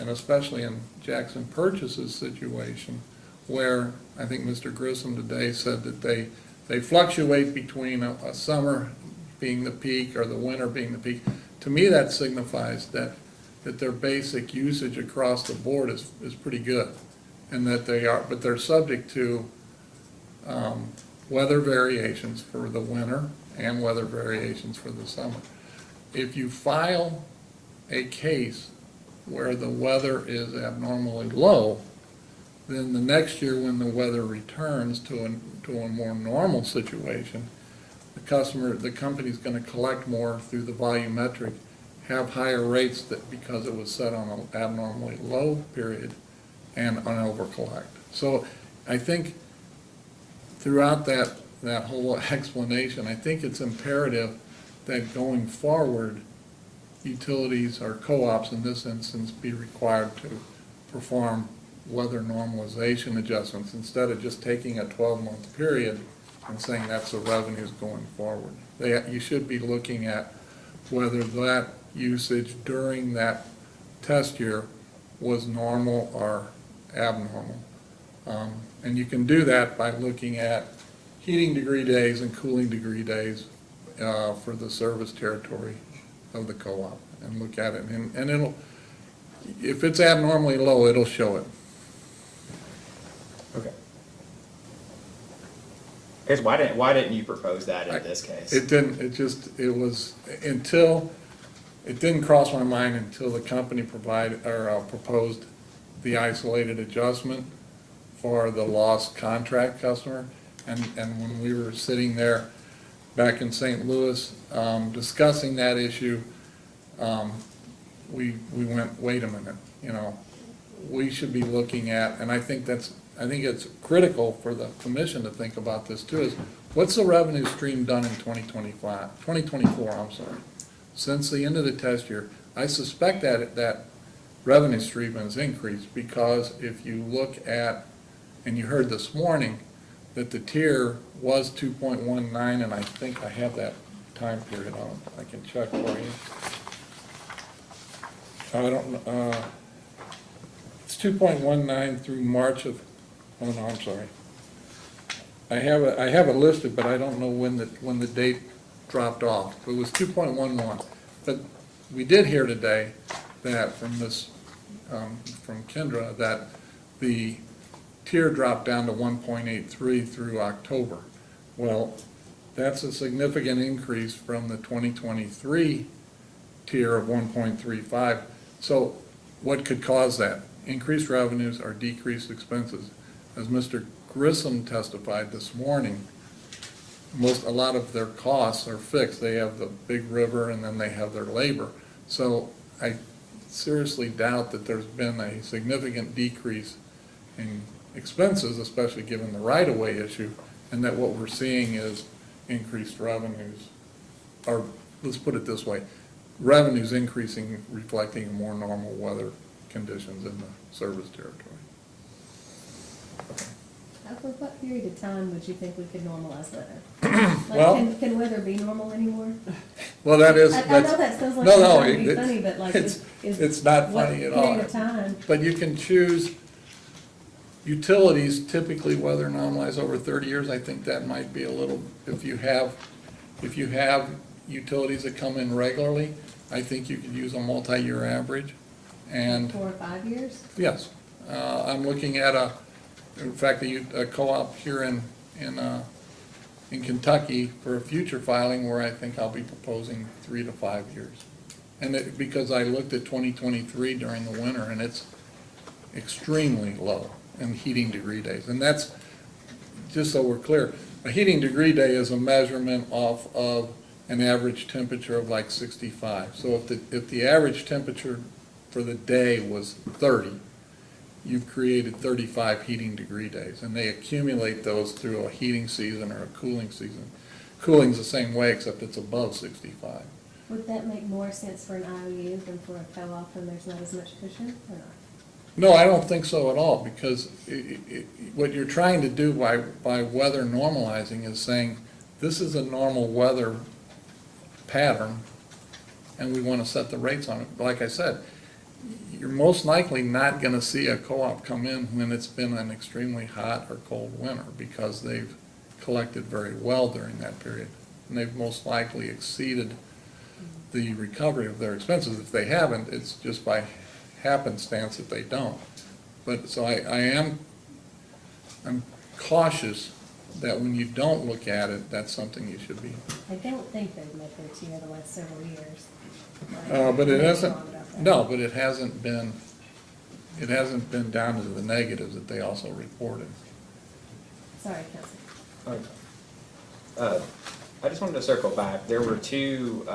especially in Jackson Purchase's situation, where I think Mr. Grissom today said that they fluctuate between a summer being the peak or the winter being the peak. To me, that signifies that their basic usage across the board is pretty good, and that but they're subject to weather variations for the winter and weather variations for the summer. If you file a case where the weather is abnormally low, then the next year when the weather returns to a more normal situation, the company's gonna collect more through the volumetric, have higher rates that, because it was set on an abnormally low period and an over-collect. So I think throughout that whole explanation, I think it's imperative that going forward, utilities or co-ops in this instance be required to perform weather normalization adjustments instead of just taking a 12-month period and saying that's the revenues going forward. You should be looking at whether that usage during that test year was normal or abnormal. And you can do that by looking at heating degree days and cooling degree days for the service territory of the co-op, and look at it, and it'll, if it's abnormally low, it'll show it. Okay. Because why didn't you propose that in this case? It didn't, it didn't cross my mind until the company proposed the isolated adjustment for the lost contract customer. And when we were sitting there back in St. Louis, discussing that issue, we went, wait a minute, we should be looking at, and I think it's critical for the commission to think about this too, is what's the revenue stream done in 2024, since the end of the test year? I suspect that revenue stream has increased, because if you look at, and you heard this morning, that the tier was 2.19, and I think I have that time period on it. I can check for you. I don't, it's 2.19 through March of, oh no, I'm sorry. I have it listed, but I don't know when the date dropped off. It was 2.11. But we did hear today that from Kendra, that the tier dropped down to 1.83 through October. Well, that's a significant increase from the 2023 tier of 1.35. So what could cause that? Increased revenues or decreased expenses? As Mr. Grissom testified this morning, a lot of their costs are fixed. They have the big river and then they have their labor. So I seriously doubt that there's been a significant decrease in expenses, especially given the right-of-way issue, and that what we're seeing is increased revenues. Or let's put it this way, revenues increasing, reflecting more normal weather conditions in the service territory. For what period of time would you think we could normalize weather? Well- Can weather be normal anymore? Well, that is, I know that sounds like no, it's trying to be it- funny, but like, it's not funny at all. What period of time? But you can choose, utilities typically weather normalize over 30 years. I think that might be a little, if you have utilities that come in regularly, I think you could use a multi-year average. And 4 or 5 years? yes, I'm looking at in fact, a co-op here in Kentucky for a future filing where I think I'll be proposing 3 to 5 years. And because I looked at 2023 during the winter, and it's extremely low in heating degree days. And that's, just so we're clear, a heating degree day is a measurement off of an average temperature of like 65. So if the average temperature for the day was 30, you've created 35 heating degree days, and they accumulate those through a heating season or a cooling season. Cooling's the same way, except it's above 65. Would that make more sense for an IOU than for a co-op when there's not as much cushion, or not? No, I don't think so at all, because what you're trying to do by weather normalizing is saying, this is a normal weather pattern, and we want to set the rates on it. Like I said, you're most likely not going to see a co-op come in when it's been an extremely hot or cold winter, because they've collected very well during that period. And they've most likely exceeded the recovery of their expenses. If they haven't, it's just by happenstance that they don't. But so I'm cautious that when you don't look at it, that's something you should be. I don't think they've met their tier the last several years. But it hasn't, no, but it hasn't been down to the negatives that they also reported. Sorry, Councilman. I just wanted to circle back. There were two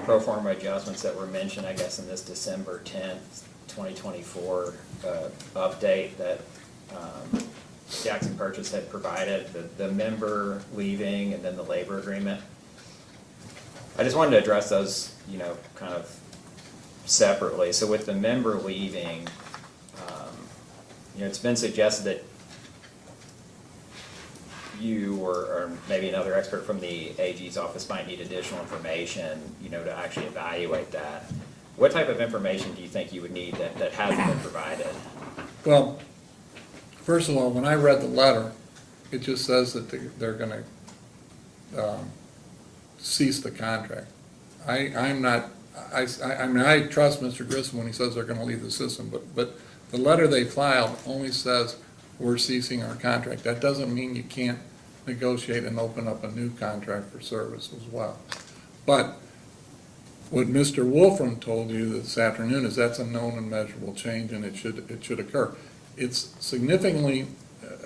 pro forma adjustments that were mentioned, I guess, in this December 10th, 2024 update that Jackson Purchase had provided, the member leaving and then the labor agreement. I just wanted to address those, kind of separately. So with the member leaving, it's been suggested that you or maybe another expert from the AG's office might need additional information, to actually evaluate that. What type of information do you think you would need that hasn't been provided? Well, first of all, when I read the letter, it just says that they're gonna cease the contract. I mean, I trust Mr. Grissom when he says they're gonna leave the system, but the letter they filed only says we're ceasing our contract. That doesn't mean you can't negotiate and open up a new contract for service as well. But what Mr. Wolfram told you this afternoon is that's a known and measurable change, and it should occur. It's a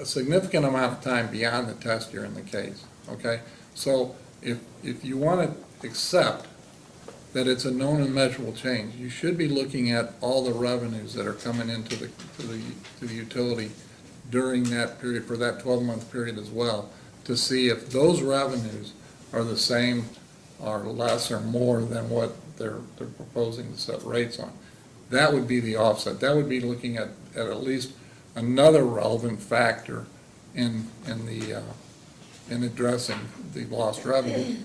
significant amount of time beyond the test year in the case, okay? So if you want to accept that it's a known and measurable change, you should be looking at all the revenues that are coming into the utility during that period, for that 12-month period as well, to see if those revenues are the same or less or more than what they're proposing to set rates on. That would be the offset. That would be looking at least another relevant factor in addressing the lost revenue.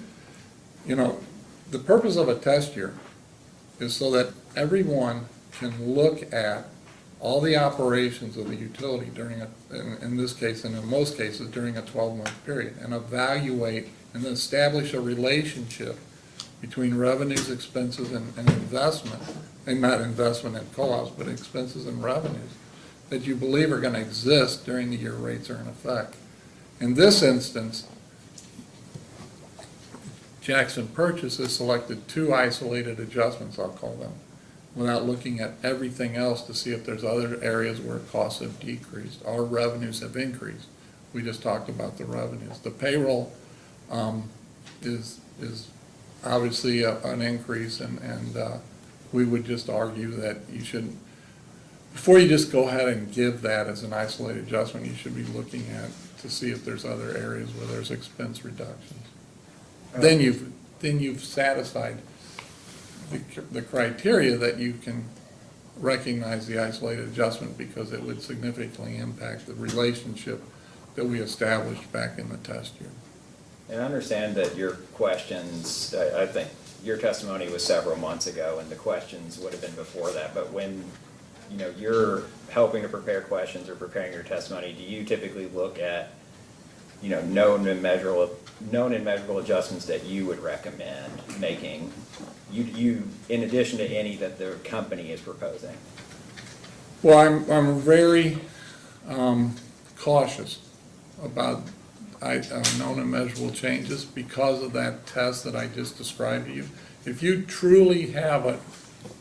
The purpose of a test year is so that everyone can look at all the operations of the utility during in this case, and in most cases, during a 12-month period, and evaluate and establish a relationship between revenues, expenses, and investment, and not investment in co-ops, but expenses and revenues that you believe are going to exist during the year rates are in effect. In this instance, Jackson Purchase has selected two isolated adjustments, I'll call them, without looking at everything else to see if there's other areas where costs have decreased. Our revenues have increased. We just talked about the revenues. The payroll is obviously an increase, and we would just argue that you shouldn't, before you just go ahead and give that as an isolated adjustment, you should be looking at to see if there's other areas where there's expense reductions. Then you've satisfied the criteria that you can recognize the isolated adjustment, because it would significantly impact the relationship that we established back in the test year. And I understand that your questions, I think your testimony was several months ago, and the questions would have been before that, but when you're helping to prepare questions or preparing your testimony, do you typically look at known and measurable adjustments that you would recommend making, you in addition to any that the company is proposing? Well, I'm very cautious about known and measurable changes because of that test that I just described to you. If you truly have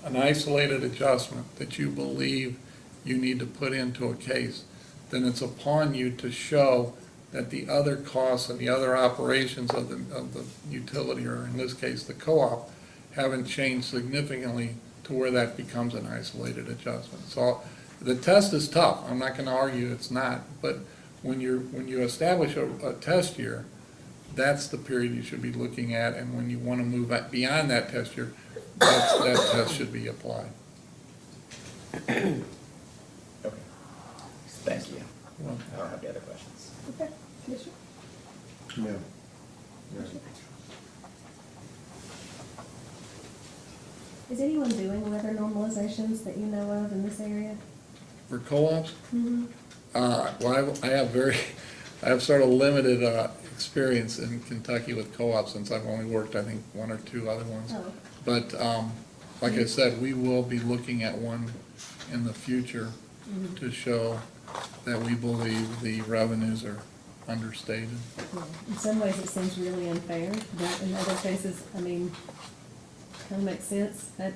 an isolated adjustment that you believe you need to put into a case, then it's upon you to show that the other costs and the other operations of the utility, or in this case the co-op, haven't changed significantly to where that becomes an isolated adjustment. So the test is tough. I'm not going to argue it's not, but when you establish a test year, that's the period you should be looking at, and when you want to move beyond that test year, that test should be applied. Okay. Thank you. Well, I don't have any other questions. Okay, Commissioner? No. Is anyone doing weather normalizations that you know of in this area? For co-ops, Mm-hmm. well, I have sort of limited experience in Kentucky with co-ops, since I've only worked, I think, one or two other ones. Oh. But like I said, we will be looking at one in the future to show that we believe the revenues are understated. Yeah. In some ways, it seems really unfair, but in other cases, I mean, kind of makes sense. That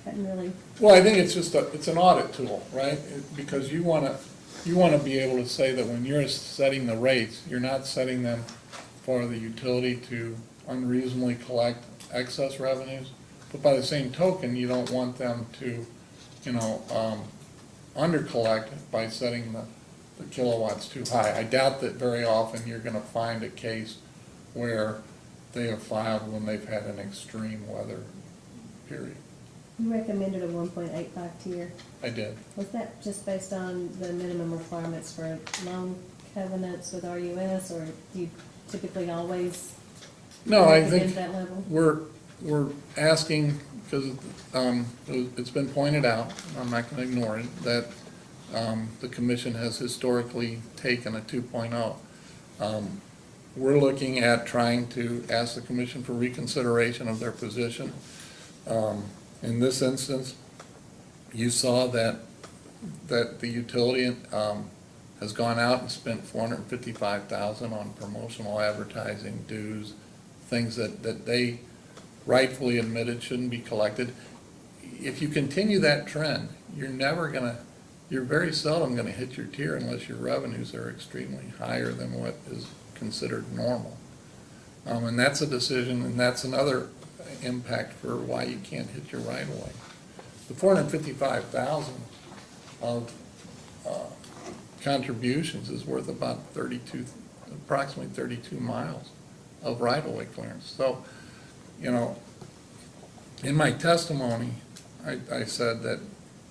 hadn't really. Well, I think it's just it's an audit tool, right? Because you want to be able to say that when you're setting the rates, you're not setting them for the utility to unreasonably collect excess revenues. But by the same token, you don't want them to, under-collect by setting the kilowatts too high. I doubt that very often you're gonna find a case where they have filed when they've had an extreme weather period. You recommended a 1.85 tier. I did. Was that just based on the minimum requirements for loan covenants with RUS, or do you typically always No, I recommend think that level? we're asking, because it's been pointed out, I'm not gonna ignore it, that the commission has historically taken a 2.0. We're looking at trying to ask the commission for reconsideration of their position. In this instance, you saw that the utility has gone out and spent $455,000 on promotional advertising, dues, things that they rightfully admitted shouldn't be collected. If you continue that trend, you're very seldom gonna hit your tier unless your revenues are extremely higher than what is considered normal. And that's a decision, and that's another impact for why you can't hit your right of way. The $455,000 of contributions is worth about approximately 32 miles of right of way clearance. So, in my testimony, I said that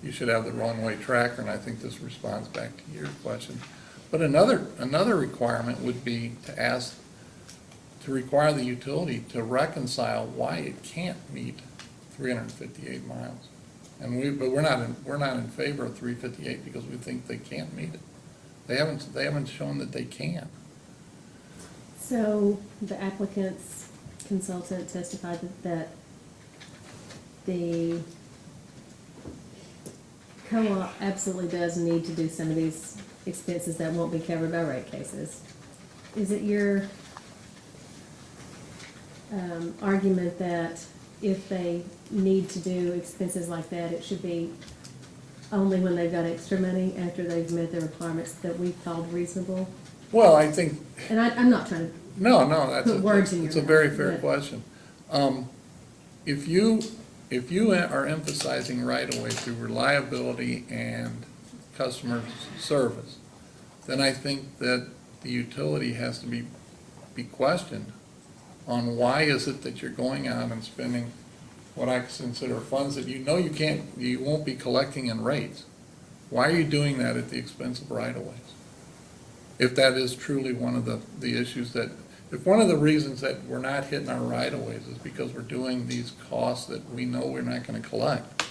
you should have the runway tracker, and I think this responds back to your question. But another requirement would be to require the utility to reconcile why it can't meet 358 miles. But we're not in favor of 358 because we think they can't meet it. They haven't shown that they can. So the applicant's consultant testified that the co-op absolutely does need to do some of these expenses that won't be covered by rate cases. Is it your argument that if they need to do expenses like that, it should be only when they've got extra money after they've met the requirements that we've called reasonable? Well, I think, And I'm not trying to no, put words in your it's a mouth, very fair but- question. If you are emphasizing right away through reliability and customer service, then I think that the utility has to be questioned on why is it that you're going out and spending what I consider funds that you won't be collecting in rates. Why are you doing that at the expense of right of ways? If that is truly one of the issues if one of the reasons that we're not hitting our right of ways is because we're doing these costs that we know we're not gonna collect,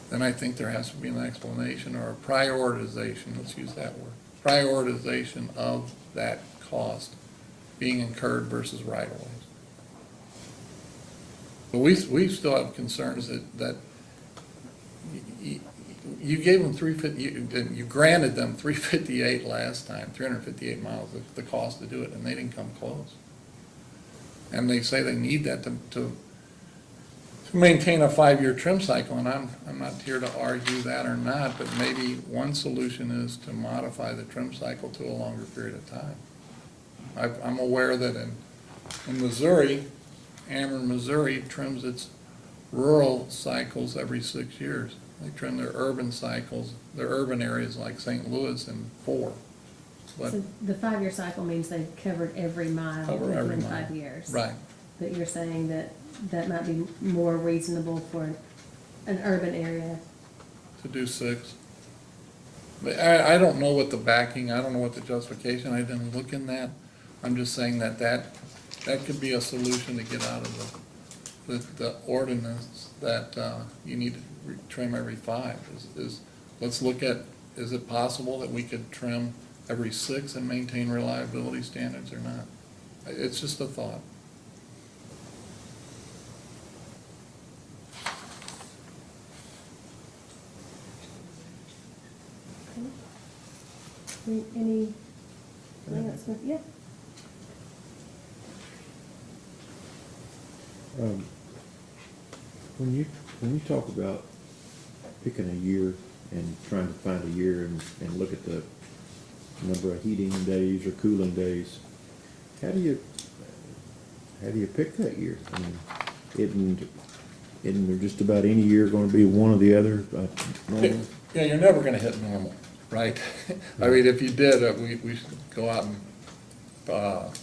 then I think there has to be an explanation or a prioritization, let's use that word, prioritization of that cost being incurred versus right of ways. But we still have concerns that you gave them you granted them 358 last time, 358 miles, the cost to do it, and they didn't come close. And they say they need that to maintain a 5-year trim cycle, and I'm not here to argue that or not, but maybe one solution is to modify the trim cycle to a longer period of time. I'm aware that in Missouri, Ameren, Missouri trims its rural cycles every 6 years. They trim their urban cycles, their urban areas like St. Louis in 4. But So the 5-year cycle means they've covered every mile Cover every within mile. 5 years. Right. But you're saying that might be more reasonable for an urban area. to do 6. But I don't know what the backing, I don't know what the justification, I didn't look in that. I'm just saying that could be a solution to get out of the ordinance that you need to trim every 5. Let's look at, is it possible that we could trim every 6 and maintain reliability standards or not? It's just a thought. Any else? Yeah. When you talk about picking a year and trying to find a year and look at the number of heating days or cooling days, how do how do you pick that year? I mean, isn't there just about any year gonna be one or the other, normal? Yeah, you're never gonna hit normal, right? I mean, if you did, we should go out and,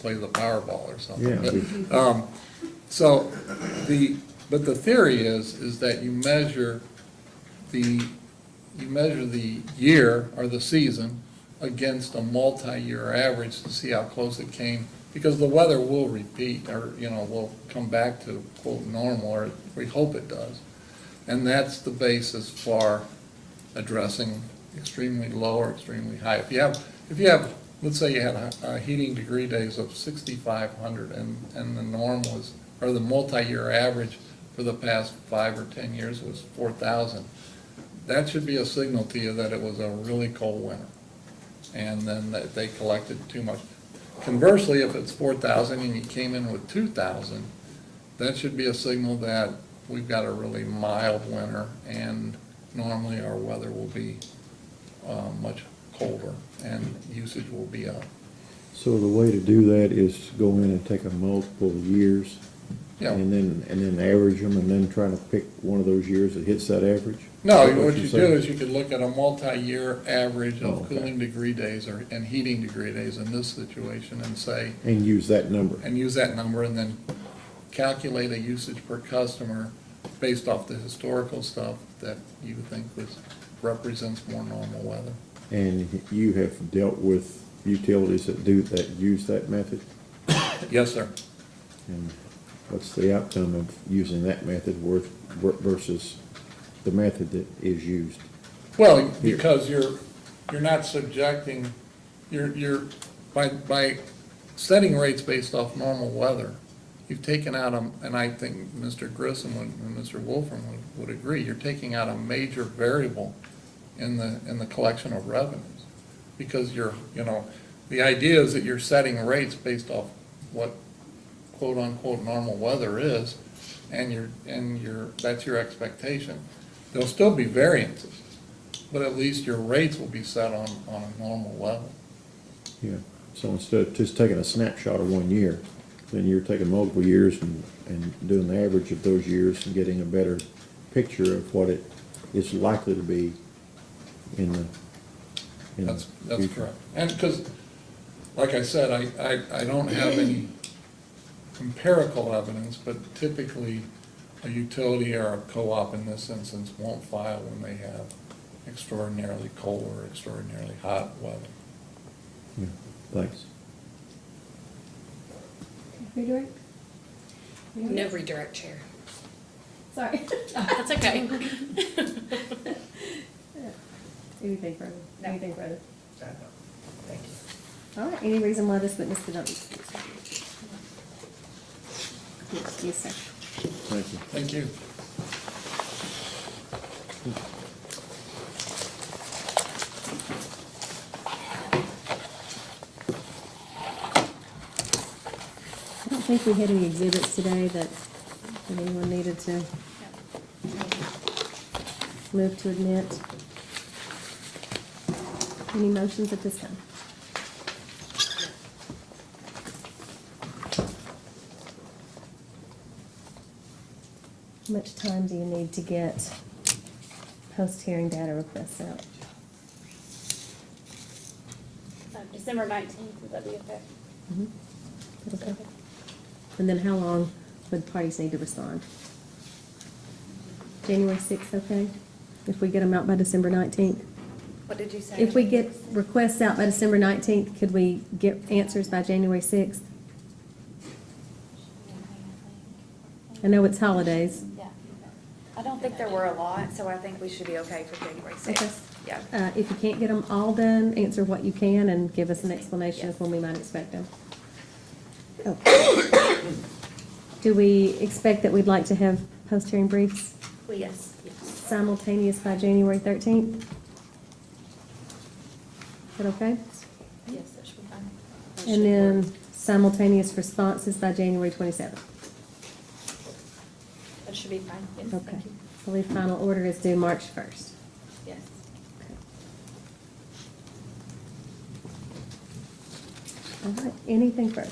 play the Powerball or something. Yeah. But, but the theory is that you measure the year or the season against a multi-year average to see how close it came, because the weather will repeat, or, will come back to quote normal, or we hope it does. And that's the basis for addressing extremely low or extremely high. If you have, let's say you had heating degree days of 6,500 and the norm was, or the multi-year average for the past 5 or 10 years was 4,000, that should be a signal to you that it was a really cold winter, and then that they collected too much. Conversely, if it's 4,000 and you came in with 2,000, that should be a signal that we've got a really mild winter, and normally our weather will be much colder and usage will be up. So the way to do that is go in and take a multiple years, Yeah. and then average them, and then try to pick one of those years that hits that average? No, Is that what you you're do saying? is you could look at a multi-year average Oh, of okay. cooling degree days and heating degree days in this situation and say, And use that number. and use that number and then calculate a usage per customer based off the historical stuff that you think represents more normal weather. And you have dealt with utilities that use that method? Yes, sir. And what's the outcome of using that method versus the method that is used? Well, because you're not subjecting, you're, by setting rates based off normal weather, you've taken out and I think Mr. Grissom and Mr. Wolfram would agree, you're taking out a major variable in the collection of revenues. Because the idea is that you're setting rates based off what quote-unquote normal weather is, and that's your expectation. There'll still be variances, but at least your rates will be set on a normal level. Yeah, so instead of just taking a snapshot of 1 year, then you're taking multiple years and doing the average of those years and getting a better picture of what it is likely to be in the That's future. correct. And because, like I said, I don't have any empirical evidence, but typically a utility or a co-op in this instance won't file when they have extraordinarily cold or extraordinarily hot weather. Yeah, thanks. Redirect? No redirect, Chair. Sorry. That's okay. Anything further? No. Anything further? Thank you. All right, any reason why this witness could not be excused? Yes, sir. Thank you. Thank you. I don't think we had any exhibits today that anyone needed to move to admit. Any motions at this time? How much time do you need to get post-hearing data requests out? December 19th, would that be okay? Okay. And then how long would parties need to respond? January 6th, okay? If we get them out by December 19th? What did you say? If we get requests out by December 19th, could we get answers by January 6th? I know it's holidays. Yeah. I don't think there were a lot, so I think we should be okay for January Okay. 6th. Yeah. If you can't get them all done, answer what you can and give us an explanation of when we might expect them. Okay. Do we expect that we'd like to have post-hearing briefs Well, yes. simultaneous by January 13th? Is that okay? Yes, that should be fine. And then simultaneous responses by January 27th. That should be fine. Yes, Okay. thank you. I believe final order is due March 1st. Yes. All right, anything further?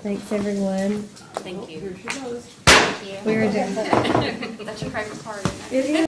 Thanks, everyone. Thank you. Here she goes. Thank you. We're adjourned. That's your favorite part, isn't it? It is.